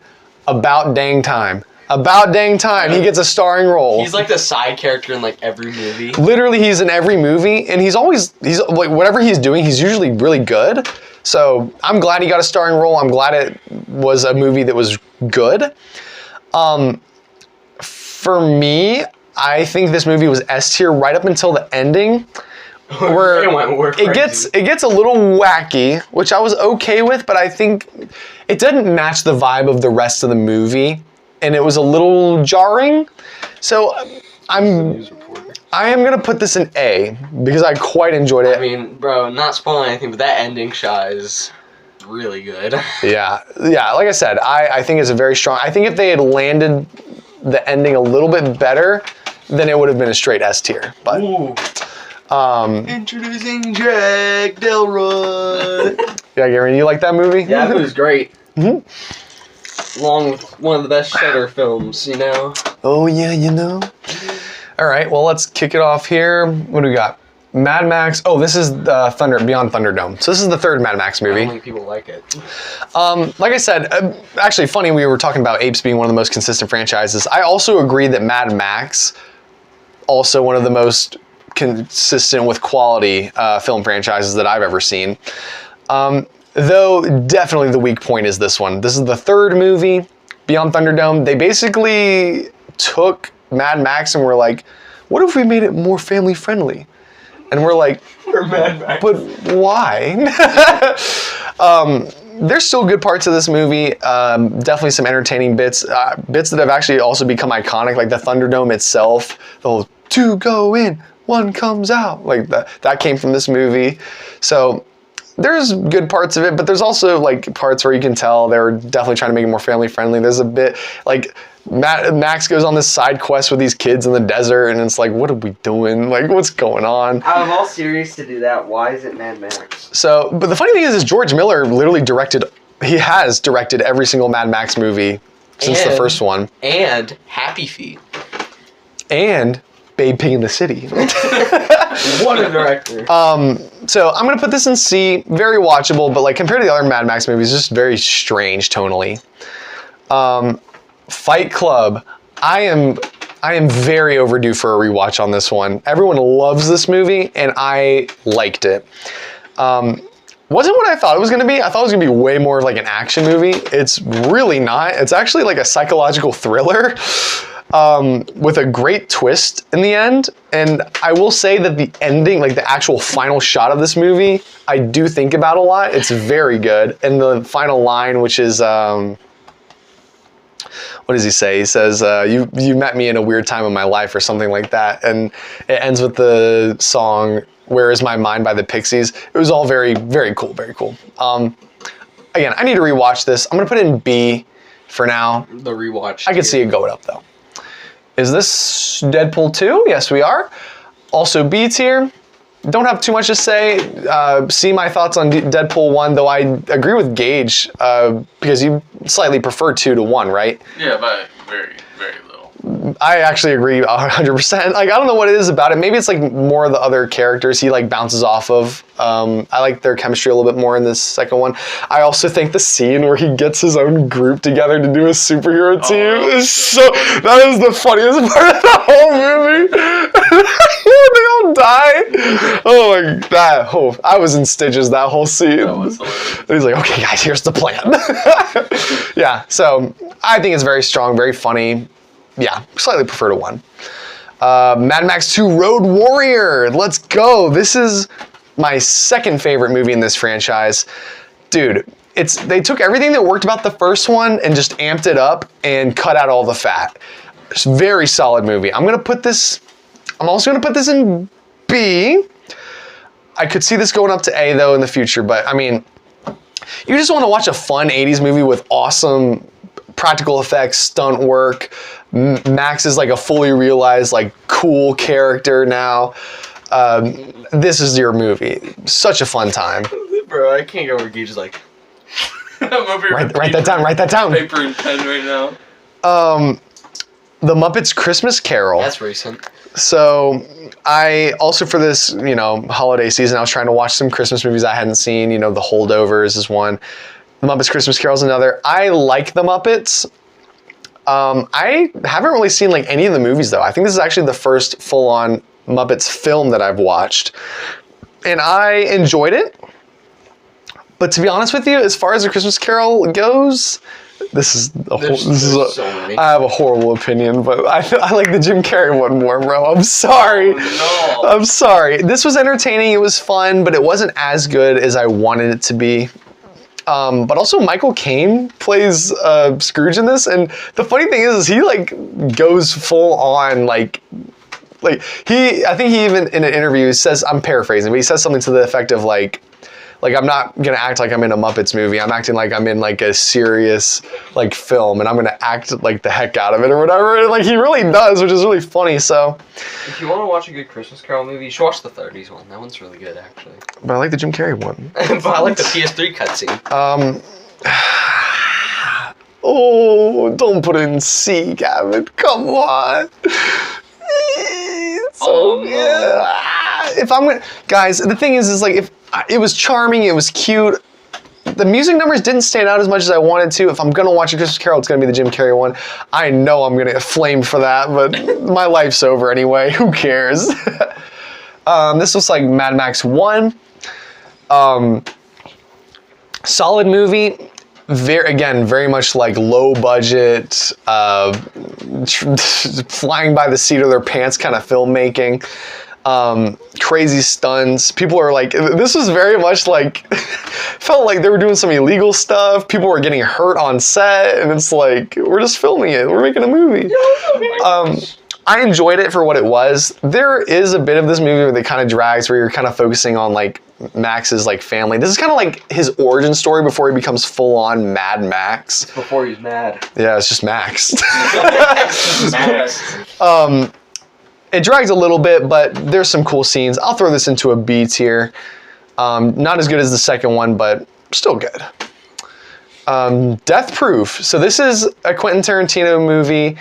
about dang time. About dang time, he gets a starring role.
He's like the side character in like every movie.
Literally, he's in every movie, and he's like whatever he's doing, he's usually really good. So I'm glad he got a starring role. I'm glad it was a movie that was good. For me, I think this movie was S tier right up until the ending, where it gets a little wacky, which I was okay with, but I think it didn't match the vibe of the rest of the movie, and it was a little jarring. So I am gonna put this in A because I quite enjoyed it.
I mean, bro, not spoiling anything, but that ending shot is really good.
Yeah. Like I said, I think it's a very strong. I think if they had landed the ending a little bit better, then it would have been a straight S tier. But
introducing Jack Delroy.
Yeah, Gavin, you like that movie?
Yeah, that movie's great.
Mm-hmm.
Along with one of the best Shudder films, you know.
Oh yeah, you know. All right, well let's kick it off here. What do we got? Mad Max. Oh, this is Beyond Thunderdome. So this is the third Mad Max movie.
I don't think people like it.
Like I said, actually funny, we were talking about Apes being one of the most consistent franchises. I also agree that Mad Max, also one of the most consistent with quality film franchises that I've ever seen. Though definitely the weak point is this one. This is the third movie, Beyond Thunderdome. They basically took Mad Max and were like, what if we made it more family friendly? And we're like,
We're Mad Max.
but why? There's still good parts of this movie. Definitely some entertaining bits. Bits that have actually also become iconic, like the Thunderdome itself. The whole 2 go in, 1 comes out. Like that came from this movie. So there's good parts of it, but there's also like parts where you can tell they were definitely trying to make it more family friendly. There's a bit like Max goes on this side quest with these kids in the desert, and it's like, what are we doing? Like, what's going on?
Out of all series to do that, why is it Mad Max?
So, but the funny thing is George Miller literally he has directed every single Mad Max movie since the first one.
And Happy Feet.
And Babe Pig in the City.
What a director.
So I'm going to put this in C. Very watchable, but like compared to the other Mad Max movies, just very strange tonally. Fight Club. I am very overdue for a rewatch on this one. Everyone loves this movie, and I liked it. Wasn't what I thought it was going to be. I thought it was going to be way more of like an action movie. It's really not. It's actually like a psychological thriller with a great twist in the end. And I will say that the ending, like the actual final shot of this movie, I do think about a lot. It's very good. And the final line, which is... what does he say? He says, you met me in a weird time of my life or something like that. And it ends with the song, Where Is My Mind by the Pixies. It was all very, very cool, very cool. Again, I need to rewatch this. I'm going to put it in B for now.
The rewatch.
I could see it going up though. Is this Deadpool 2? Yes, we are. Also B tier. Don't have too much to say. See my thoughts on Deadpool 1, though I agree with Gage because you slightly prefer 2 to 1, right?
Yeah, but very, very little.
I actually agree 100%. Like, I don't know what it is about it. Maybe it's like more of the other characters he like bounces off of. I like their chemistry a little bit more in this second one. I also think the scene where he gets his own group together to do a superhero team is that is the funniest part of the whole movie. They all die. Oh my god. Oh, I was in stitches that whole scene.
That was hilarious.
He's like, okay guys, here's the plan. Yeah, so I think it's very strong, very funny. Yeah, slightly prefer to 1. Mad Max 2 Road Warrior. Let's go. This is my second favorite movie in this franchise. Dude, they took everything that worked about the first one and just amped it up and cut out all the fat. It's a very solid movie. I'm also going to put this in B. I could see this going up to A, though, in the future. But, I mean, you just want to watch a fun 80s movie with awesome practical effects, stunt work. Max is like a fully realized, like, cool character now. This is your movie. Such a fun time.
Bro, I can't go where Gage is like...
Write that down, write that down.
Paper and pen right now.
The Muppets Christmas Carol.
That's recent.
So I also, for this, holiday season, I was trying to watch some Christmas movies I hadn't seen. The Holdovers is one. The Muppets Christmas Carol is another. I like the Muppets. I haven't really seen like any of the movies though. I think this is actually the first full-on Muppets film that I've watched. And I enjoyed it. But to be honest with you, as far as the Christmas Carol goes, I have a horrible opinion, but I like the Jim Carrey one more, bro. I'm sorry.
Oh, no.
I'm sorry. This was entertaining. It was fun, but it wasn't as good as I wanted it to be. But also Michael Caine plays Scrooge in this, and the funny thing is he like goes full on I think he even in an interview says, I'm paraphrasing, but he says something to the effect of like I'm not gonna act like I'm in a Muppets movie. I'm acting like I'm in like a serious like film, and I'm gonna act like the heck out of it or whatever. And, like he really does, which is really funny. So,
if you want to watch a good Christmas Carol movie, you should watch the 30s one. That one's really good, actually.
But I like the Jim Carrey one.
But I like the PS3 cutscene.
Oh, don't put it in C, Gavin. Come on. So if I'm gonna, guys, the thing is like if it was charming, it was cute. The music numbers didn't stand out as much as I wanted to. If I'm gonna watch a Christmas Carol, it's gonna be the Jim Carrey one. I know I'm gonna get flamed for that, but my life's over anyway. Who cares? This looks like Mad Max 1. Solid movie. Very much like low budget, flying by the seat of their pants kind of filmmaking. Crazy stunts. People are like, this was very much like, felt like they were doing some illegal stuff. People were getting hurt on set, and it's like, we're just filming it. We're making a movie. I enjoyed it for what it was. There is a bit of this movie where they kind of drags, where you're kind of focusing on like Max's like family. This is kind of like his origin story before he becomes full on Mad Max.
Before he's mad.
Yeah, it's just Max.
Max.
It drags a little bit, but there's some cool scenes. I'll throw this into a B tier. Not as good as the second one, but still good. Death Proof. So this is a Quentin Tarantino movie.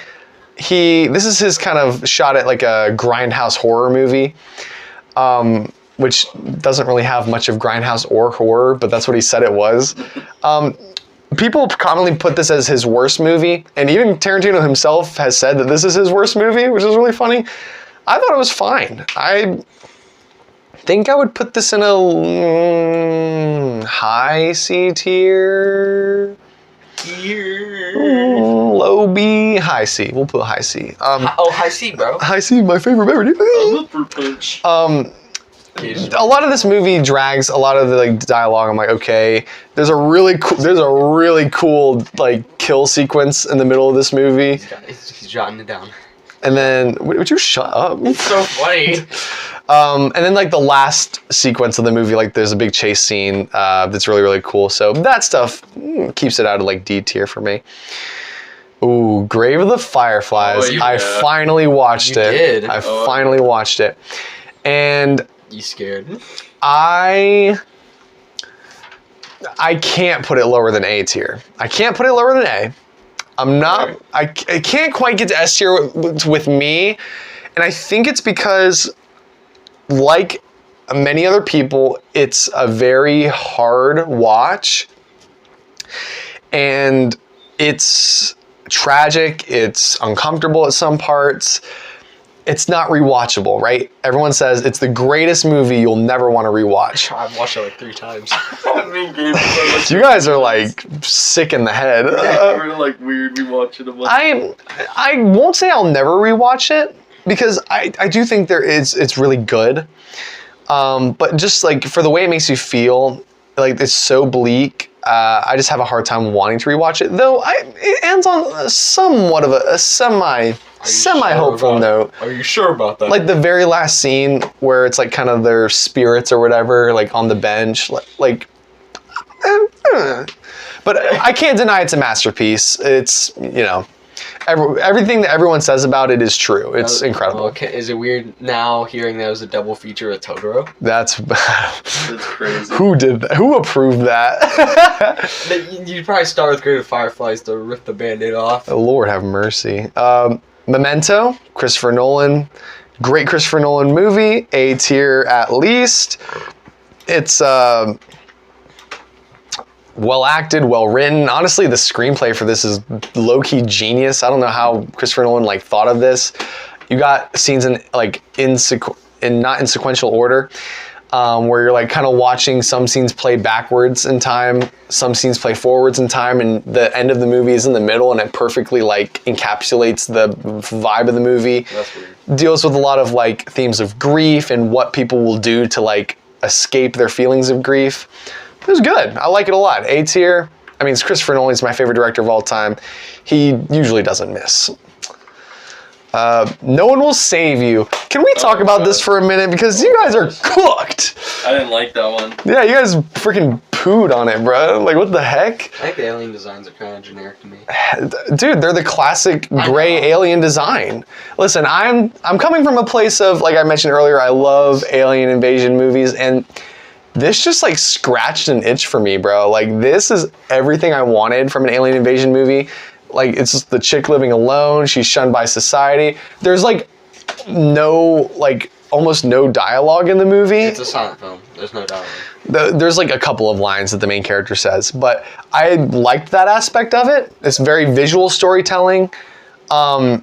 This is his kind of shot at like a grindhouse horror movie, which doesn't really have much of grindhouse or horror, but that's what he said it was. People commonly put this as his worst movie, and even Tarantino himself has said that this is his worst movie, which is really funny. I thought it was fine. I think I would put this in a high C tier. Low B, high C. We'll put high C.
High C, bro.
High C, my favorite memory. A lot of this movie drags a lot of the like dialogue. I'm like, okay, there's a really cool like kill sequence in the middle of this movie.
He's jotting it down.
And then, would you shut up?
It's so funny.
And then like the last sequence of the movie, like there's a big chase scene that's really, really cool. So that stuff keeps it out of like D tier for me. Ooh, Grave of the Fireflies. I finally watched it.
You did?
I finally watched it. And
you scared?
I can't put it lower than A tier. I can't put it lower than A. I'm not, I can't quite get to S tier with me. And I think it's because, like many other people, it's a very hard watch. And it's tragic, it's uncomfortable at some parts. It's not rewatchable, right? Everyone says it's the greatest movie you'll never want to rewatch.
I've watched it like 3 times.
You guys are like sick in the head.
We're like weird. We watch it a bunch.
I won't say I'll never rewatch it because I do think it's really good. But just like for the way it makes you feel, like it's so bleak. I just have a hard time wanting to rewatch it. Though it ends on somewhat of a semi-hopeful note.
Are you sure about that?
Like the very last scene where it's like kind of their spirits or whatever, like on the bench, like. But I can't deny it's a masterpiece. It's, you know, everything that everyone says about it is true. It's incredible.
Okay, is it weird now hearing that it was a double feature with Totoro?
That's
crazy.
Who did that? Who approved that?
You'd probably start with Grave of Fireflies to rip the Band-Aid off.
Lord have mercy. Memento, Christopher Nolan. Great Christopher Nolan movie. A tier at least. It's well acted, well written. Honestly, the screenplay for this is low-key genius. I don't know how Christopher Nolan like thought of this. You got scenes in like not in sequential order, where you're like kind of watching some scenes play backwards in time, some scenes play forwards in time, and the end of the movie is in the middle, and it perfectly like encapsulates the vibe of the movie. That's weird. Deals with a lot of like themes of grief and what people will do to like escape their feelings of grief. It was good. I like it a lot. A tier. I mean, Christopher Nolan's my favorite director of all time. He usually doesn't miss. No One Will Save You. Can we talk about this for a minute? Because you guys are cooked.
I didn't like that one.
Yeah, you guys freaking pooed on it, bro. Like, what the heck?
I think the alien designs are kind of generic to me.
Dude, they're the classic gray alien design. Listen, I'm coming from a place of, like I mentioned earlier, I love alien invasion movies, and this just like scratched an itch for me, bro. Like, this is everything I wanted from an alien invasion movie. Like, it's just the chick living alone. She's shunned by society. There's like almost no dialogue in the movie.
It's a silent film. There's no dialogue.
There's like a couple of lines that the main character says, but I liked that aspect of it. It's very visual storytelling. I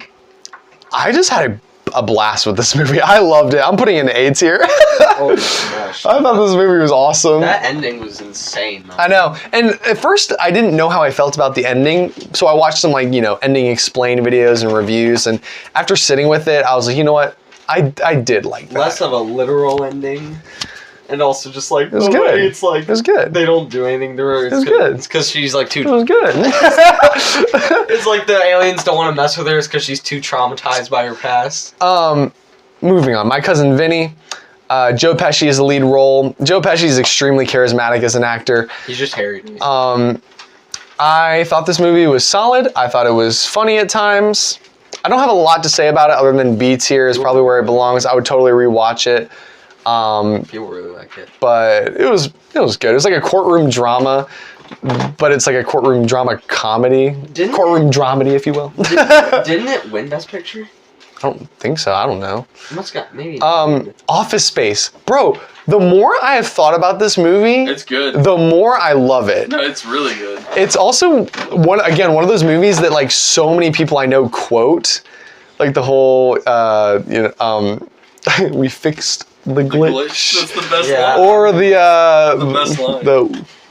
just had a blast with this movie. I loved it. I'm putting it in A tier.
Oh my gosh.
I thought this movie was awesome.
That ending was insane, though.
I know. And at first, I didn't know how I felt about the ending. So I watched some, like, ending explain videos and reviews. And after sitting with it, I was like, you know what? I did like that.
Less of a literal ending. And also just like,
it was good.
It's like,
it was good.
They don't do anything to her.
It was good.
It's because she's like too...
It was good.
It's like the aliens don't want to mess with her. It's because she's too traumatized by her past.
Moving on. My Cousin Vinny. Joe Pesci is the lead role. Joe Pesci is extremely charismatic as an actor.
He's just hairy.
I thought this movie was solid. I thought it was funny at times. I don't have a lot to say about it other than B tier is probably where it belongs. I would totally rewatch it.
People really like it.
But it was good. It was like a courtroom drama, but it's like a courtroom drama comedy. Courtroom dramedy, if you will.
Didn't it win Best Picture?
I don't think so. I don't know.
It must got maybe.
Office Space. Bro, the more I have thought about this movie,
It's good.
the more I love it.
No, it's really good.
It's also one of those movies that like so many people I know quote, like the whole we fixed the glitch.
That's the best
Yeah.
line.
Or the
best line.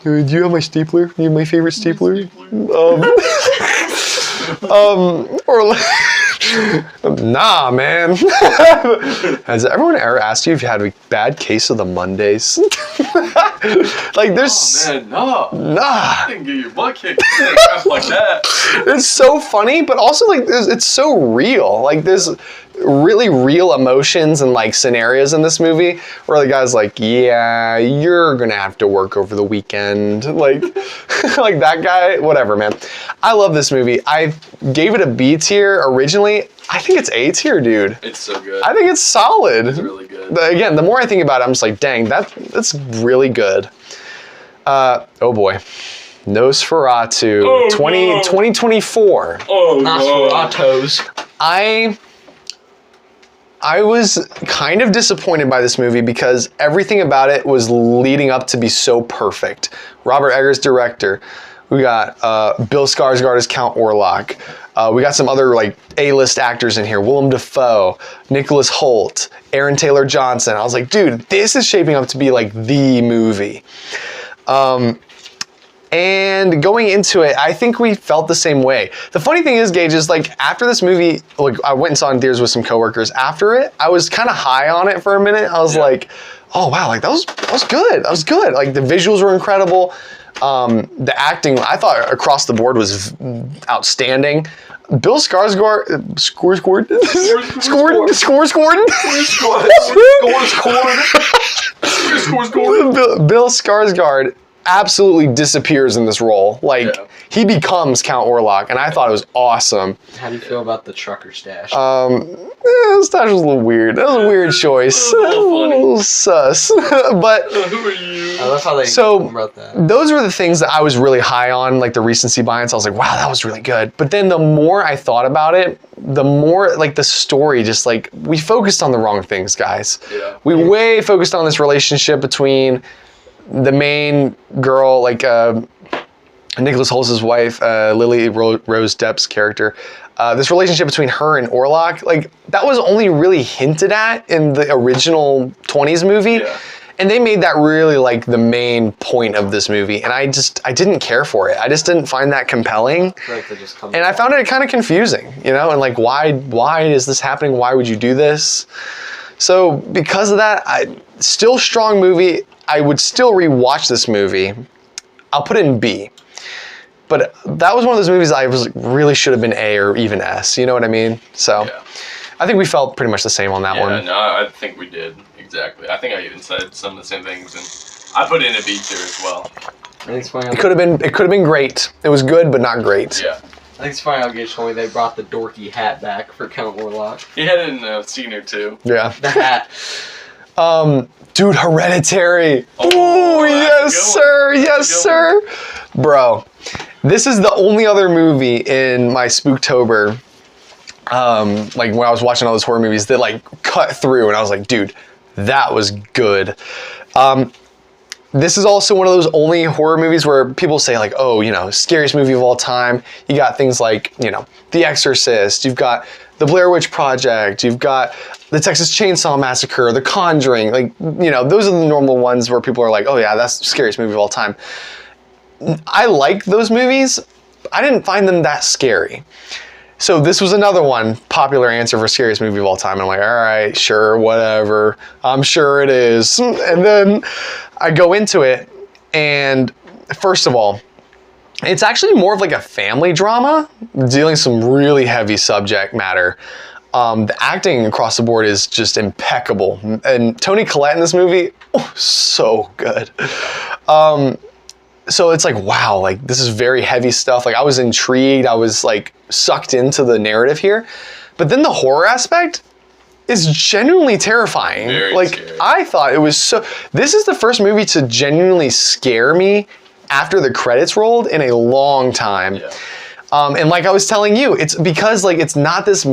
do you have my stapler? You have my favorite stapler? Or like, nah, man. Has everyone ever asked you if you had a bad case of the Mondays? Like there's
Oh man, no.
nah.
I didn't get your butt kicked. You didn't act like that.
It's so funny, but also like it's so real. Like there's really real emotions and like scenarios in this movie where the guy's like, yeah, you're gonna have to work over the weekend. Like, like that guy, whatever, man. I love this movie. I gave it a B tier originally. I think it's A tier, dude.
It's so good.
I think it's solid.
It's really good.
Again, the more I think about it, I'm just like, dang, that's really good. Oh boy. Nosferatu,
Oh,
2024.
Oh
Nosferatus.
I was kind of disappointed by this movie because everything about it was leading up to be so perfect. Robert Eggers, director. We got Bill Skarsgård as Count Orlok. We got some other like A-list actors in here. Willem Dafoe, Nicholas Hoult, Aaron Taylor Johnson. I was like, dude, this is shaping up to be like the movie. And going into it, I think we felt the same way. The funny thing is, Gage, is like after this movie, like I went and saw it in theaters with some coworkers. After it, I was kind of high on it for a minute. I was like, oh wow, like that was good. That was good. Like the visuals were incredible. The acting, I thought across the board was outstanding. Bill Skarsgård, Bill Skarsgård absolutely disappears in this role. Like he becomes Count Orlok, and I thought it was awesome.
How do you feel about the trucker stash?
The stash was a little weird. That was a weird choice.
A little
sus. But
Who are you?
I love how they wrote that.
those were the things that I was really high on, like the recency bias. I was like, wow, that was really good. But then the more I thought about it, the more like the story just like we focused on the wrong things, guys.
Yeah.
We way focused on this relationship between the main girl, like Nicholas Holtz's wife, Lily Rose Depp's character. This relationship between her and Orlok, like that was only really hinted at in the original 20s movie.
Yeah.
And they made that really like the main point of this movie. And I didn't care for it. I just didn't find that compelling.
I feel like they just come
And I found it kind of confusing, and like, why is this happening? Why would you do this? So because of that, still strong movie. I would still rewatch this movie. I'll put it in B. But that was one of those movies I was really should have been A or even S. You know what I mean? So I think we felt pretty much the same on that one.
Yeah, no, I think we did. Exactly. I think I even said some of the same things, and I put it in a B tier as well.
I think it's funny.
It could have been great. It was good, but not great.
Yeah.
I think it's funny how Gage told me they brought the dorky hat back for Count Orlok.
He had it in a scene or two.
Yeah.
The hat.
Dude, Hereditary.
Oh,
Ooh, yes,
that's a good
sir.
one.
Yes,
That's a
sir. Bro, this is the only other movie in my Spooktober, like when I was watching all those horror movies that like cut through, and I was like, dude, that was good. This is also one of those only horror movies where people say like, oh, scariest movie of all time. You got things like, The Exorcist. You've got The Blair Witch Project. You've got the Texas Chainsaw Massacre, The Conjuring. Like, you know, those are the normal ones where people are like, oh yeah, that's the scariest movie of all time. I like those movies. I didn't find them that scary. So this was another one, popular answer for scariest movie of all time. And I'm like, all right, sure, whatever. I'm sure it is. And then I go into it, and first of all, it's actually more of like a family drama, dealing some really heavy subject matter. The acting across the board is just impeccable. And Toni Collette in this movie, oh, so good. So it's like, wow, like this is very heavy stuff. Like I was intrigued. I was like sucked into the narrative here. But then the horror aspect is genuinely terrifying.
Very
like
scary.
I thought it was so, this is the first movie to genuinely scare me after the credits rolled in a long time.
Yeah.
And like I was telling you, it's because like it's not this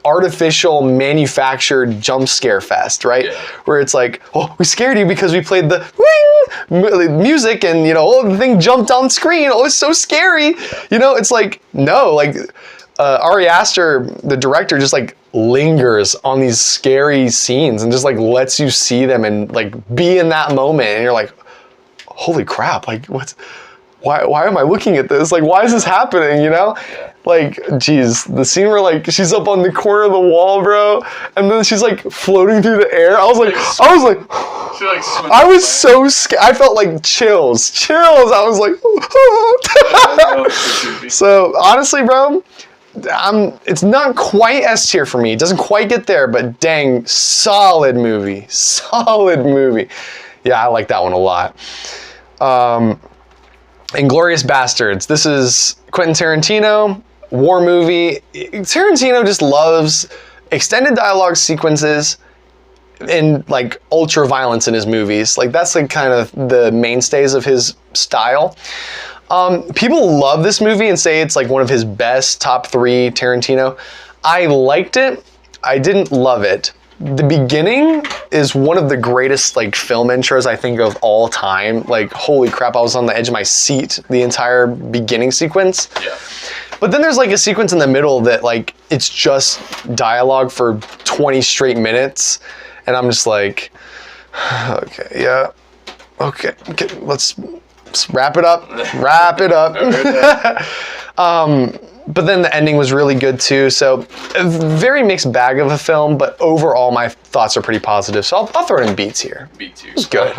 artificial manufactured jump scare fest, right?
Yeah.
Where it's like, oh, we scared you because we played the music and, you know, oh, the thing jumped on screen. Oh, it's so scary.
Yeah.
You know, it's like, no, like Ari Aster, the director, just like lingers on these scary scenes and just like lets you see them and like be in that moment. And you're like, holy crap, like why am I looking at this? Like, why is this happening, you know?
Yeah.
Like, geez, the scene where like she's up on the corner of the wall, bro, and then she's like floating through the air. I was like,
She like switched
I was
away.
so scared. I felt like chills. I was like, so honestly, bro, it's not quite S tier for me. It doesn't quite get there, but dang, solid movie. Yeah, I like that one a lot. Inglourious Bastards. This is Quentin Tarantino, war movie. Tarantino just loves extended dialogue sequences and like ultra violence in his movies. Like that's like kind of the mainstays of his style. People love this movie and say it's like one of his best top 3 Tarantino. I liked it. I didn't love it. The beginning is one of the greatest like film intros I think of all time. Like holy crap, I was on the edge of my seat the entire beginning sequence.
Yeah.
But then there's like a sequence in the middle that like it's just dialogue for 20 straight minutes, and I'm just like, okay, yeah, okay, let's wrap it up. But then the ending was really good too. So a very mixed bag of a film, but overall my thoughts are pretty positive. So I'll throw it in beats here.
B2.
It's good.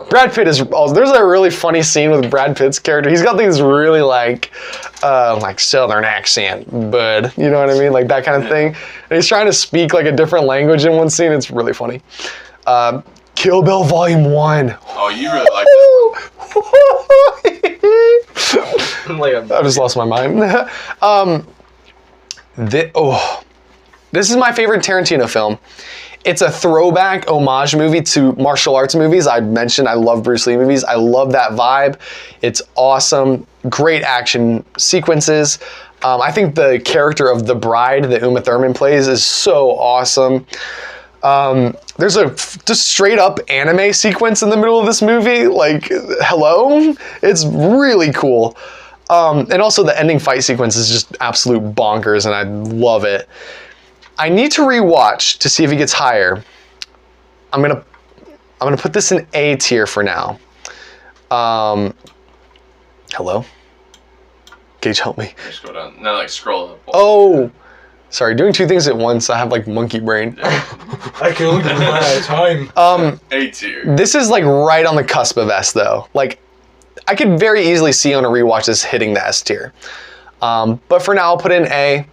Brad Pitt is also, there's a really funny scene with Brad Pitt's character. He's got these really like southern accent, bud. You know what I mean? Like that kind of thing. And he's trying to speak like a different language in one scene. It's really funny. Kill Bill Volume 1.
Oh, you really like that
I just lost my mind. This is my favorite Tarantino film. It's a throwback homage movie to martial arts movies. I mentioned I love Bruce Lee movies. I love that vibe. It's awesome. Great action sequences. I think the character of the bride that Uma Thurman plays is so awesome. There's a just straight up anime sequence in the middle of this movie. Like, hello? It's really cool. And also the ending fight sequence is just absolute bonkers and I love it. I need to rewatch to see if it gets higher. I'm gonna put this in A tier for now. Hello? Gage, help me.
Just go down. No, like scroll up.
Oh! Sorry, doing 2 things at once. I have like monkey brain.
I can only do one at a time.
A tier.
This is like right on the cusp of S though. Like, I could very easily see on a rewatch this hitting the S tier. But for now, I'll put in A.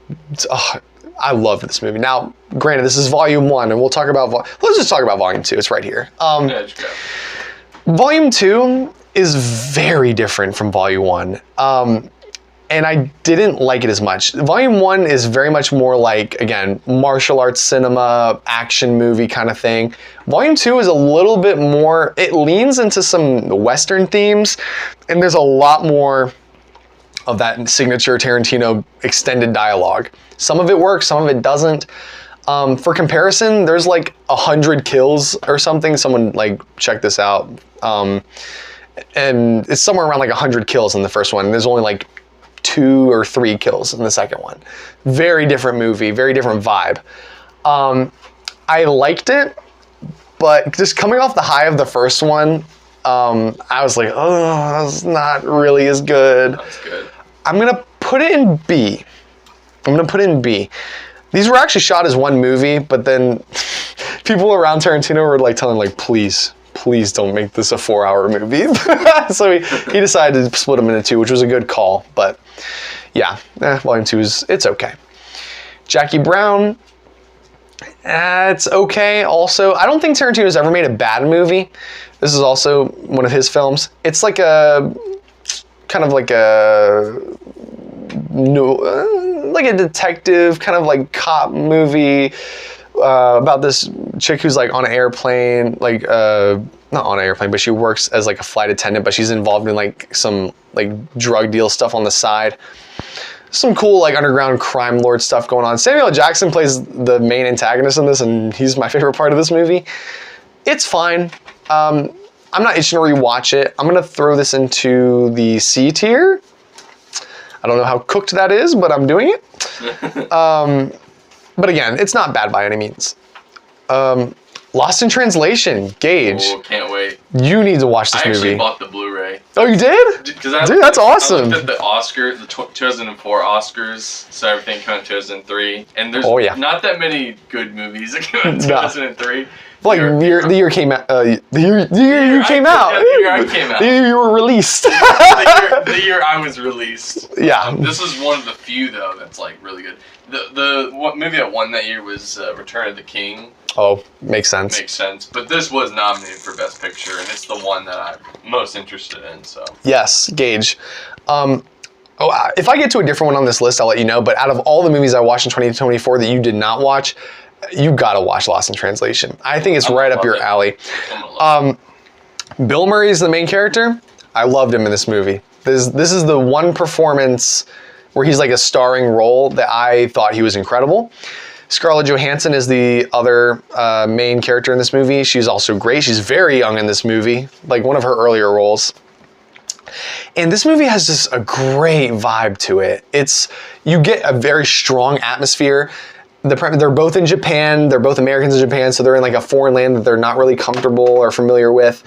I love this movie. Now, granted, this is Volume 1, and we'll talk about... Let's just talk about Volume 2. It's right here.
Yeah, just go.
Volume 2 is very different from Volume 1. And I didn't like it as much. Volume 1 is very much more like, again, martial arts cinema, action movie kind of thing. Volume 2 is a little bit more, it leans into some Western themes, and there's a lot more of that signature Tarantino extended dialogue. Some of it works, some of it doesn't. For comparison, there's like 100 kills or something. Someone like check this out. And it's somewhere around like 100 kills in the first one. And there's only like 2 or 3 kills in the second one. Very different movie, very different vibe. I liked it, but just coming off the high of the first one, I was like, oh, that's not really as good.
That's good.
I'm going to put it in B. These were actually shot as one movie, but then people around Tarantino were like telling like, please don't make this a 4-hour movie. So he decided to split them into 2, which was a good call. But yeah, Volume 2 it's okay. Jackie Brown, it's okay. Also, I don't think Tarantino's ever made a bad movie. This is also one of his films. It's like a kind of like a detective kind of like cop movie about this chick who's like on an airplane, like not on an airplane, but she works as like a flight attendant, but she's involved in like some like drug deal stuff on the side. Some cool like underground crime lord stuff going on. Samuel L. Jackson plays the main antagonist in this, and he's my favorite part of this movie. It's fine. I'm not itching to rewatch it. I'm gonna throw this into the C tier. I don't know how cooked that is, but I'm doing it. But again, it's not bad by any means. Lost in Translation, Gage.
Oh, can't wait.
You need to watch this movie.
I actually bought the Blu-ray.
Oh, you did?
Dude,
that's awesome.
I looked at the Oscar, the 2004 Oscars, so everything came out in 2003, and there's not that many good movies that came out in 2003.
Like the year came out. The year you came out.
Yeah, the year I came out.
The year you were released.
the year I was released.
Yeah.
This is one of the few though that's like really good. The movie that won that year was Return of the King.
Oh, makes sense.
Makes sense. But this was nominated for Best Picture, and it's the one that I'm most interested in. So.
Yes, Gage. If I get to a different one on this list, I'll let you know. But out of all the movies I watched in 2024 that you did not watch, you gotta watch Lost in Translation. I think it's right up your alley. Bill Murray is the main character. I loved him in this movie. This is the one performance where he's like a starring role that I thought he was incredible. Scarlett Johansson is the other main character in this movie. She's also great. She's very young in this movie, like one of her earlier roles. And this movie has just a great vibe to it. You get a very strong atmosphere. They're both in Japan. They're both Americans in Japan, so they're in like a foreign land that they're not really comfortable or familiar with.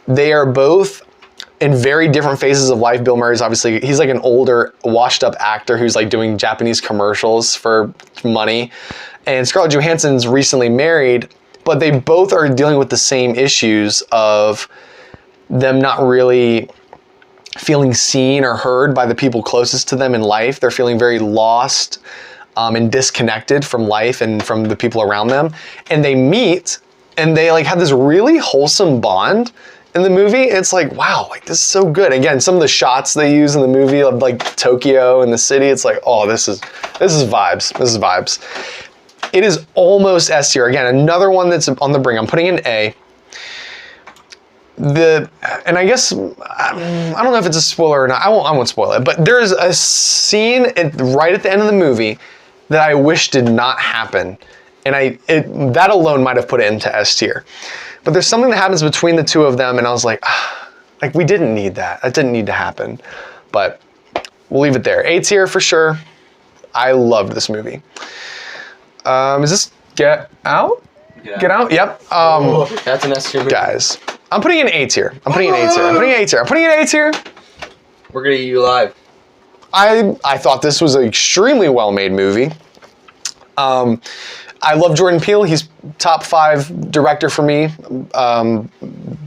They are both in very different phases of life. Bill Murray's obviously, he's like an older, washed up actor who's like doing Japanese commercials for money. And Scarlett Johansson's recently married, but they both are dealing with the same issues of them not really feeling seen or heard by the people closest to them in life. They're feeling very lost and disconnected from life and from the people around them. And they meet and they like have this really wholesome bond in the movie. It's like, wow, like this is so good. Again, some of the shots they use in the movie of like Tokyo and the city, it's like, oh, this is vibes. This is vibes. It is almost S tier. Again, another one that's on the brink. I'm putting in A. And I guess I don't know if it's a spoiler or not. I won't spoil it. But there's a scene right at the end of the movie that I wish did not happen, and that alone might have put it into S tier. But there's something that happens between the two of them, and I was like we didn't need that. That didn't need to happen. But we'll leave it there. A tier for sure. I loved this movie. Is this Get Out? Yeah. Get Out? Yep.
That's an S tier movie.
Guys, I'm putting in A tier. I'm putting in A tier.
We're gonna eat you alive.
I thought this was an extremely well-made movie. I love Jordan Peele. He's top 5 director for me.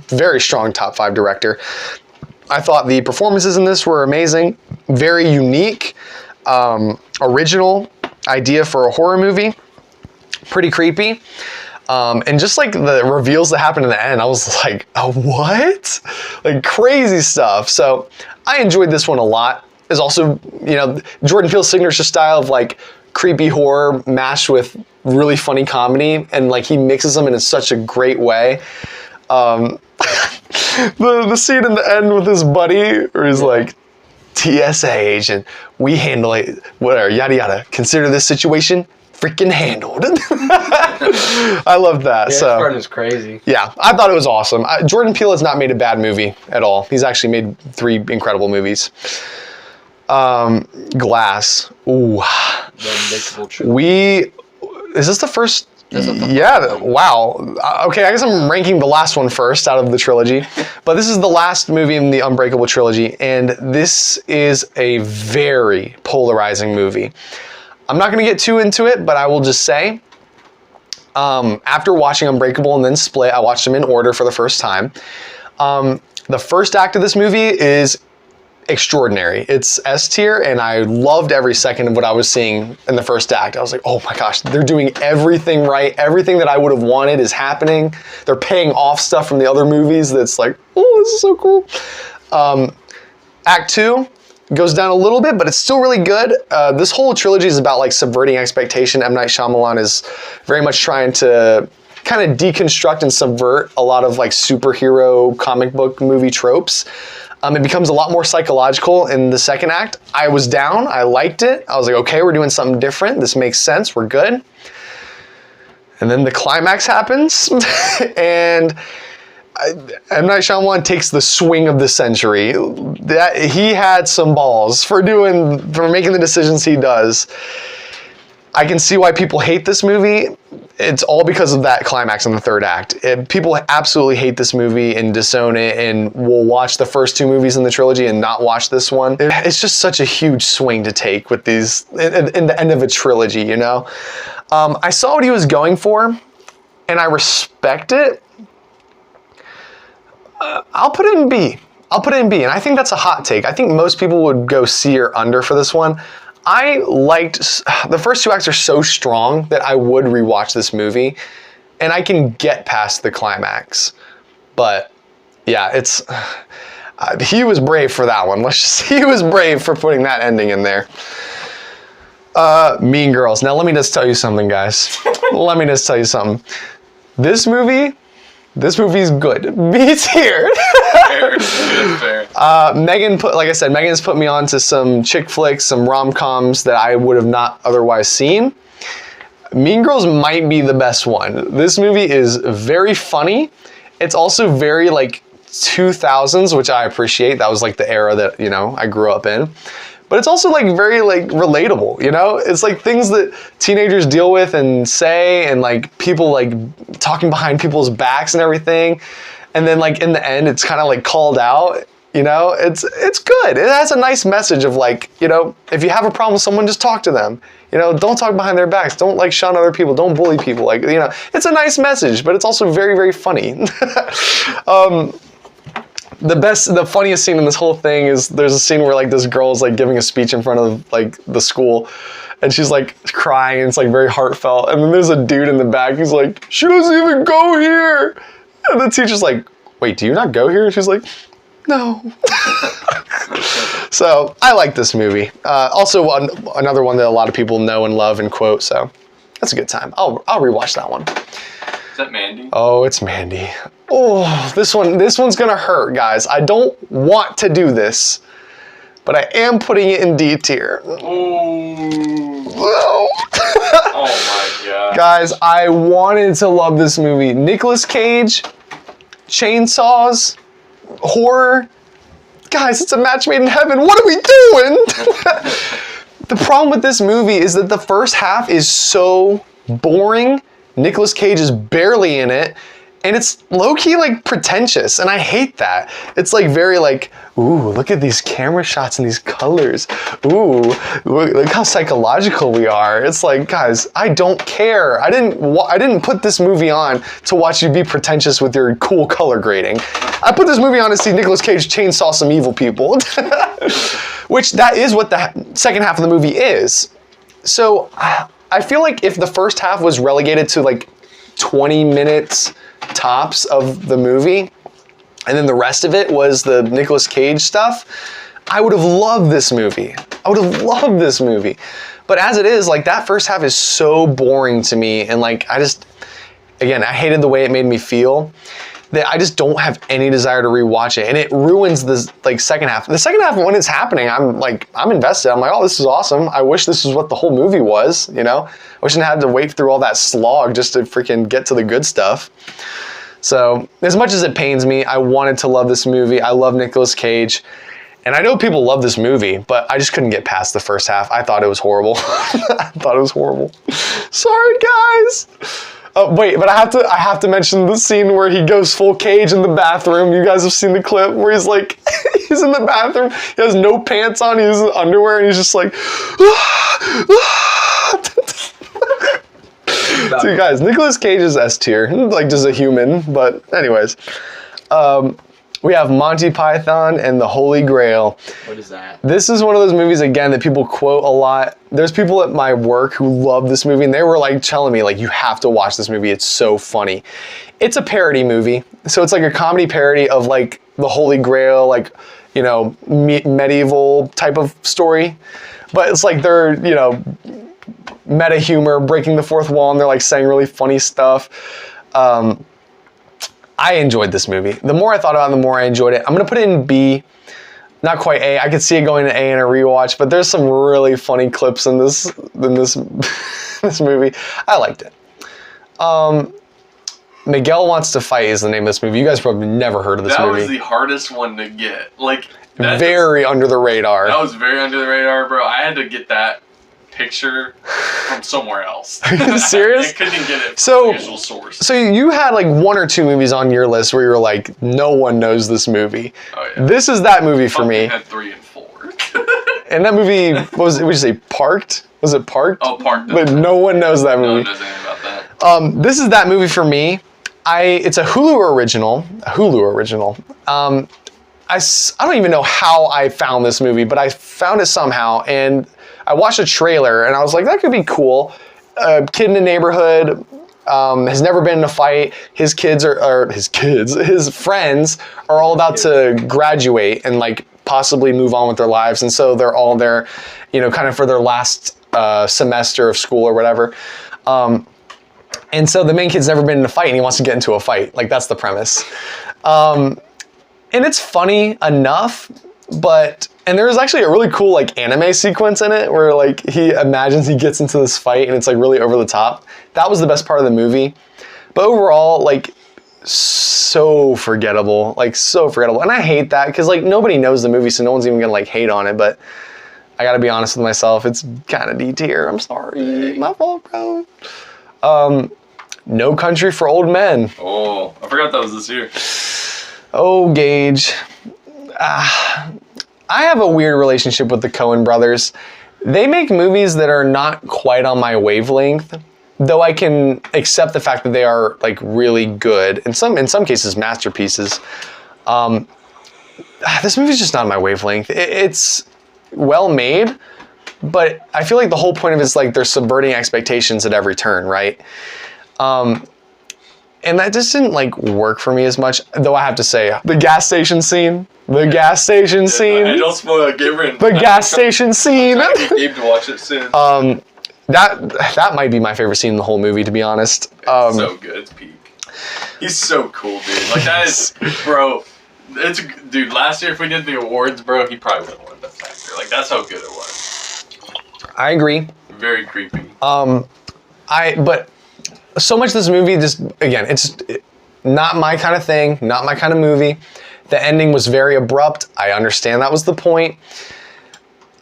Very strong top 5 director. I thought the performances in this were amazing. Very unique, original idea for a horror movie. Pretty creepy. And just like the reveals that happened in the end, I was like, oh, what? Like crazy stuff. So I enjoyed this one a lot. It's also, Jordan Peele's signature style of like creepy horror mashed with really funny comedy, and like he mixes them in such a great way. The scene in the end with his buddy where he's like, TSA agent, we handle it, whatever, yada yada. Consider this situation freaking handled. I love that.
Yeah,
so
that part is crazy.
Yeah, I thought it was awesome. Jordan Peele has not made a bad movie at all. He's actually made 3 incredible movies. Glass. Ooh.
The Unbreakable Trilogy.
Is this the first?
This is the
Yeah,
first one.
wow. Okay, I guess I'm ranking the last one first out of the trilogy. But this is the last movie in the Unbreakable trilogy, and this is a very polarizing movie. I'm not going to get too into it, but I will just say, after watching Unbreakable and then Split, I watched them in order for the first time. The first act of this movie is extraordinary. It's S tier, and I loved every second of what I was seeing in the first act. I was like, oh my gosh, they're doing everything right. Everything that I would have wanted is happening. They're paying off stuff from the other movies that's like, oh, this is so cool. Act 2 goes down a little bit, but it's still really good. This whole trilogy is about like subverting expectation. M. Night Shyamalan is very much trying to kind of deconstruct and subvert a lot of like superhero comic book movie tropes. It becomes a lot more psychological in the second act. I was down. I liked it. I was like, okay, we're doing something different. This makes sense. We're good. And then the climax happens, and M. Night Shyamalan takes the swing of the century. He had some balls for making the decisions he does. I can see why people hate this movie. It's all because of that climax in the third act. People absolutely hate this movie and disown it and will watch the first two movies in the trilogy and not watch this one. It's just such a huge swing to take with these in the end of a trilogy, you know? I saw what he was going for, and I respect it. I'll put it in B. And I think that's a hot take. I think most people would go C or under for this one. I liked, the first two acts are so strong that I would rewatch this movie, and I can get past the climax. But yeah, he was brave for that one. He was brave for putting that ending in there. Mean Girls. Now let me just tell you something, guys. Let me just tell you something. This movie's good. B tier.
Fair.
Megan's put me on to some chick flicks, some rom-coms that I would have not otherwise seen. Mean Girls might be the best one. This movie is very funny. It's also very like 2000s, which I appreciate. That was like the era that, you know, I grew up in. But it's also like very like relatable, you know? It's like things that teenagers deal with and say, and like people like talking behind people's backs and everything. And then like in the end, it's kind of like called out, you know? It's good. It has a nice message of like, you know, if you have a problem with someone, just talk to them. You know, don't talk behind their backs. Don't like shun other people. Don't bully people. Like, you know, it's a nice message, but it's also very, very funny. The funniest scene in this whole thing is there's a scene where like this girl is like giving a speech in front of like the school, and she's like crying, and it's like very heartfelt. And then there's a dude in the back who's like, she doesn't even go here. And the teacher's like, wait, do you not go here? And she's like, no. So I like this movie. Also another one that a lot of people know and love and quote. So that's a good time. I'll rewatch that one.
Is that Mandy?
Oh, it's Mandy. Oh, this one's gonna hurt, guys. I don't want to do this, but I am putting it in D tier.
Ooh.
Oh.
Oh my god.
Guys, I wanted to love this movie. Nicolas Cage, chainsaws, horror. Guys, it's a match made in heaven. What are we doing? The problem with this movie is that the first half is so boring. Nicolas Cage is barely in it, and it's low-key like pretentious, and I hate that. It's like very like, ooh, look at these camera shots and these colors. Ooh, look how psychological we are. It's like, guys, I don't care. I didn't put this movie on to watch you be pretentious with your cool color grading. I put this movie on to see Nicolas Cage chainsaw some evil people, which that is what the second half of the movie is. So I feel like if the first half was relegated to like 20 minutes tops of the movie, and then the rest of it was the Nicolas Cage stuff, I would have loved this movie. But as it is, like that first half is so boring to me, and like I hated the way it made me feel, that I just don't have any desire to rewatch it, and it ruins the like second half. The second half, when it's happening, I'm invested. I'm like, oh, this is awesome. I wish this was what the whole movie was, you know? I wish I had to wait through all that slog just to freaking get to the good stuff. So as much as it pains me, I wanted to love this movie. I love Nicolas Cage, And I know people love this movie, but I just couldn't get past the first half. I thought it was horrible. I thought it was horrible. Sorry, guys. Wait, but I have to mention the scene where he goes full Cage in the bathroom. You guys have seen the clip where he's like, he's in the bathroom. He has no pants on. He's in underwear, and he's just like, So guys, Nicolas Cage is S tier, like just a human. But anyways, we have Monty Python and the Holy Grail.
What is that?
This is one of those movies, again, that people quote a lot. There's people at my work who love this movie, and they were like telling me, like, you have to watch this movie. It's so funny. It's a parody movie. So it's like a comedy parody of like the Holy Grail, like, you know, medieval type of story. But it's like they're, you know, meta humor, breaking the fourth wall, and they're like saying really funny stuff. I enjoyed this movie. The more I thought about it, the more I enjoyed it. I'm gonna put it in B, not quite A. I could see it going to A in a rewatch, but there's some really funny clips in this this movie. I liked it. Miguel Wants to Fight is the name of this movie. You guys probably never heard of this movie.
That was the hardest one to get. Like
very under the radar.
That was very under the radar, bro. I had to get that picture from somewhere else.
Are you serious?
I couldn't get it from a visual source.
So you had like 1 or 2 movies on your list where you were like, no one knows this movie.
Oh, yeah.
This is that movie for me.
I had 3 and 4.
And that movie, what was it? Would you say Parked? Was it Parked?
Oh, Parked.
But no one knows that movie.
No one knows anything about that.
This is that movie for me. It's a Hulu original. I don't even know how I found this movie, but I found it somehow, and I watched a trailer, and I was like, that could be cool. A kid in the neighborhood has never been in a fight. His friends are all about to graduate and like possibly move on with their lives, and so they're all there, you know, kind of for their last semester of school or whatever. And so the main kid's never been in a fight, and he wants to get into a fight. Like, that's the premise. And it's funny enough, and there's actually a really cool like anime sequence in it where like he imagines he gets into this fight and it's like really over the top. That was the best part of the movie. But overall, like, so forgettable. And I hate that because like nobody knows the movie, so no one's even gonna like hate on it. But I gotta be honest with myself, it's kind of D tier. I'm sorry. My fault, bro. No Country for Old Men.
Oh, I forgot that was this year.
Oh, Gage. I have a weird relationship with the Coen brothers. They make movies that are not quite on my wavelength, though I can accept the fact that they are like really good. In some cases, masterpieces. This movie's just not on my wavelength. It's well made, but I feel like the whole point of it is like they're subverting expectations at every turn, right? And that just didn't like work for me as much, though I have to say, the gas station scene. I
don't spoil it, Gavin.
The gas station scene.
I'm trying to get Gabe to watch it soon.
That might be my favorite scene in the whole movie, to be honest.
It's so good, it's peak. He's so cool, dude. Like that is, bro. Dude. Last year, if we did the awards, bro, he probably would have won Best Actor. Like that's how good it was.
I agree.
Very creepy.
But so much of this movie just, again, it's not my kind of thing, not my kind of movie. The ending was very abrupt. I understand that was the point.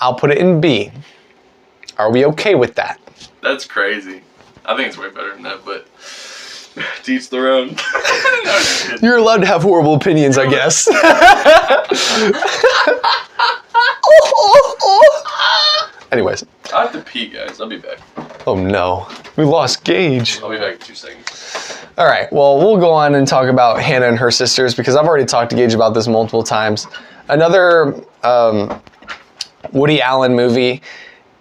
I'll put it in B. Are we okay with that?
That's crazy. I think it's way better than that, but to each their own.
You're allowed to have horrible opinions, I guess. Anyways.
I have to pee, guys. I'll be back.
Oh no. We lost Gage.
I'll be back in 2 seconds.
All right. Well, we'll go on and talk about Hannah and Her Sisters because I've already talked to Gage about this multiple times. Another Woody Allen movie.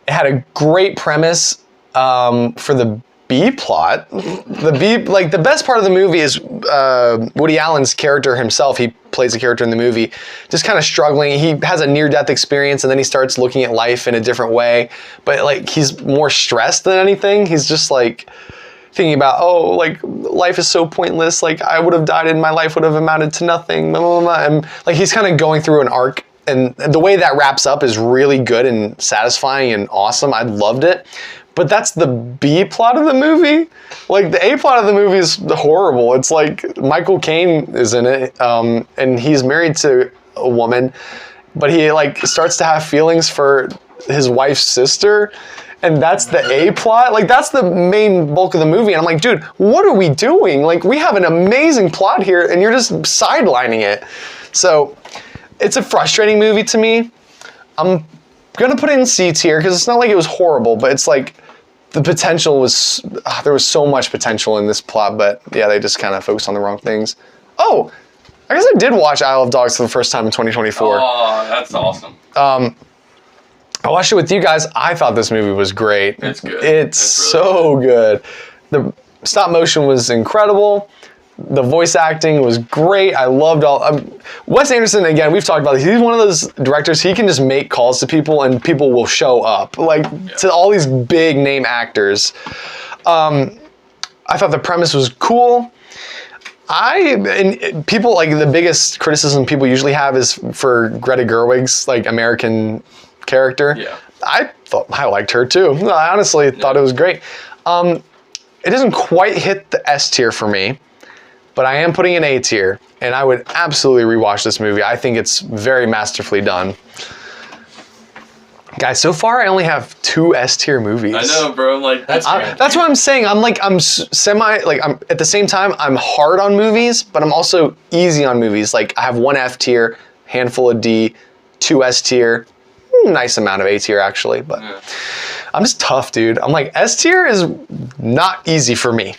It had a great premise for the B plot. The best part of the movie is Woody Allen's character himself. He plays a character in the movie, just kind of struggling. He has a near-death experience, and then he starts looking at life in a different way. But like he's more stressed than anything. He's just like thinking about, oh, like life is so pointless. Like I would have died, and my life would have amounted to nothing. Blah, blah, blah. And like he's kind of going through an arc. And the way that wraps up is really good and satisfying and awesome. I loved it. But that's the B plot of the movie. Like the A plot of the movie is horrible. It's like Michael Caine is in it, and he's married to a woman, but he like starts to have feelings for his wife's sister. And that's the A plot. Like, that's the main bulk of the movie. And I'm like, dude, what are we doing? Like, we have an amazing plot here, and you're just sidelining it. So, it's a frustrating movie to me. I'm gonna put it in C tier, because it's not like it was horrible, but it's like, the potential was, there was so much potential in this plot, but yeah, they just kind of focused on the wrong things. Oh, I guess I did watch Isle of Dogs for the first time in 2024.
Oh, that's awesome.
I watched it with you guys. I thought this movie was great.
It's good.
It's
really
so good. The stop motion was incredible. The voice acting was great. I loved all. Wes Anderson, again, we've talked about this. He's one of those directors, he can just make calls to people and people will show up. Like, to all these big name actors. I thought the premise was cool. And people, like, the biggest criticism people usually have is for Greta Gerwig's, like, American character.
Yeah.
I liked her too. I honestly thought it was great. It doesn't quite hit the S tier for me, but I am putting an A tier, and I would absolutely rewatch this movie. I think it's very masterfully done. Guys, so far I only have 2 S tier movies.
I know, bro. Like,
That's
That's what I'm saying. I'm at the same time, I'm hard on movies, but I'm also easy on movies. Like, I have 1 F tier, handful of D, 2 S tier, nice amount of A tier actually, but
yeah.
I'm just tough, dude. I'm like, S tier is not easy for me.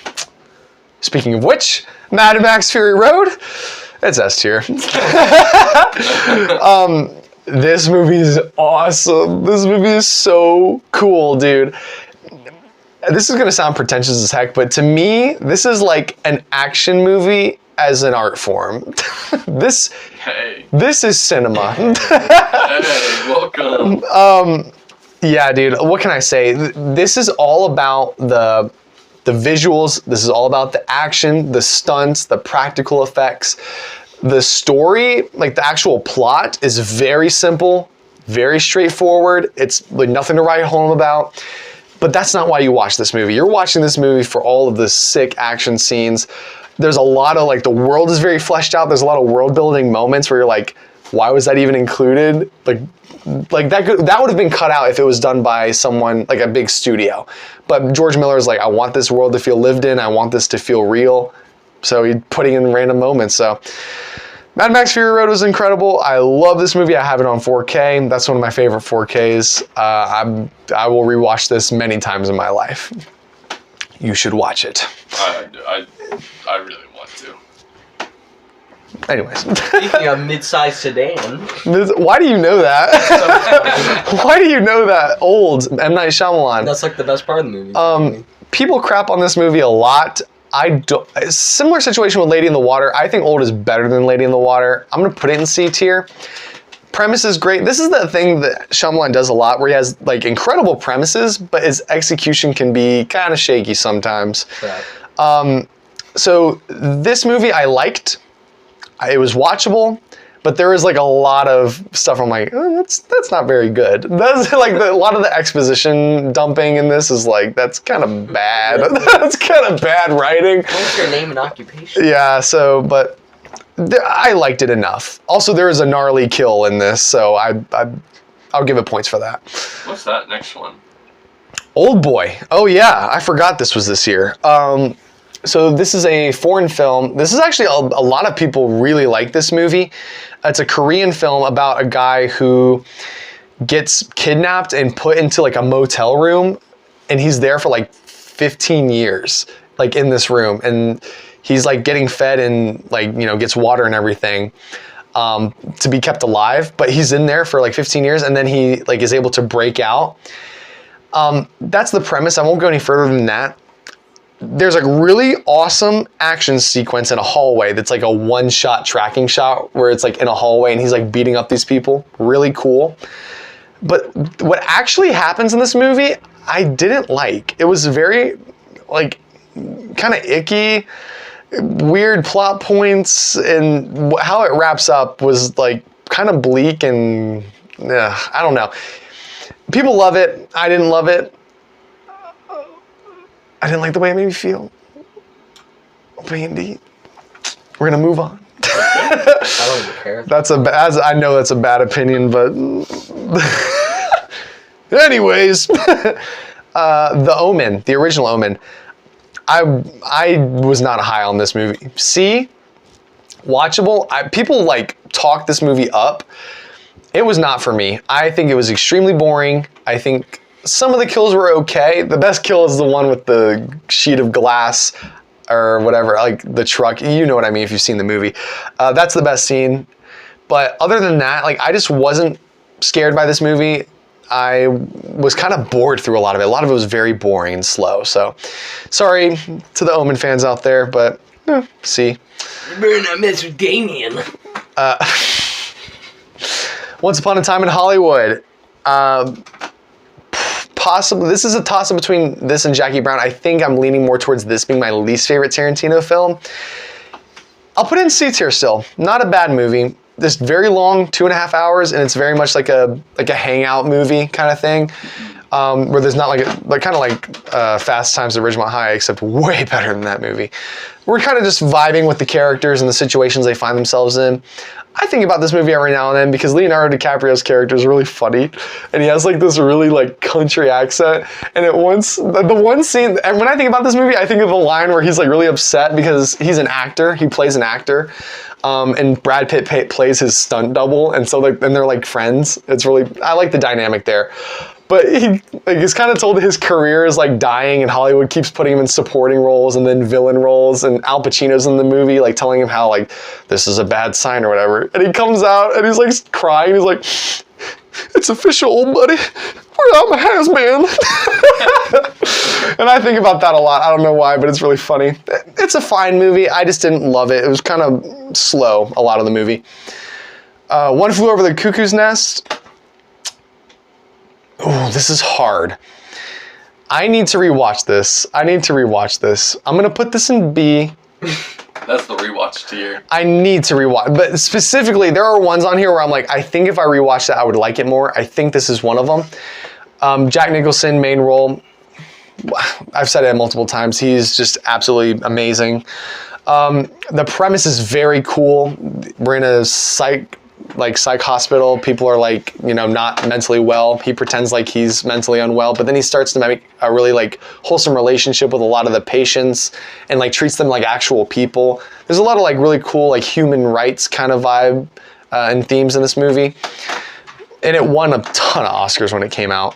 Speaking of which, Mad Max Fury Road, it's S tier. This movie is awesome. This movie is so cool, dude. This is gonna sound pretentious as heck, but to me, this is like an action movie as an art form. This is cinema.
Hey, welcome.
Yeah, dude, what can I say? This is all about the visuals. This is all about the action, the stunts, the practical effects. The story, like the actual plot, is very simple, very straightforward. It's like nothing to write home about. But that's not why you watch this movie. You're watching this movie for all of the sick action scenes. There's a lot of, like, the world is very fleshed out. There's a lot of world building moments where you're like, why was that even included? Like that would have been cut out if it was done by someone, like a big studio. But George Miller is like, I want this world to feel lived in. I want this to feel real. So he's putting in random moments. So Mad Max Fury Road was incredible. I love this movie. I have it on 4K. That's one of my favorite 4Ks. I will rewatch this many times in my life. You should watch it.
I really want to.
Anyways.
Speaking of mid-sized sedan.
Why do you know that? Why do you know that? Old M. Night Shyamalan.
That's like the best part of the movie.
People crap on this movie a lot. Similar situation with Lady in the Water. I think Old is better than Lady in the Water. I'm gonna put it in C tier. Premise is great. This is the thing that Shyamalan does a lot, where he has like incredible premises, but his execution can be kind of shaky sometimes.
Right.
So this movie I liked. It was watchable, but there was like a lot of stuff I'm like, oh, that's not very good. That's like a lot of the exposition dumping in this is like, that's kind of bad. That's kind of bad writing.
What's your name and occupation?
Yeah, so, but I liked it enough. Also, there is a gnarly kill in this, so I'll give it points for that.
What's that next one?
Old Boy. Oh yeah, I forgot this was this year. So this is a foreign film. This is actually, a lot of people really like this movie. It's a Korean film about a guy who gets kidnapped and put into like a motel room, and he's there for like 15 years, like in this room, and he's like getting fed and like, you know, gets water and everything to be kept alive, but he's in there for like 15 years, and then he like is able to break out. That's the premise. I won't go any further than that. There's like really awesome action sequence in a hallway that's like a one-shot tracking shot where it's like in a hallway and he's like beating up these people. Really cool. But what actually happens in this movie, I didn't like. It was very like kind of icky, weird plot points, and how it wraps up was like kind of bleak and I don't know. People love it. I didn't love it. I didn't like the way it made me feel. But Andy, we're gonna move on.
I don't even care.
I know that's a bad opinion, but anyways, The Omen, the original Omen. I was not high on this movie. See, watchable. People like talk this movie up. It was not for me. I think it was extremely boring. I think some of the kills were okay. The best kill is the one with the sheet of glass or whatever, like the truck. You know what I mean if you've seen the movie. That's the best scene. But other than that, like I just wasn't scared by this movie. I was kind of bored through a lot of it. A lot of it was very boring and slow. So sorry to the Omen fans out there, but see.
You better not mess with Damien.
Once Upon a Time in Hollywood. Possibly, this is a toss-up between this and Jackie Brown. I think I'm leaning more towards this being my least favorite Tarantino film. I'll put it in C tier still. Not a bad movie. This very long, 2.5 hours, and it's very much like a hangout movie kind of thing, where there's not kind of like Fast Times at Ridgemont High, except way better than that movie. We're kind of just vibing with the characters and the situations they find themselves in. I think about this movie every now and then because Leonardo DiCaprio's character is really funny, and he has like this really like country accent. And the one scene, and when I think about this movie, I think of a line where he's like really upset because he's an actor. He plays an actor. And Brad Pitt plays his stunt double, and so and they're like friends. I like the dynamic there. But he's kind of told his career is like dying, and Hollywood keeps putting him in supporting roles and then villain roles, and Al Pacino's in the movie like telling him how like this is a bad sign or whatever. And he comes out and he's like crying. He's like, "It's official, old buddy. I'm a has-man." And I think about that a lot. I don't know why, but it's really funny. It's a fine movie. I just didn't love it. It was kind of slow, a lot of the movie. One Flew Over the Cuckoo's Nest. Oh, this is hard. I need to rewatch this. I'm going to put this in B.
That's the rewatch tier.
I need to rewatch. But specifically, there are ones on here where I'm like, I think if I rewatched it, I would like it more. I think this is one of them. Jack Nicholson, main role. I've said it multiple times. He's just absolutely amazing. The premise is very cool. We're in a psych hospital. People are like, not mentally well. He pretends like he's mentally unwell, but then he starts to make a really like wholesome relationship with a lot of the patients and like treats them like actual people. There's a lot of like really cool like human rights kind of vibe and themes in this movie. And it won a ton of Oscars when it came out.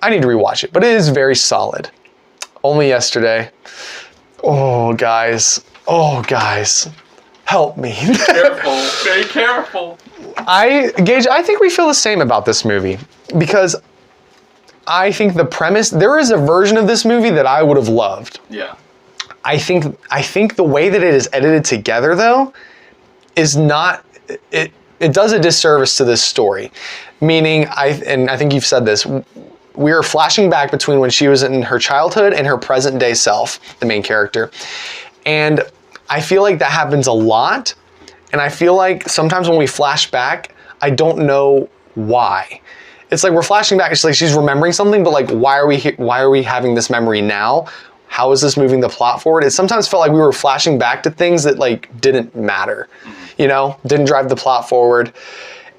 I need to rewatch it, but it is very solid. Only Yesterday. Oh, guys. Help me.
Careful. Very careful.
Gage, I think we feel the same about this movie because I think the premise, there is a version of this movie that I would have loved.
Yeah.
I think the way that it is edited together, though, is not... It does a disservice to this story. Meaning, I think you've said this, we are flashing back between when she was in her childhood and her present day self, the main character. And I feel like that happens a lot. And I feel like sometimes when we flash back, I don't know why. It's like we're flashing back, it's like she's remembering something, but like, why are we having this memory now? How is this moving the plot forward? It sometimes felt like we were flashing back to things that like didn't matter, didn't drive the plot forward.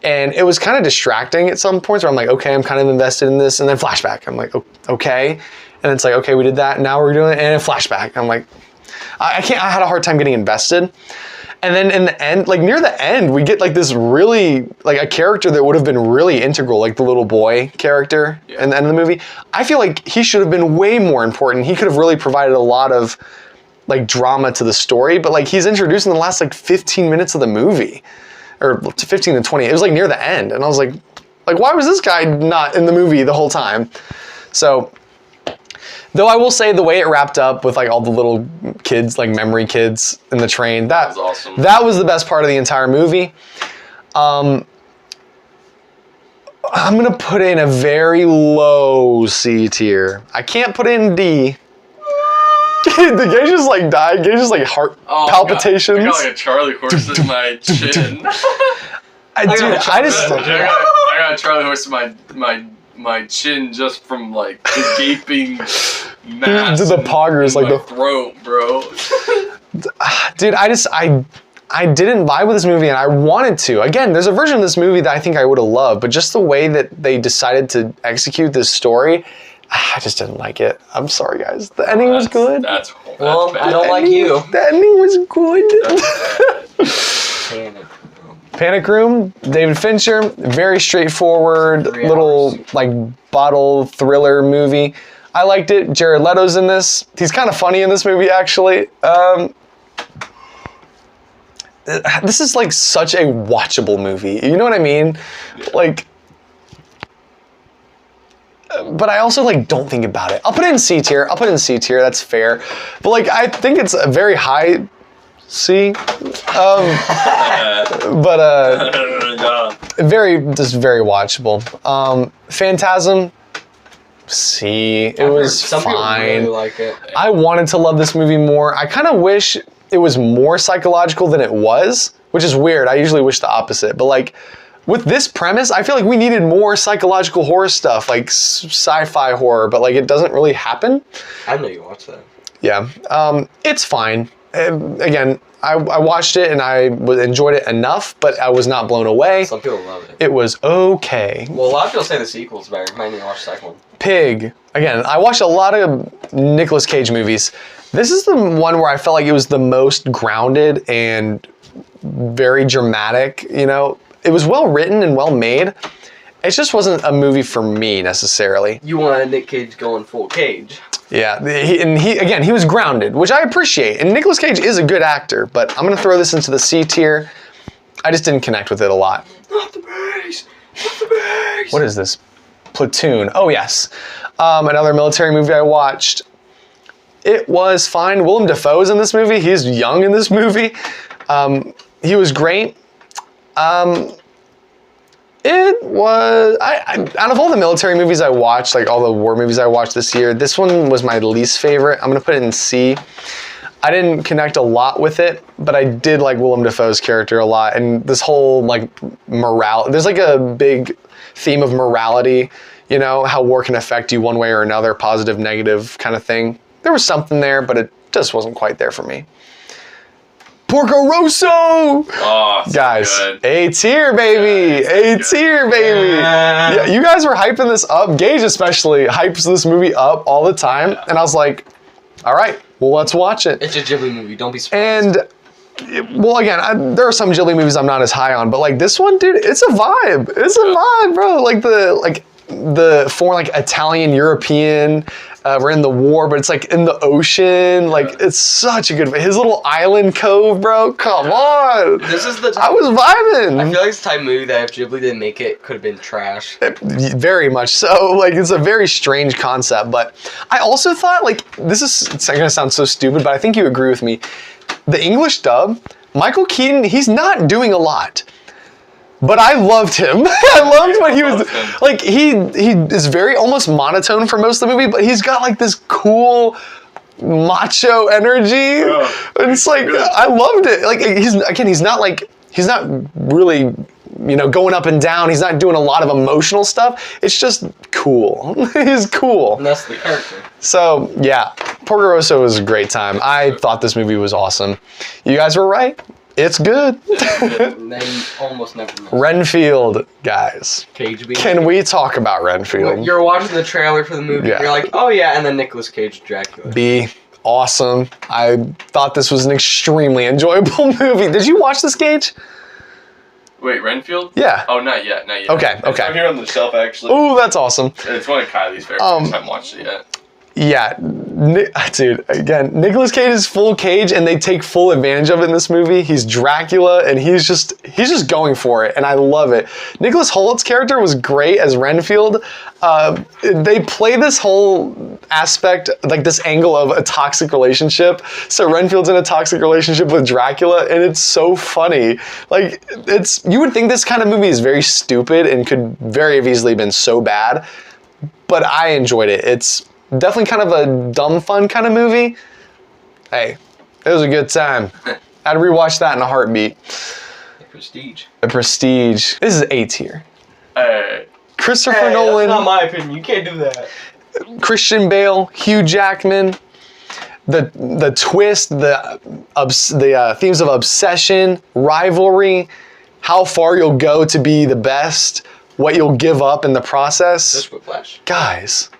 And it was kind of distracting at some points where I'm like, okay, I'm kind of invested in this, and then flashback. I'm like, okay. And it's like, okay, we did that, now we're doing it, and then flashback. I'm like, I had a hard time getting invested. And then in the end, like near the end, we get like this really, like a character that would have been really integral, like the little boy character in the end of the movie. I feel like he should have been way more important. He could have really provided a lot of like drama to the story, but like he's introduced in the last like 15 minutes of the movie. Or 15 to 20. It was like near the end. And I was like, why was this guy not in the movie the whole time? So, though I will say the way it wrapped up with like all the little kids, like memory kids in the train, that was awesome. That was the best part of the entire movie. I'm going to put it in a very low C tier. I can't put it in D. The Gage just like died. Gage just like heart palpitations.
I got like a Charlie horse in my chin.
I
got a Charlie horse in my chin just from like the gaping mass.
To the poggers, like
the throat, bro.
Dude, I didn't vibe with this movie, and I wanted to. Again, there's a version of this movie that I think I would have loved, but just the way that they decided to execute this story, I just didn't like it. I'm sorry, guys. The ending was good.
That's
Well,
bad.
I don't like you.
The ending was good.
Panic.
Panic Room, David Fincher, very straightforward,
3
little
hours.
like bottle thriller movie. I liked it. Jared Leto's in this. He's kind of funny in this movie, actually. This is like such a watchable movie. You know what I mean? Like, but I also like don't think about it. I'll put it in C tier. That's fair. But like, I think it's a very high C. Just very watchable. Phantasm, C. It was
Some people
fine.
really like it.
I wanted to love this movie more. I kind of wish it was more psychological than it was, which is weird. I usually wish the opposite. But like, with this premise, I feel like we needed more psychological horror stuff, like sci-fi horror, but like it doesn't really happen.
I know you watched that.
Yeah, it's fine. Again, I watched it and I enjoyed it enough, but I was not blown away.
Some people love it.
It was okay.
Well, a lot of people say the sequel's better. You might need to watch the second one.
Pig. Again, I watched a lot of Nicolas Cage movies. This is the one where I felt like it was the most grounded and very dramatic, you know. It was well written and well made. It just wasn't a movie for me necessarily.
You wanted Nick Cage going full Cage.
Yeah, he was grounded, which I appreciate. And Nicolas Cage is a good actor, but I'm gonna throw this into the C tier. I just didn't connect with it a lot.
Not the base! Not the base!
What is this? Platoon. Oh yes, another military movie I watched. It was fine. Willem Dafoe's in this movie. He's young in this movie. He was great. It was, out of all the military movies I watched, like all the war movies I watched this year, this one was my least favorite. I'm gonna put it in C. I didn't connect a lot with it, but I did like Willem Dafoe's character a lot, and this whole like there's like a big theme of morality, you know, how war can affect you one way or another, positive, negative kind of thing. There was something there, but it just wasn't quite there for me. Porco Rosso!
Oh, so
guys,
good.
A tier, baby! A tier, baby! Yeah, you guys were hyping this up. Gage especially hypes this movie up all the time. And I was like, all right, well, let's watch it.
It's a Ghibli movie. Don't be surprised.
And, well, again, there are some Ghibli movies I'm not as high on, but like this one, dude, it's a vibe. It's a vibe, bro. Like the foreign, like Italian, European, we're in the war, but it's like in the ocean. Like it's such a good, his little island cove, bro. Come on.
This is the
I
type,
was vibing.
I feel like it's the type of movie that if Ghibli didn't make it, could have been trash.
Very much so. Like it's a very strange concept, but I also thought like it's gonna sound so stupid, but I think you agree with me. The English dub, Michael Keaton, he's not doing a lot. But I loved him. I loved what he was like. He is very almost monotone for most of the movie, but he's got like this cool macho energy. And it's like I loved it. Like he's not really, you know, going up and down. He's not doing a lot of emotional stuff. It's just cool. He's cool.
And that's the character.
So yeah, Porco Rosso was a great time. I thought this movie was awesome. You guys were right. It's good.
They almost never miss.
Renfield, guys.
Cage beat.
Can we talk about Renfield?
You're watching the trailer for the movie.
Yeah.
You're like, oh yeah, and then Nicolas Cage Dracula.
B, awesome. I thought this was an extremely enjoyable movie. Did you watch this, Gage?
Wait, Renfield?
Yeah.
Oh, not yet.
Okay.
It's right here on the shelf, actually.
Ooh, that's awesome.
It's one of Kylie's favorite things. I haven't watched it yet.
Yeah, dude, again, Nicolas Cage is full Cage, and they take full advantage of it in this movie. He's Dracula, and he's just going for it, and I love it. Nicholas Holt's character was great as Renfield. They play this whole aspect, like this angle of a toxic relationship. So Renfield's in a toxic relationship with Dracula, and it's so funny. Like, you would think this kind of movie is very stupid and could very have easily been so bad, but I enjoyed it. It's definitely kind of a dumb fun kind of movie. Hey, it was a good time. I'd rewatch that in a heartbeat.
Prestige.
The Prestige. This is A tier.
Hey.
Christopher Nolan.
That's not my opinion. You can't do that.
Christian Bale, Hugh Jackman. the twist, the themes of obsession, rivalry, how far you'll go to be the best, what you'll give up in the process.
This Whiplash.
Guys,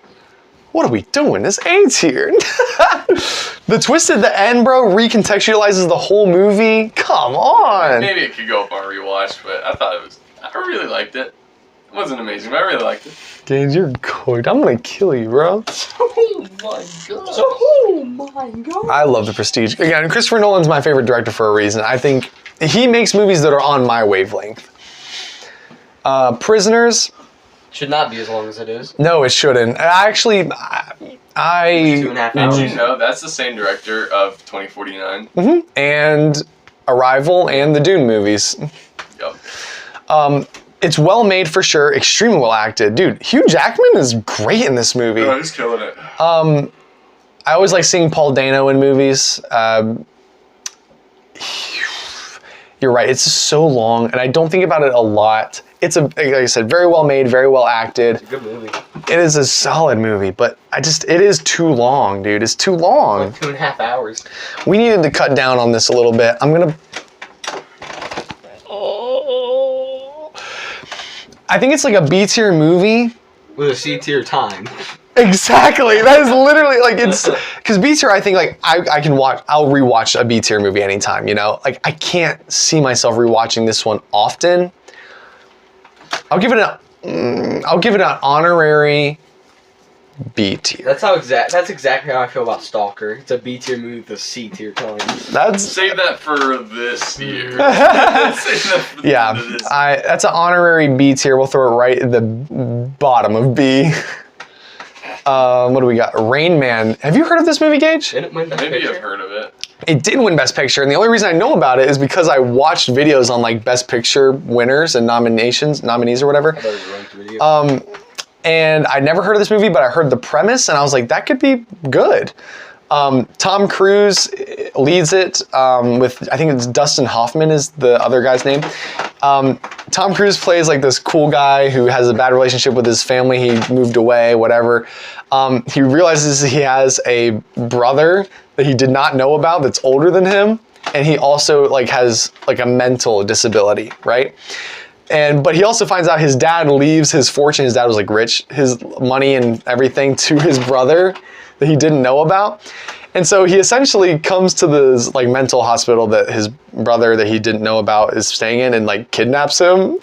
what are we doing? This A tier. The twist at the end, bro, recontextualizes the whole movie. Come on.
Maybe it could go up on rewatch, but I really liked it. It wasn't amazing, but I really liked it.
Gage, you're good. I'm gonna kill you, bro.
Oh my god. Oh my god.
I love The Prestige. Again, Christopher Nolan's my favorite director for a reason. I think he makes movies that are on my wavelength. Prisoners.
Should not be as long as it is.
No, it shouldn't. Actually,
2.5 hours.
Did you know that's the same director of 2049?
Mm-hmm. And Arrival and the Dune movies.
Yep.
It's well made for sure, extremely well acted. Dude, Hugh Jackman is great in this movie.
Oh, he's killing it.
I always like seeing Paul Dano in movies. You're right, it's just so long, and I don't think about it a lot. It's like I said, very well made, very well acted.
It's a good movie.
It is a solid movie, but it is too long, dude. It's too long.
Like 2.5 hours.
We needed to cut down on this a little bit. I think it's like a B tier movie.
With a C tier time.
Exactly. That is literally like it's because B tier. I think like I can watch. I'll rewatch a B tier movie anytime. You know, like I can't see myself rewatching this one often. I'll give it an honorary B tier.
That's exactly how I feel about Stalker. It's a B tier movie with a C tier time.
Save that for this year. Save that for
Yeah,
the end of this.
that's an honorary B tier. We'll throw it right at the bottom of B. What do we got? Rain Man. Have you heard of this movie, Gage?
Didn't win Best
Maybe
Picture?
I've heard of it.
It did win Best Picture, and the only reason I know about it is because I watched videos on like Best Picture winners and nominees or whatever.
I thought it was ranked video.
And I never heard of this movie, but I heard the premise, and I was like, that could be good. Tom Cruise leads it with, I think it's Dustin Hoffman is the other guy's name. Tom Cruise plays like this cool guy who has a bad relationship with his family. He moved away, whatever. He realizes he has a brother that he did not know about that's older than him. And he also like has like a mental disability, right? But he also finds out his dad leaves his fortune. His dad was like rich, his money and everything to his brother that he didn't know about. And so he essentially comes to this like mental hospital that his brother that he didn't know about is staying in and like kidnaps him.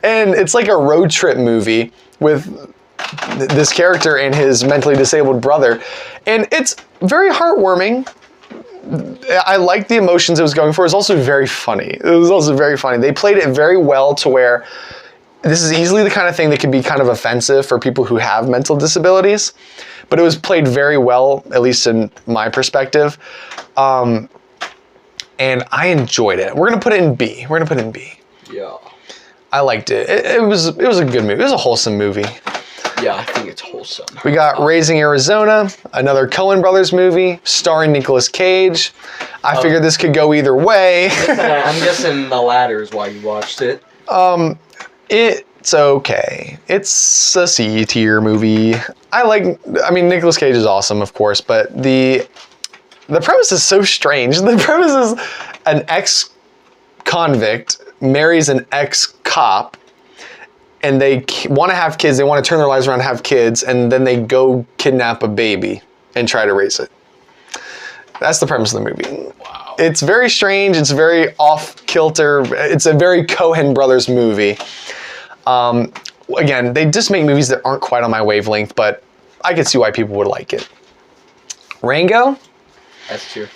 And it's like a road trip movie with this character and his mentally disabled brother. And it's very heartwarming. I liked the emotions it was going for. It was also very funny. They played it very well to where this is easily the kind of thing that can be kind of offensive for people who have mental disabilities, but it was played very well, at least in my perspective. And I enjoyed it. We're gonna put it in B.
Yeah.
I liked it. It was a good movie. It was a wholesome movie.
Yeah, I think it's wholesome.
We got Raising Arizona, another Coen Brothers movie starring Nicolas Cage. I figured this could go either way.
I'm guessing the latter is why you watched it.
It's okay. It's a C tier movie. Nicolas Cage is awesome, of course, but the premise is so strange. The premise is an ex-convict marries an ex-cop, and they want to have kids. They want to turn their lives around and have kids, and then they go kidnap a baby and try to raise it. That's the premise of the movie.
Wow.
It's very strange. It's very off-kilter. It's a very Coen Brothers movie. Again, they just make movies that aren't quite on my wavelength, but I could see why people would like it. Rango?
That's true.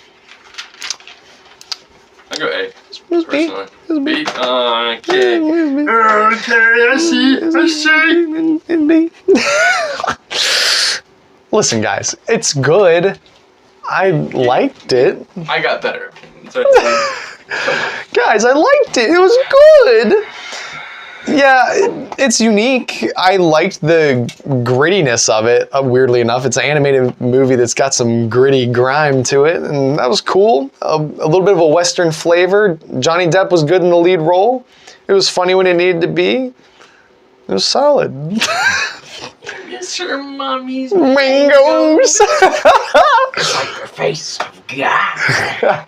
I go A.
It's B.
Personally. B. Okay. Okay, I see.
Listen, guys, it's good. I liked it.
I got better.
Guys, I liked it. It was good. Yeah, it's unique. I liked the grittiness of it, weirdly enough. It's an animated movie that's got some gritty grime to it, and that was cool. A little bit of a Western flavor. Johnny Depp was good in the lead role. It was funny when it needed to be. It was solid.
Miss her mommy's
mangoes.
like your face, God.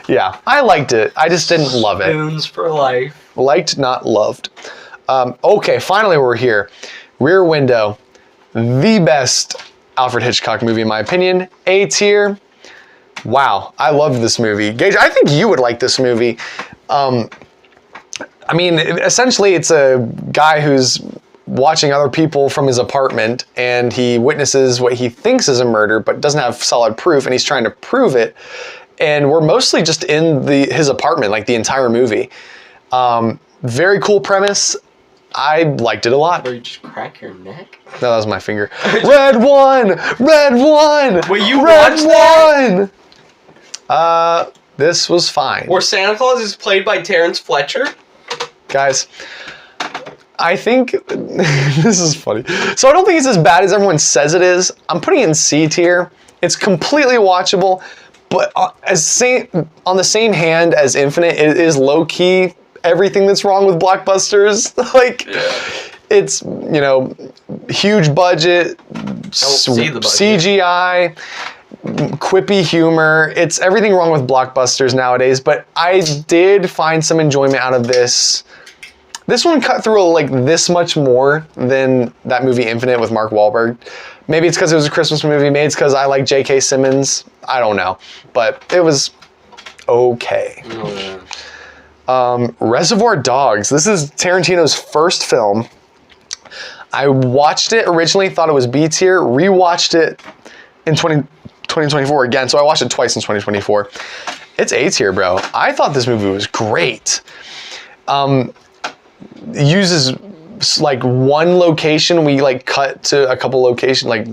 Yeah, I liked it. I just didn't love it.
Spoons for life.
Liked, not loved. Okay, finally we're here. Rear Window, the best Alfred Hitchcock movie in my opinion. A tier. Wow, I love this movie. Gage, I think you would like this movie. I mean, essentially it's a guy who's watching other people from his apartment and he witnesses what he thinks is a murder but doesn't have solid proof and he's trying to prove it. And we're mostly just in his apartment, like the entire movie. Very cool premise. I liked it a lot.
Or you just crack your neck?
No, that was my finger. Red one! Red one!
Wait, you
Red
watched that?
one! This was fine.
Where Santa Claus is played by Terrence Fletcher?
Guys, I think this is funny. So I don't think it's as bad as everyone says it is. I'm putting it in C tier. It's completely watchable, but on the same hand as Infinite, it is low-key everything that's wrong with blockbusters. Like, it's, you know, huge budget, CGI, quippy humor. It's everything wrong with blockbusters nowadays, but I did find some enjoyment out of this. This one cut through like this much more than that movie Infinite with Mark Wahlberg. Maybe it's because it was a Christmas movie. Maybe it's because I like J.K. Simmons. I don't know. But it was okay. Reservoir Dogs. This is Tarantino's first film. I watched it originally, thought it was B tier, rewatched it in 2024 again. So I watched it twice in 2024. It's A tier, bro. I thought this movie was great. Uses like one location. We like cut to a couple locations, like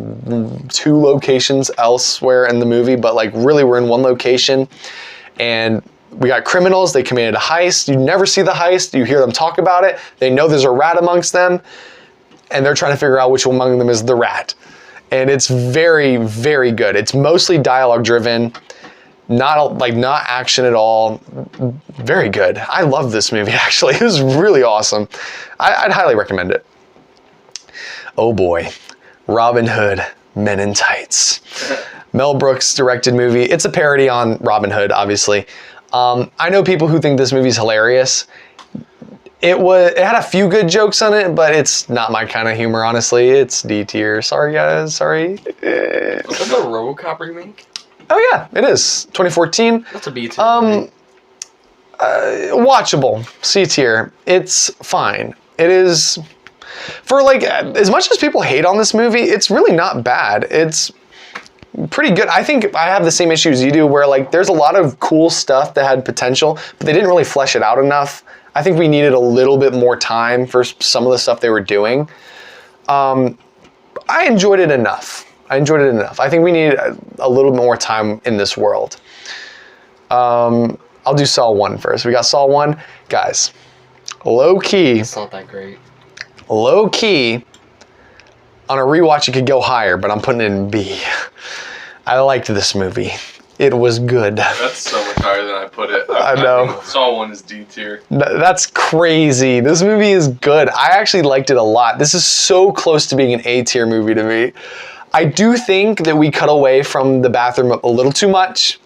2 locations elsewhere in the movie, but like really we're in one location and we got criminals. They committed a heist. You never see the heist. You hear them talk about it. They know there's a rat amongst them and they're trying to figure out which one among them is the rat. And it's very, very good. It's mostly dialogue driven. Not action at all. Very good. I love this movie, actually. It was really awesome. I'd highly recommend it. Oh boy. Robin Hood, Men in Tights. Mel Brooks directed movie. It's a parody on Robin Hood, obviously. I know people who think this movie's hilarious. It had a few good jokes on it, but it's not my kind of humor, honestly. It's D tier. Sorry, guys. Sorry.
Was that the RoboCop remake?
Oh yeah, it is. 2014.
That's a B tier.
Watchable. C tier. It's fine. It is, for like, as much as people hate on this movie, it's really not bad. It's pretty good. I think I have the same issues you do where like there's a lot of cool stuff that had potential, but they didn't really flesh it out enough. I think we needed a little bit more time for some of the stuff they were doing. I enjoyed it enough. I think we need a little bit more time in this world. I'll do Saw 1 first. We got Saw 1. Guys, low key.
It's not that great.
Low key. On a rewatch, it could go higher, but I'm putting it in B. I liked this movie. It was good.
That's so much higher than I put it.
I know.
I think Saw 1 is D tier.
That's crazy. This movie is good. I actually liked it a lot. This is so close to being an A tier movie to me. I do think that we cut away from the bathroom a little too much.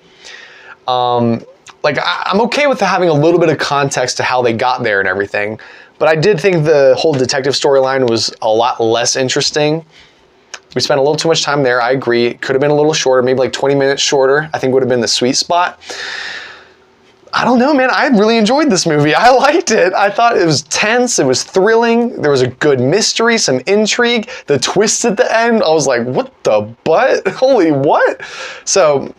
Like, I'm okay with having a little bit of context to how they got there and everything, but I did think the whole detective storyline was a lot less interesting. We spent a little too much time there, I agree. It could have been a little shorter, maybe like 20 minutes shorter, I think would have been the sweet spot. I don't know, man. I really enjoyed this movie. I liked it. I thought it was tense. It was thrilling. There was a good mystery, some intrigue. The twist at the end, I was like, what the butt? Holy what? So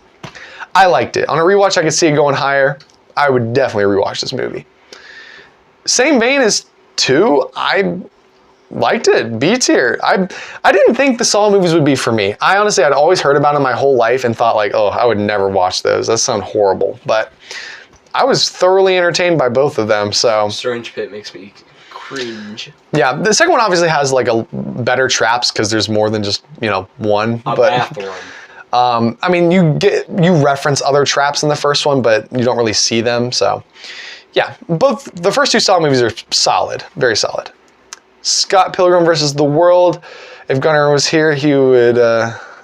I liked it. On a rewatch, I could see it going higher. I would definitely rewatch this movie. Same vein as 2. I liked it. B tier. I didn't think the Saw movies would be for me. I honestly, I'd always heard about them my whole life and thought like, oh, I would never watch those. That sounds horrible. But I was thoroughly entertained by both of them, so.
Strange Pit makes me cringe.
Yeah, the second one obviously has like a better traps because there's more than just, you know, one. I mean, you reference other traps in the first one, but you don't really see them, so. Yeah, both the first 2 Saw movies are solid, very solid. Scott Pilgrim vs. the World. If Gunnar was here, he would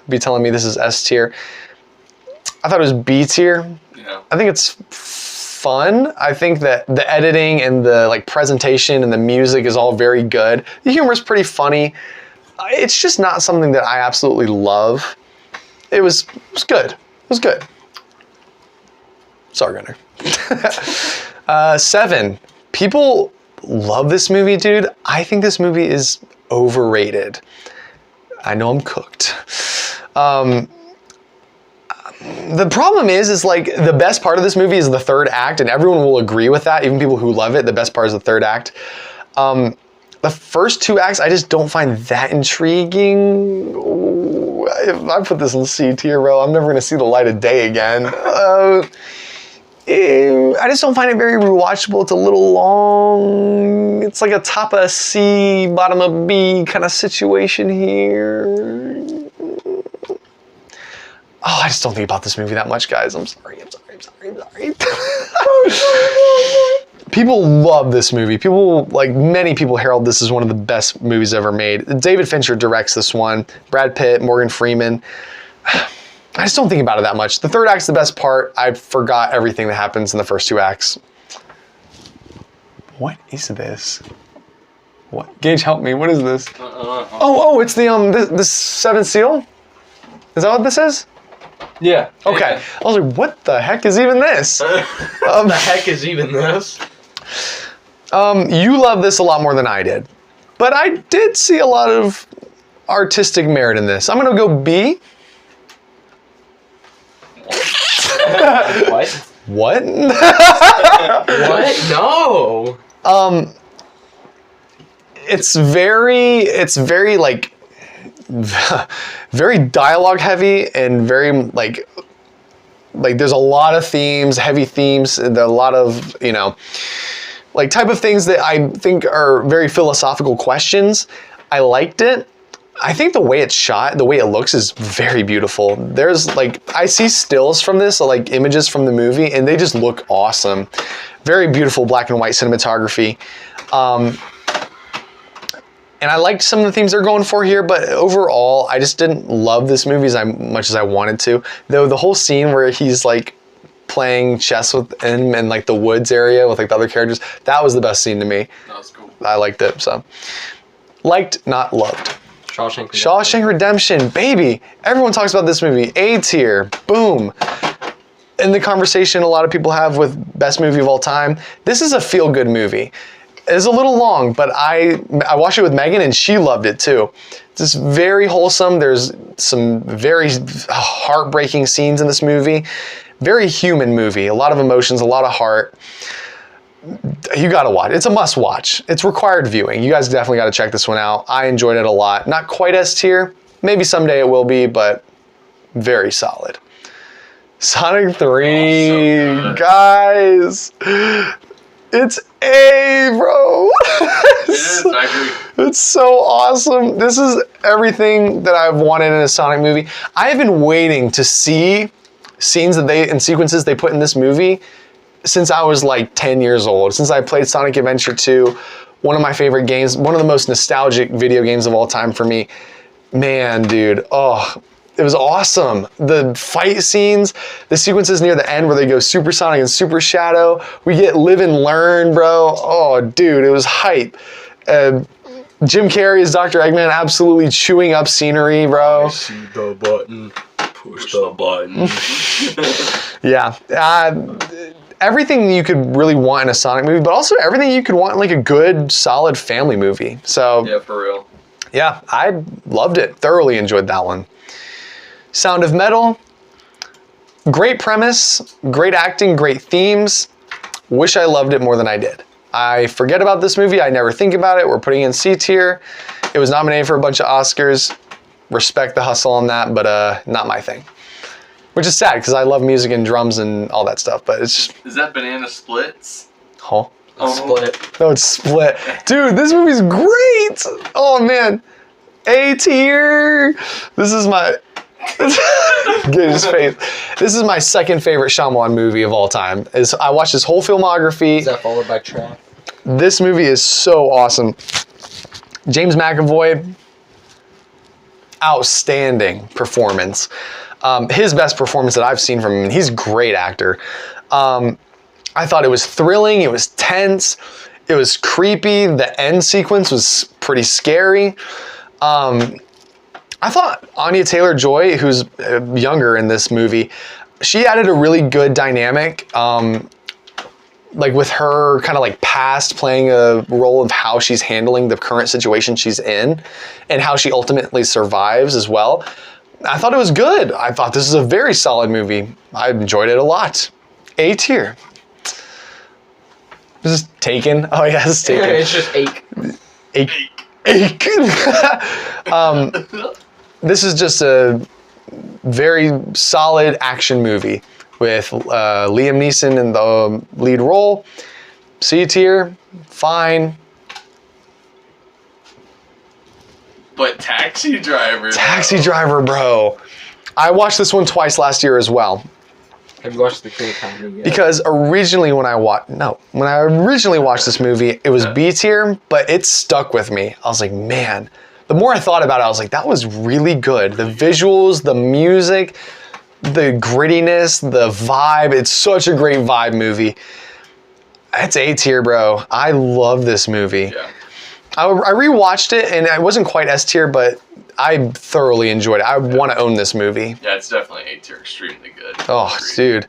be telling me this is S tier. I thought it was B tier.
Yeah.
I think it's fun. I think that the editing and the like presentation and the music is all very good. The humor is pretty funny. It's just not something that I absolutely love. It was good. It was good. Sorry, Gunnar. 7. People love this movie, dude. I think this movie is overrated. I know I'm cooked. The problem is like the best part of this movie is the third act, and everyone will agree with that. Even people who love it, the best part is the third act. The first 2 acts, I just don't find that intriguing. Ooh, if I put this in C tier, bro, I'm never gonna see the light of day again. I just don't find it very rewatchable. It's a little long. It's like a top of C, bottom of B kind of situation here. Oh, I just don't think about this movie that much, guys. I'm sorry. People love this movie. Many people herald this as one of the best movies ever made. David Fincher directs this one. Brad Pitt, Morgan Freeman. I just don't think about it that much. The third act's the best part. I forgot everything that happens in the first 2 acts. What is this? What? Gage, help me. What is this? It's the Seventh Seal? Is that what this is?
Yeah.
Okay. I was like, what the heck is even this?
The heck is even this?
You love this a lot more than I did. But I did see a lot of artistic merit in this. I'm going to go B.
What?
What?
What? No.
It's very like very dialogue heavy and very like there's a lot of themes, heavy themes, and a lot of, like type of things that I think are very philosophical questions. I liked it. I think the way it's shot, the way it looks is very beautiful. There's I see stills from this, like images from the movie, and they just look awesome. Very beautiful black and white cinematography. And I liked some of the themes they're going for here, but overall, I just didn't love this movie as much as I wanted to. Though the whole scene where he's like playing chess with him in like the woods area with like the other characters, that was the best scene to me.
That was cool.
I liked it, so. Liked, not loved.
Shawshank
Redemption, baby. Everyone talks about this movie. A tier, boom. In the conversation a lot of people have with best movie of all time, this is a feel-good movie. It's a little long, but I watched it with Megan and she loved it too. It's just very wholesome. There's some very heartbreaking scenes in this movie. Very human movie. A lot of emotions, a lot of heart. You gotta watch. It's a must watch. It's required viewing. You guys definitely gotta check this one out. I enjoyed it a lot. Not quite S tier. Maybe someday it will be, but very solid. Sonic 3, guys. It's A, bro.
It is, I agree.
It's so awesome. This is everything that I've wanted in a Sonic movie. I have been waiting to see scenes and sequences they put in this movie since I was like 10 years old. Since I played Sonic Adventure 2, one of my favorite games, one of the most nostalgic video games of all time for me. Man, dude, it was awesome. The fight scenes, the sequences near the end where they go Super Sonic and Super Shadow. We get Live and Learn, bro. Oh, dude, it was hype. Jim Carrey as Dr. Eggman, absolutely chewing up scenery, bro.
I see the button. Push the button.
Yeah. Everything you could really want in a Sonic movie, but also everything you could want in like a good, solid family movie. So,
Yeah, for real.
yeah, I loved it. Thoroughly enjoyed that one. Sound of Metal, great premise, great acting, great themes. Wish I loved it more than I did. I forget about this movie. I never think about it. We're putting it in C tier. It was nominated for a bunch of Oscars. Respect the hustle on that, but not my thing. Which is sad because I love music and drums and all that stuff, but it's just...
Is that Banana Splits?
Huh?
Split.
No, it's Split. Dude, this movie's great! Oh, man. A tier! This is my... Get his face. This is my second favorite Shyamalan movie of all time. I watched his whole filmography.
Is that followed by Trap?
This movie is so awesome. James McAvoy, outstanding performance. His best performance that I've seen from him. He's a great actor. I thought it was thrilling. It was tense. It was creepy. The end sequence was pretty scary. I thought Anya Taylor-Joy, who's younger in this movie, she added a really good dynamic. Like with her kind of like past playing a role of how she's handling the current situation she's in and how she ultimately survives as well. I thought it was good. I thought this is a very solid movie. I enjoyed it a lot. A tier. This is Taken. Oh yeah, it's Taken.
It's just ache.
Ache. This is just a very solid action movie with Liam Neeson in the lead role. C tier, fine.
But Taxi Driver.
Taxi Driver, bro. I watched this one twice last year as well.
Have you watched the King of Comedy yet?
Because originally when I originally watched this movie, it was B tier, but it stuck with me. I was like, man. The more I thought about it, I was like, that was really good. The visuals, the music, the grittiness, the vibe. It's such a great vibe movie. It's A tier, bro. I love this movie.
Yeah.
I rewatched it, and I wasn't quite S tier, but I thoroughly enjoyed it. I want to own this movie.
Yeah, it's definitely A tier. Extremely good.
Oh, dude.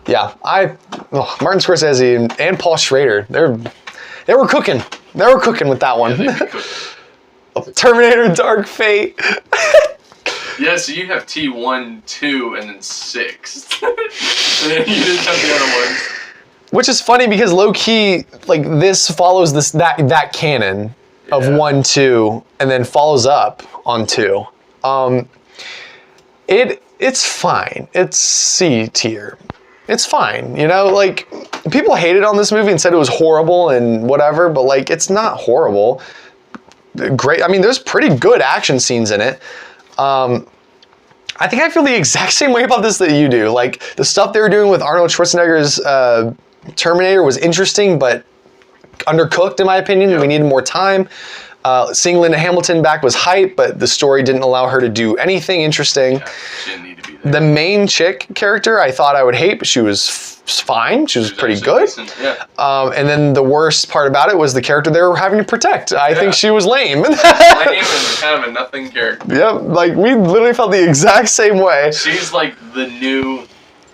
Yeah, Martin Scorsese and Paul Schrader, they were cooking. They were cooking with that one.
Yeah,
Terminator Dark Fate.
yeah, so you have T1, 2, and then 6. And then you didn't have the other ones.
Which is funny because low key, like this follows that canon of 1, 2, and then follows up on 2. It's fine. It's C tier. It's fine. You know, like people hated on this movie and said it was horrible and whatever, but like it's not horrible. Great. I mean, there's pretty good action scenes in it. I think I feel the exact same way about this that you do. Like the stuff they were doing with Arnold Schwarzenegger's Terminator was interesting, but undercooked in my opinion. Yeah. We needed more time. Seeing Linda Hamilton back was hype, but the story didn't allow her to do anything interesting.
Yeah, she didn't need to be there.
The main chick character I thought I would hate, but she was fine. She was pretty good.
Yeah.
And then the worst part about it was the character they were having to protect. I think she was lame.
Lame and kind of a nothing character.
Yep, like we literally felt the exact same way.
She's like the new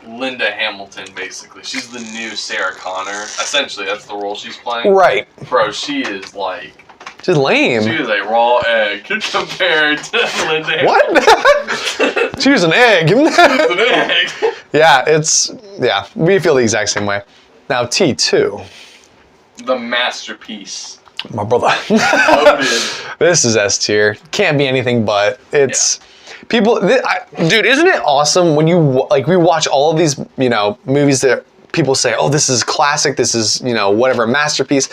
Linda Hamilton, basically. She's the new Sarah Connor. Essentially, that's the role she's playing.
Right.
Bro, she is like...
She's lame.
She is a raw egg compared to Linda Hamilton.
What? She was an egg.
She's an egg.
Yeah, we feel the exact same way. Now, T2.
The masterpiece.
My brother. This is S tier. Can't be anything but. It's... Yeah. People, dude, isn't it awesome when we watch all of these, movies that people say, oh, this is classic, this is, whatever, masterpiece.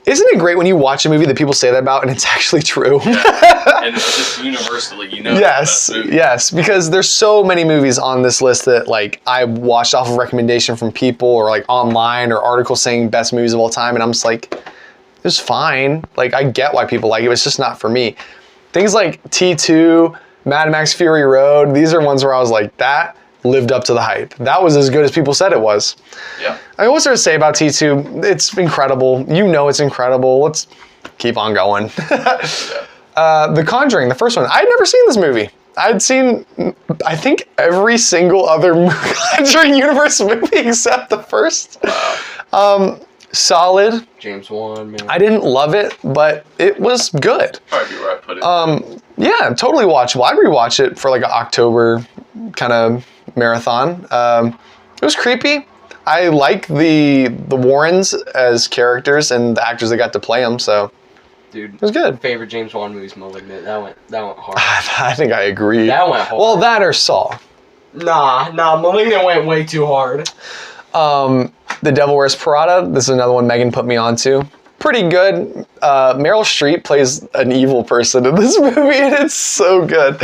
Isn't it great when you watch a movie that people say that about and it's actually true?
Yeah. And it's just universally,
Yes, because there's so many movies on this list that like I watched off of recommendation from people or like online or articles saying best movies of all time, and I'm just like, it was fine. Like I get why people like it, it's just not for me. Things like T2, Mad Max Fury Road, these are ones where I was like, that lived up to the hype. That was as good as people said it was.
Yeah.
I mean, what's there to say about T2? It's incredible. It's incredible. Let's keep on going. The Conjuring, the first one. I'd never seen this movie. I'd seen, I think, every single other Conjuring universe movie except the first.
Wow.
Solid.
James Wan, man.
I didn't love it, but it was good.
Probably where I put it.
Yeah, totally watchable. I'd rewatch it for like an October kind of marathon. It was creepy. I like the Warrens as characters and the actors that got to play them, so
dude,
it was good.
Favorite James Wan movie's Malignant. That went hard.
I think I agree.
That went hard.
Well, that or Saw.
Nah, Malignant went way too hard.
The Devil Wears Prada. This is another one Megan put me onto. Pretty good. Meryl Streep plays an evil person in this movie, and it's so good.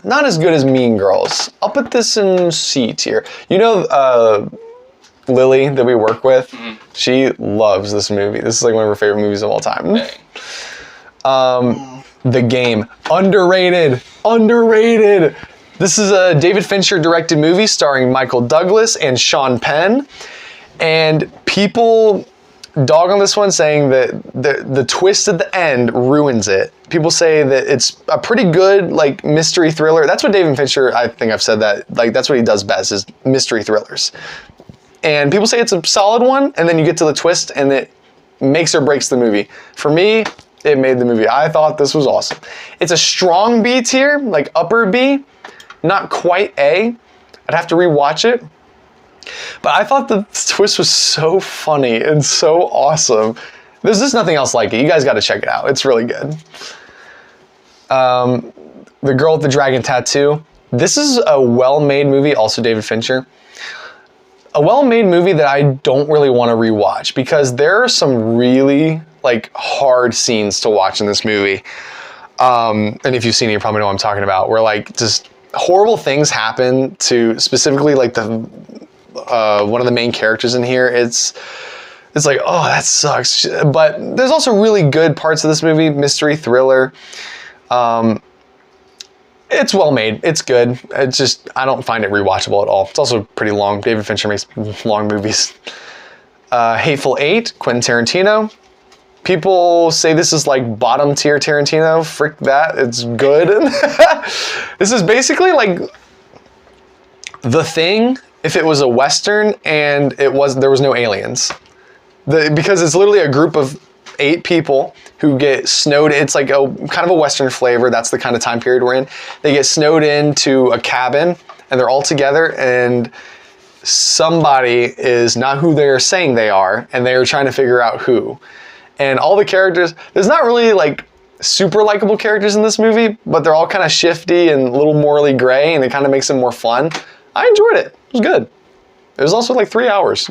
Not as good as Mean Girls. I'll put this in C tier. Lily that we work with, she loves this movie. This is like one of her favorite movies of all time. The Game. Underrated. Underrated. This is a David Fincher directed movie starring Michael Douglas and Sean Penn. And people dog on this one, saying that the twist at the end ruins it. People say that it's a pretty good like mystery thriller. That's what David Fincher, I think I've said that, like that's what he does best, is mystery thrillers. And people say it's a solid one, and then you get to the twist and it makes or breaks the movie. For me, it made the movie. I thought this was awesome. It's a strong B tier, like upper B, not quite A. I'd have to rewatch it. But I thought the twist was so funny and so awesome. There's just nothing else like it. You guys got to check it out. It's really good. The Girl with the Dragon Tattoo. This is a well-made movie, also David Fincher. A well-made movie that I don't really want to rewatch because there are some really like hard scenes to watch in this movie. And if you've seen it, you probably know what I'm talking about, where like just horrible things happen to specifically like the one of the main characters in here. It's like, oh, that sucks. But there's also really good parts of this movie, mystery thriller. It's well made. It's good. It's just, I don't find it rewatchable at all. It's also pretty long. David Fincher makes long movies. Hateful Eight, Quentin Tarantino. People say this is like bottom tier Tarantino. Frick that. It's good. This is basically like The Thing if it was a Western and there was no aliens. Because it's literally a group of 8 people who get snowed. It's like a kind of a Western flavor. That's the kind of time period we're in. They get snowed into a cabin and they're all together, and somebody is not who they're saying they are, and they are trying to figure out who. And all the characters, there's not really like super likable characters in this movie, but they're all kind of shifty and a little morally gray, and it kind of makes it more fun. I enjoyed it. It was good. It was also like 3 hours.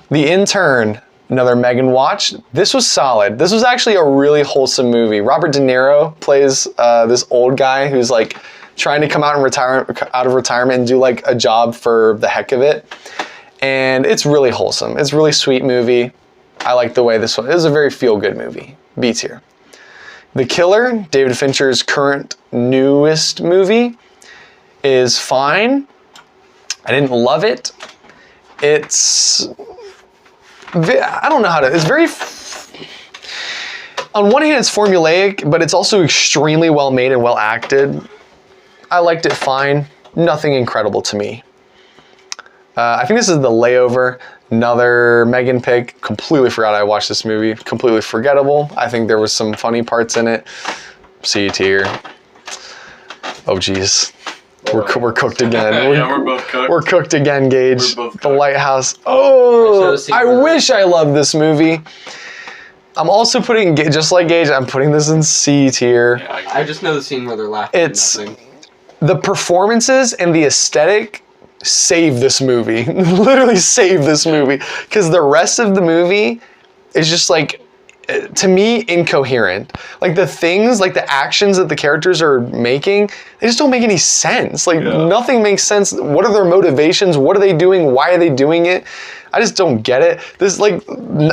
The Intern, another Megan watch. This was solid. This was actually a really wholesome movie. Robert De Niro plays this old guy who's like trying to come out of retirement and do like a job for the heck of it. And it's really wholesome. It's a really sweet movie. I like the way this one, it was a very feel-good movie. B tier. The Killer, David Fincher's current newest movie, is fine. I didn't love it. It's, I don't know how to, it's very, on one hand it's formulaic, but it's also extremely well made and well acted. I liked it fine. Nothing incredible to me. I think this is The Layover, another Megan pick. Completely forgot I watched this movie. Completely forgettable. I think there was some funny parts in it. C tier. Oh geez. We're cooked again.
Yeah, we're both cooked.
We're cooked again, Gage.
We're both cooked.
The Lighthouse. Oh, I wish I loved this movie. I'm also putting, just like Gage, I'm putting this in C tier.
Yeah,
I just know the scene where they're laughing.
It's
at nothing.
the performances and the aesthetic save this movie. Literally save this movie. Because the rest of the movie is just like, to me, incoherent. Like the things, like the actions that the characters are making, they just don't make any sense. Like nothing makes sense. What are their motivations? What are they doing? Why are they doing it? I just don't get it. This, like,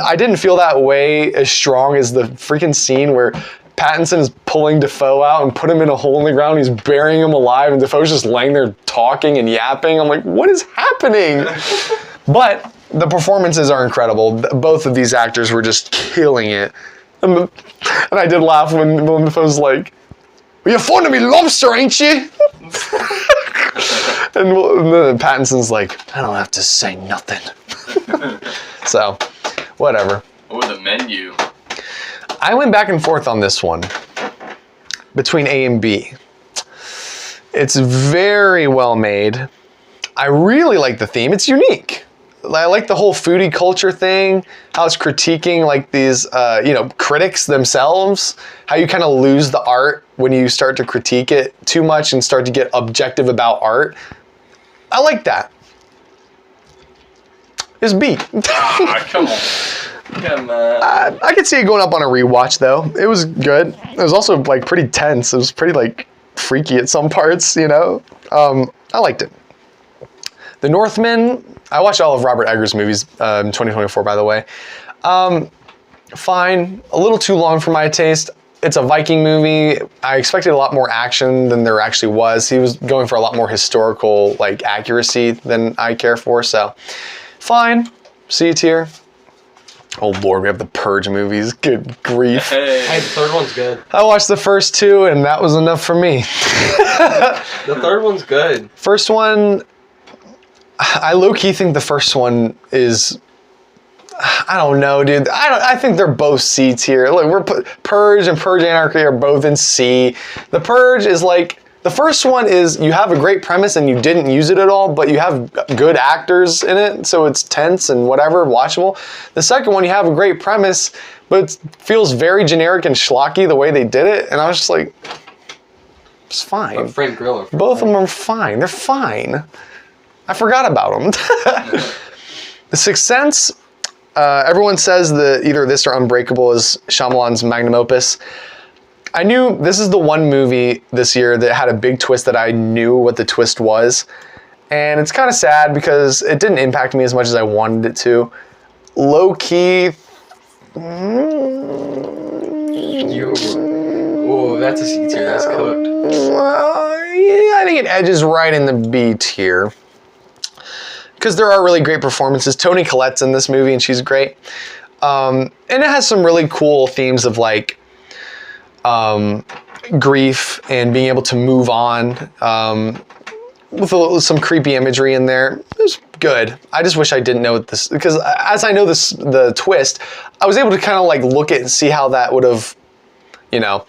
I didn't feel that way as strong as the freaking scene where Pattinson is pulling Defoe out and put him in a hole in the ground. He's burying him alive, and Defoe's just laying there talking and yapping. I'm like, what is happening? But the performances are incredible. Both of these actors were just killing it. And I did laugh when Defoe's like, well, you're fond of me lobster, ain't you? And then Pattinson's like, I don't have to say nothing. So, whatever.
Or the menu.
I went back and forth on this one between A and B. It's very well made. I really like the theme. It's unique. I like the whole foodie culture thing, how it's critiquing like these, critics themselves, how you kind of lose the art when you start to critique it too much and start to get objective about art. I like that. It's B.
Come on. Come on.
I could see it going up on a rewatch though. It was good. It was also like pretty tense. It was pretty like freaky at some parts, you know. I liked it. The Northman. I watched all of Robert Eggers' movies in 2024, by the way. fine. A little too long for my taste. It's a Viking movie. I expected a lot more action than there actually was. He was going for a lot more historical like accuracy than I care for, so fine. C tier. Oh Lord, we have the Purge movies. Good grief.
Hey, the third one's good.
I watched the first two and that was enough for me.
The third one's good.
First one, I low-key think the first one is, I don't know, dude. I think they're both C tier. Like Purge and Purge Anarchy are both in C. The Purge is like, the first one is you have a great premise and you didn't use it at all, but you have good actors in it, so it's tense and whatever, watchable. The second one, you have a great premise, but it feels very generic and schlocky the way they did it, and I was just like, it's fine.
But Frank Grillo.
Both of them are fine. They're fine. I forgot about them. The Sixth Sense, everyone says that either this or Unbreakable is Shyamalan's magnum opus. I knew this is the one movie this year that had a big twist that I knew what the twist was. And it's kind of sad because it didn't impact me as much as I wanted it to. Low key.
Oh, that's a C tier. That's cooked.
Yeah, I think it edges right in the B tier. Because there are really great performances. Toni Collette's in this movie and she's great. And it has some really cool themes of like grief and being able to move on with some creepy imagery in there. It was good. I just wish I didn't know this, because as I know the twist, I was able to kind of like look at and see how that would have, you know,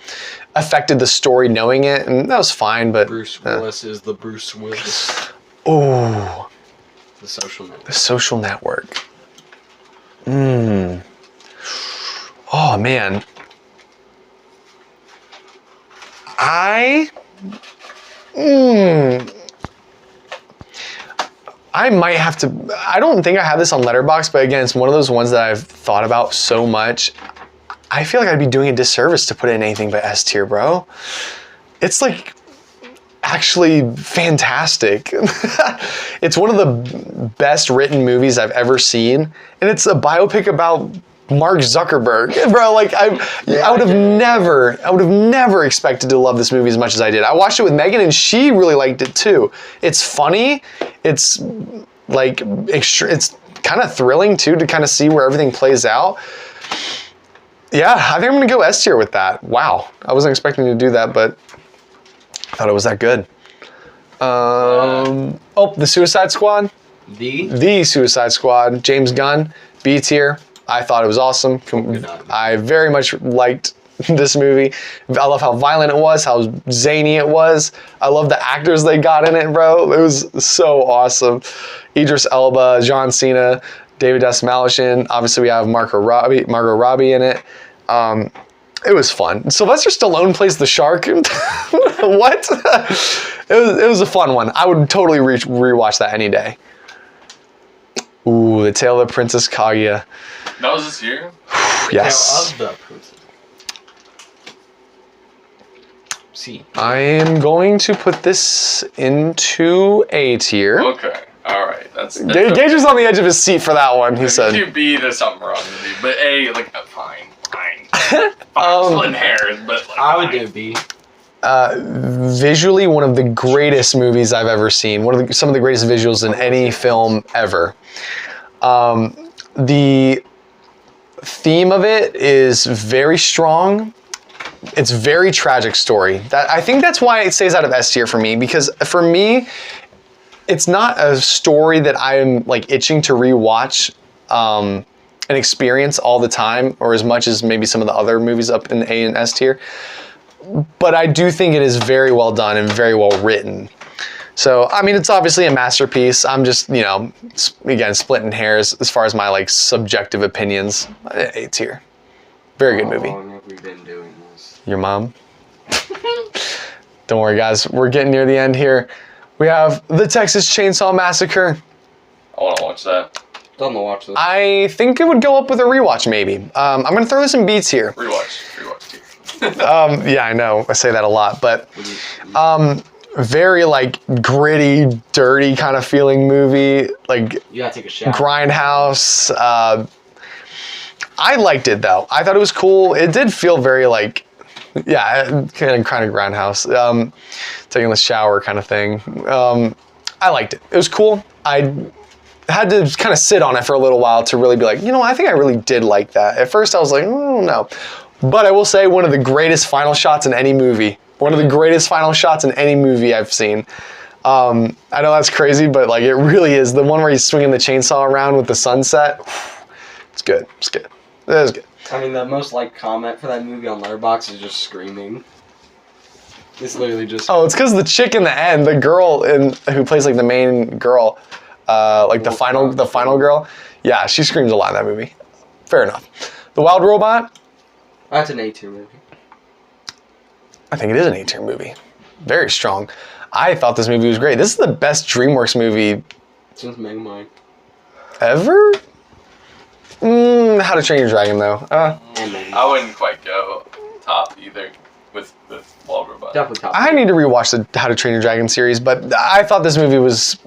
affected the story knowing it, and that was fine, but...
Bruce Willis is the Bruce Willis.
Oh.
The Social Network.
The Social Network. Oh, man. I might have to, I don't think I have this on Letterboxd, but again, it's one of those ones that I've thought about so much. I feel like I'd be doing a disservice to put it in anything but S tier, bro. It's like actually fantastic. It's one of the best written movies I've ever seen, and it's a biopic about Mark Zuckerberg, bro. Like I would have never expected to love this movie as much as I did. I watched it with Megan, and she really liked it too. It's funny. It's like it's kind of thrilling too to kind of see where everything plays out. Yeah, I think I'm gonna go S tier with that. Wow, I wasn't expecting to do that, but I thought it was that good. Oh, The Suicide Squad. The Suicide Squad. James Gunn, B tier. I thought it was awesome. I very much liked this movie. I love how violent it was, how zany it was. I love the actors they got in it, bro. It was so awesome. Idris Elba, John Cena, David Desmalchian. Obviously, we have Margot Robbie in it. It was fun. Sylvester Stallone plays the shark. What? It was a fun one. I would totally rewatch that any day. Ooh, The Tale of the Princess Kaguya.
That was this year?
Yes.
Tale of the Princess. C.
I am going to put this into A tier.
Okay. All right. That's
Gage was on the edge of his seat for that one, he said.
If you B, there's something wrong with you. But A, like, fine. Splitting hairs, but like,
I would do B.
Visually, one of the greatest movies I've ever seen. Some of the greatest visuals in any film ever. The theme of it is very strong. It's very tragic story. I think that's why it stays out of S tier for me, because for me, it's not a story that I'm like itching to rewatch and experience all the time, or as much as maybe some of the other movies up in A and S tier. But I do think it is very well done and very well written. So, I mean, it's obviously a masterpiece. I'm just, you know, again, splitting hairs as far as my like subjective opinions. A tier. Very good movie.
How long have we been doing this?
Your mom? Don't worry, guys. We're getting near the end here. We have The Texas Chainsaw Massacre.
I want to watch that.
Don't watch this.
I think it would go up with a rewatch, maybe. I'm going to throw this in B tier.
Rewatch tier.
Yeah, I know. I say that a lot, but very like gritty, dirty kind of feeling movie. Like
you gotta take a shower.
Grindhouse. I liked it though. I thought it was cool. It did feel very like, yeah, kind of Grindhouse, taking a shower kind of thing. I liked it. It was cool. I had to kind of sit on it for a little while to really be like, I think I really did like that. At first I was like, no. But I will say one of the greatest final shots in any movie. One of the greatest final shots in any movie I've seen. I know that's crazy, but like it really is. The one where he's swinging the chainsaw around with the sunset. It's good. It's good. It was good.
I mean, the most liked comment for that movie on Letterboxd is just screaming. It's literally just...
Oh, it's because the chick in the end, the girl who plays like the main girl, like the final girl. Yeah, she screams a lot in that movie. Fair enough. The Wild Robot.
That's an A-tier movie.
I think it is an A-tier movie. Very strong. I thought this movie was great. This is the best DreamWorks movie
since Megamind.
Ever? How to Train Your Dragon though.
I wouldn't quite go top either with Wild Robot.
Definitely top.
I need to rewatch the How to Train Your Dragon series, but I thought this movie was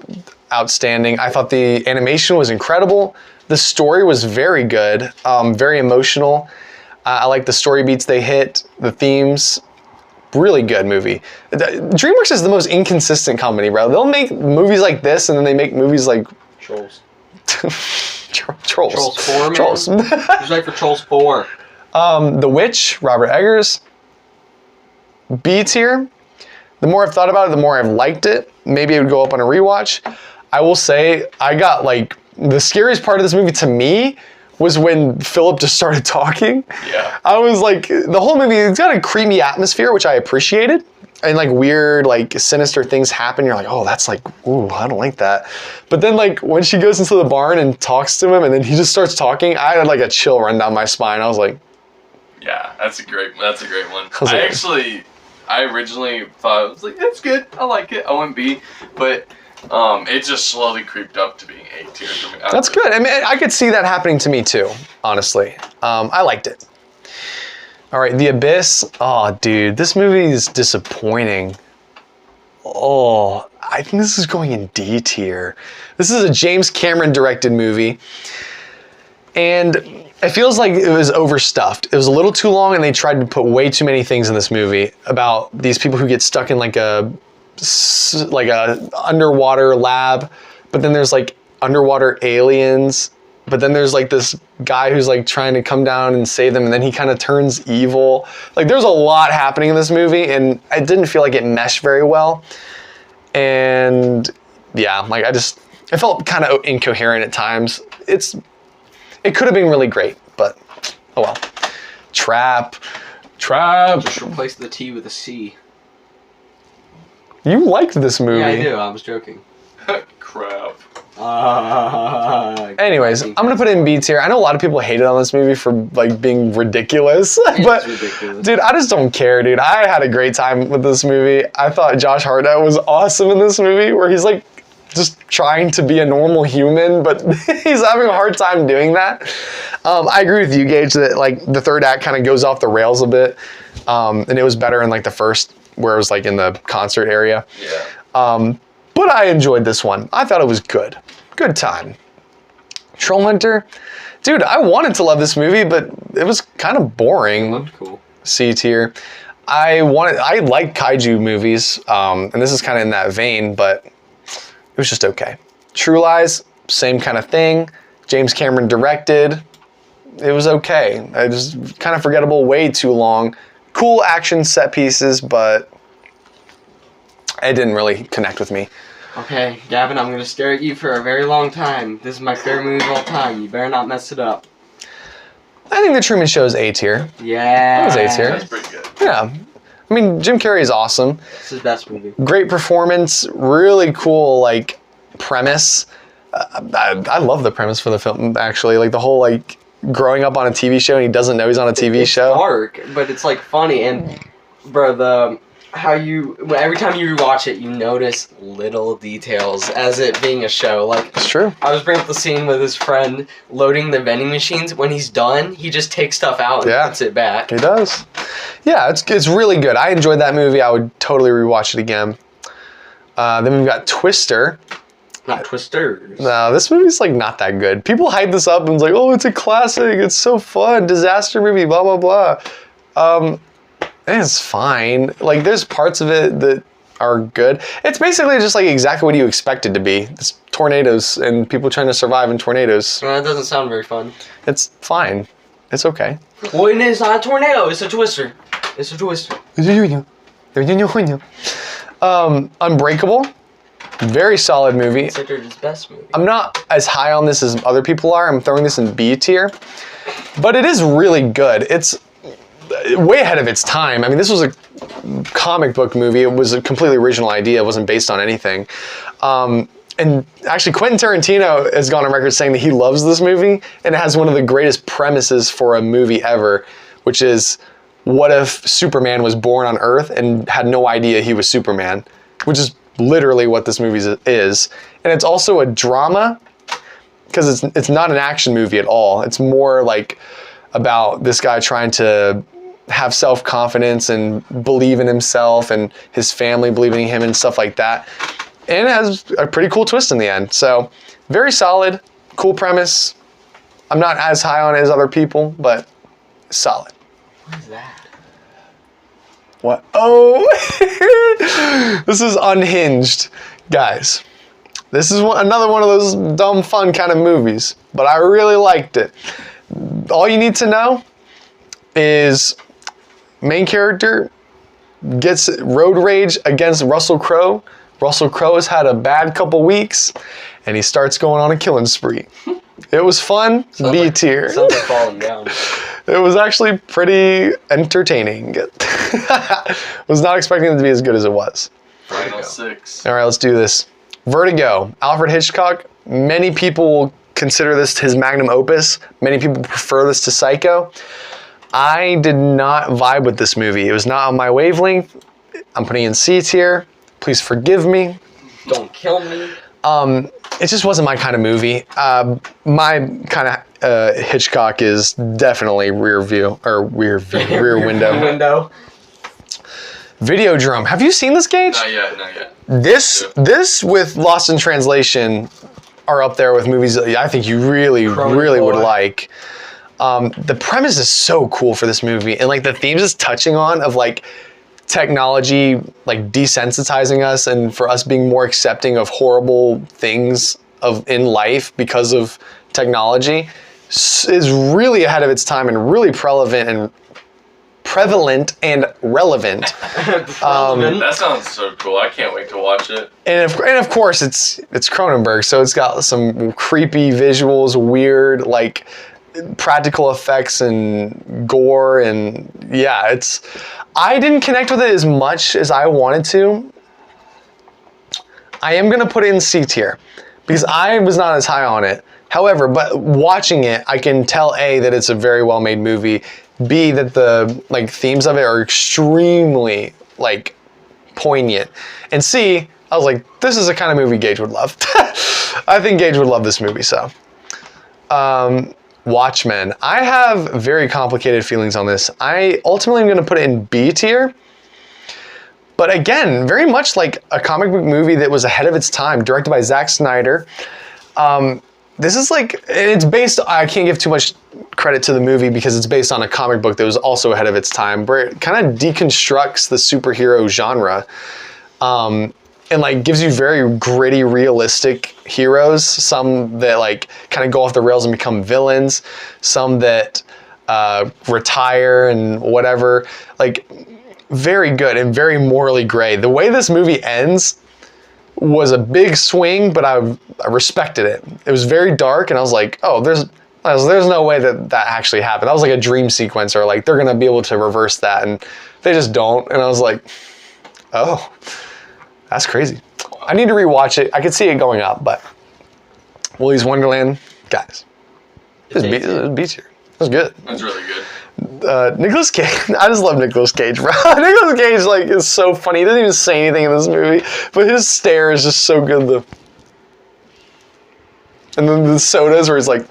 outstanding. I thought the animation was incredible. The story was very good, very emotional. I like the story beats they hit, the themes. Really good movie. DreamWorks is the most inconsistent company, bro. They'll make movies like this, and then they make movies like
Trolls.
Trolls.
Trolls 4, man.
Trolls.
Who's like for Trolls 4?
The Witch, Robert Eggers. B tier. The more I've thought about it, the more I've liked it. Maybe it would go up on a rewatch. I will say, I got like, the scariest part of this movie to me was when Philip just started talking.
Yeah.
I was like, the whole movie, it's got a creepy atmosphere, which I appreciated. And like weird, like sinister things happen. You're like, oh, that's like, ooh, I don't like that. But then like when she goes into the barn and talks to him and then he just starts talking, I had like a chill run down my spine. I was like,
yeah, that's a great one.
I
I originally thought, I was like, that's good. I like it. I went B, but it just slowly creeped up to being A tier for me.
That's good. I mean, I could see that happening to me too, honestly. I liked it. All right, The Abyss. Oh, dude, this movie is disappointing. Oh, I think this is going in D tier. This is a James Cameron directed movie. And it feels like it was overstuffed. It was a little too long and they tried to put way too many things in this movie about these people who get stuck in like a underwater lab, but then there's like underwater aliens, but then there's like this guy who's like trying to come down and save them, and then he kind of turns evil. Like there's a lot happening in this movie, and I didn't feel like it meshed very well. And yeah, like it felt kind of incoherent at times. It could have been really great, but oh well. Trap.
Just replace the T with a C.
You liked this movie.
Yeah, I do. I was joking.
Crap.
Anyways, I'm gonna put it in B tier. I know a lot of people hated on this movie for like being ridiculous, but
ridiculous.
Dude, I just don't care, dude. I had a great time with this movie. I thought Josh Hartnett was awesome in this movie, where he's like just trying to be a normal human, but he's having a hard time doing that. I agree with you, Gage, that like the third act kind of goes off the rails a bit, and it was better in like the first, where it was like in the concert area.
Yeah.
But I enjoyed this one. I thought it was good. Good time. Troll Hunter. Dude, I wanted to love this movie, but it was kind of boring.
It looked cool.
C tier. I like kaiju movies, and this is kind of in that vein, but it was just okay. True Lies, same kind of thing. James Cameron directed. It was okay. It was kind of forgettable, way too long. Cool action set pieces, but it didn't really connect with me.
Okay, Gavin, I'm gonna stare at you for a very long time. This is my favorite movie of all time. You better not mess it up.
I think The Truman Show is A tier.
Yeah.
That was A tier.
That's pretty good.
Yeah. I mean, Jim Carrey is awesome.
It's his best movie.
Great performance. Really cool, like, premise. I love the premise for the film, actually. Like, the whole, like, growing up on a TV show and he doesn't know he's on a TV show.
It's dark, but it's, like, funny. And, bro, every time you rewatch it, you notice little details as it being a show. Like,
It's true.
I was bringing up the scene with his friend loading the vending machines. When he's done, he just takes stuff out and puts it back.
He does. Yeah, it's really good. I enjoyed that movie. I would totally rewatch it again. Then we've got Twister.
Not Twisters.
No, this movie's like not that good. People hype this up and it's like, oh, it's a classic. It's so fun. Disaster movie, blah, blah, blah. It's fine. Like, there's parts of it that are good. It's basically just like exactly what you expect it to be. It's tornadoes and people trying to survive in tornadoes.
That doesn't sound very fun.
It's fine. It's okay.
Well, it's not a tornado. It's a twister. It's a twister.
Unbreakable. Very solid movie.
Considered his best movie.
I'm not as high on this as other people are. I'm throwing this in B tier. But it is really good. It's way ahead of its time. I mean, this was a comic book movie. It was a completely original idea. It wasn't based on anything. And actually, Quentin Tarantino has gone on record saying that he loves this movie, and it has one of the greatest premises for a movie ever, which is, what if Superman was born on Earth and had no idea he was Superman? Which is literally what this movie is. And it's also a drama, because it's not an action movie at all. It's more like about this guy trying to have self-confidence and believe in himself and his family believing in him and stuff like that. And it has a pretty cool twist in the end. So, very solid, cool premise. I'm not as high on it as other people, but solid.
What is that?
What? Oh! This is Unhinged. Guys, this is another one of those dumb, fun kind of movies, but I really liked it. All you need to know is main character gets road rage against Russell Crowe. Russell Crowe has had a bad couple weeks, and he starts going on a killing spree. It was fun, B tier.
Sounds like falling down.
It was actually pretty entertaining. Was not expecting it to be as good as it was.
Final 6.
All right, let's do this. Vertigo, Alfred Hitchcock. Many people will consider this his magnum opus. Many people prefer this to Psycho. I did not vibe with this movie. It was not on my wavelength. I'm putting in C tier. Please forgive me.
Don't kill me.
It just wasn't my kind of movie. My kind of Hitchcock is definitely rear window.
Window.
Videodrome. Have you seen this, Gage?
Not yet.
This with Lost in Translation are up there with movies that I think you really would like. The premise is so cool for this movie, and like the themes it's touching on of like technology like desensitizing us and for us being more accepting of horrible things in life because of technology is really ahead of its time and really prevalent and relevant.
That sounds so cool. I can't wait to watch it.
And of course it's Cronenberg, so it's got some creepy visuals, weird like practical effects and gore, and yeah, I didn't connect with it as much as I wanted to. I am gonna put it in C tier because I was not as high on it. However, but watching it, I can tell A, that it's a very well made movie, B, that the like themes of it are extremely like poignant, and C, I was like, this is the kind of movie Gage would love. I think Gage would love this movie, so. Watchmen. I have very complicated feelings on this. I ultimately am going to put it in B tier. But again, very much like a comic book movie that was ahead of its time, directed by Zack Snyder. This is like, it's based, I can't give too much credit to the movie because it's based on a comic book that was also ahead of its time, where it kind of deconstructs the superhero genre. And like gives you very gritty, realistic heroes. Some that like kind of go off the rails and become villains. Some that retire and whatever. Like very good and very morally gray. The way this movie ends was a big swing, but I respected it. It was very dark, and I was like, oh, there's no way that actually happened. That was like a dream sequence, or like they're gonna be able to reverse that, and they just don't. And I was like, oh. That's crazy. I need to rewatch it. I could see it going up, but Willy's Wonderland, guys, this is B tier. It was good.
That's really good.
Nicolas Cage. I just love Nicolas Cage, bro. Nicolas Cage like is so funny. He doesn't even say anything in this movie, but his stare is just so good. And then the sodas where he's like...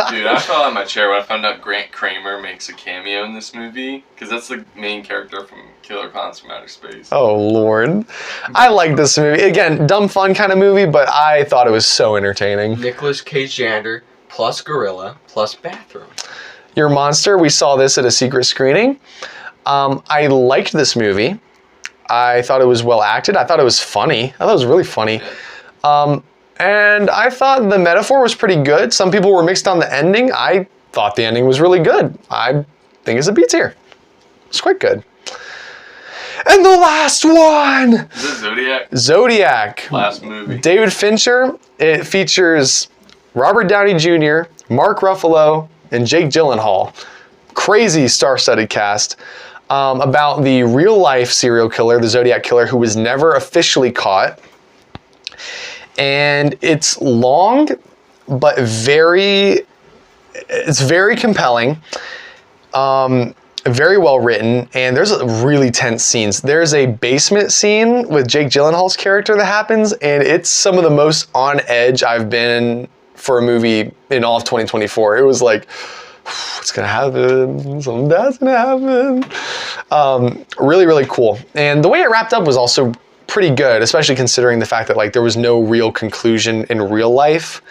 Dude, I fell out of my chair when I found out Grant Kramer makes a cameo in this movie. Because that's the main character from Killer Clowns from Outer Space.
Oh, Lord. I like this movie. Again, dumb fun kind of movie, but I thought it was so entertaining.
Nicolas Cage plus Gorilla plus Bathroom.
Your Monster, we saw this at a secret screening. I liked this movie. I thought it was well acted. I thought it was funny. I thought it was really funny. And I thought the metaphor was pretty good. Some people were mixed on the ending. I thought the ending was really good. I think it's a B tier. It's quite good. And the last one!
Is it Zodiac?
Zodiac.
Last movie.
David Fincher. It features Robert Downey Jr., Mark Ruffalo, and Jake Gyllenhaal. Crazy star-studded cast. About the real-life serial killer, the Zodiac Killer, who was never officially caught. And it's long, but it's very compelling, very well written, and there's really tense scenes. There's a basement scene with Jake Gyllenhaal's character that happens, and it's some of the most on edge I've been for a movie in all of 2024. It was like, what's gonna happen? Something bad's gonna happen. Really, really cool. And the way it wrapped up was also pretty good, especially considering the fact that like there was no real conclusion in real life,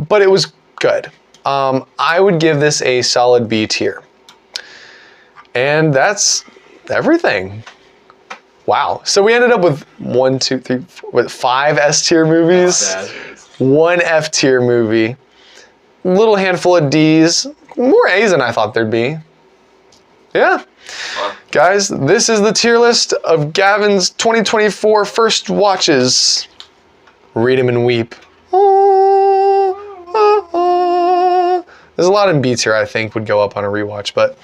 but it was good. I would give this a solid B tier. And that's everything. Wow. So we ended up with 5 S tier movies, 1 F tier movie, little handful of D's, more A's than I thought there'd be. Yeah. Guys, this is the tier list of Gavin's 2024 first watches. Read 'em and weep. There's a lot in B tier I think would go up on a rewatch, but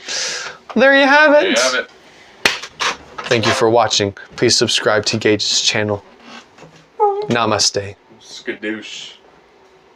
there you have it.
There you have it.
Thank you for watching. Please subscribe to Gage's channel. Namaste.
Skadoosh.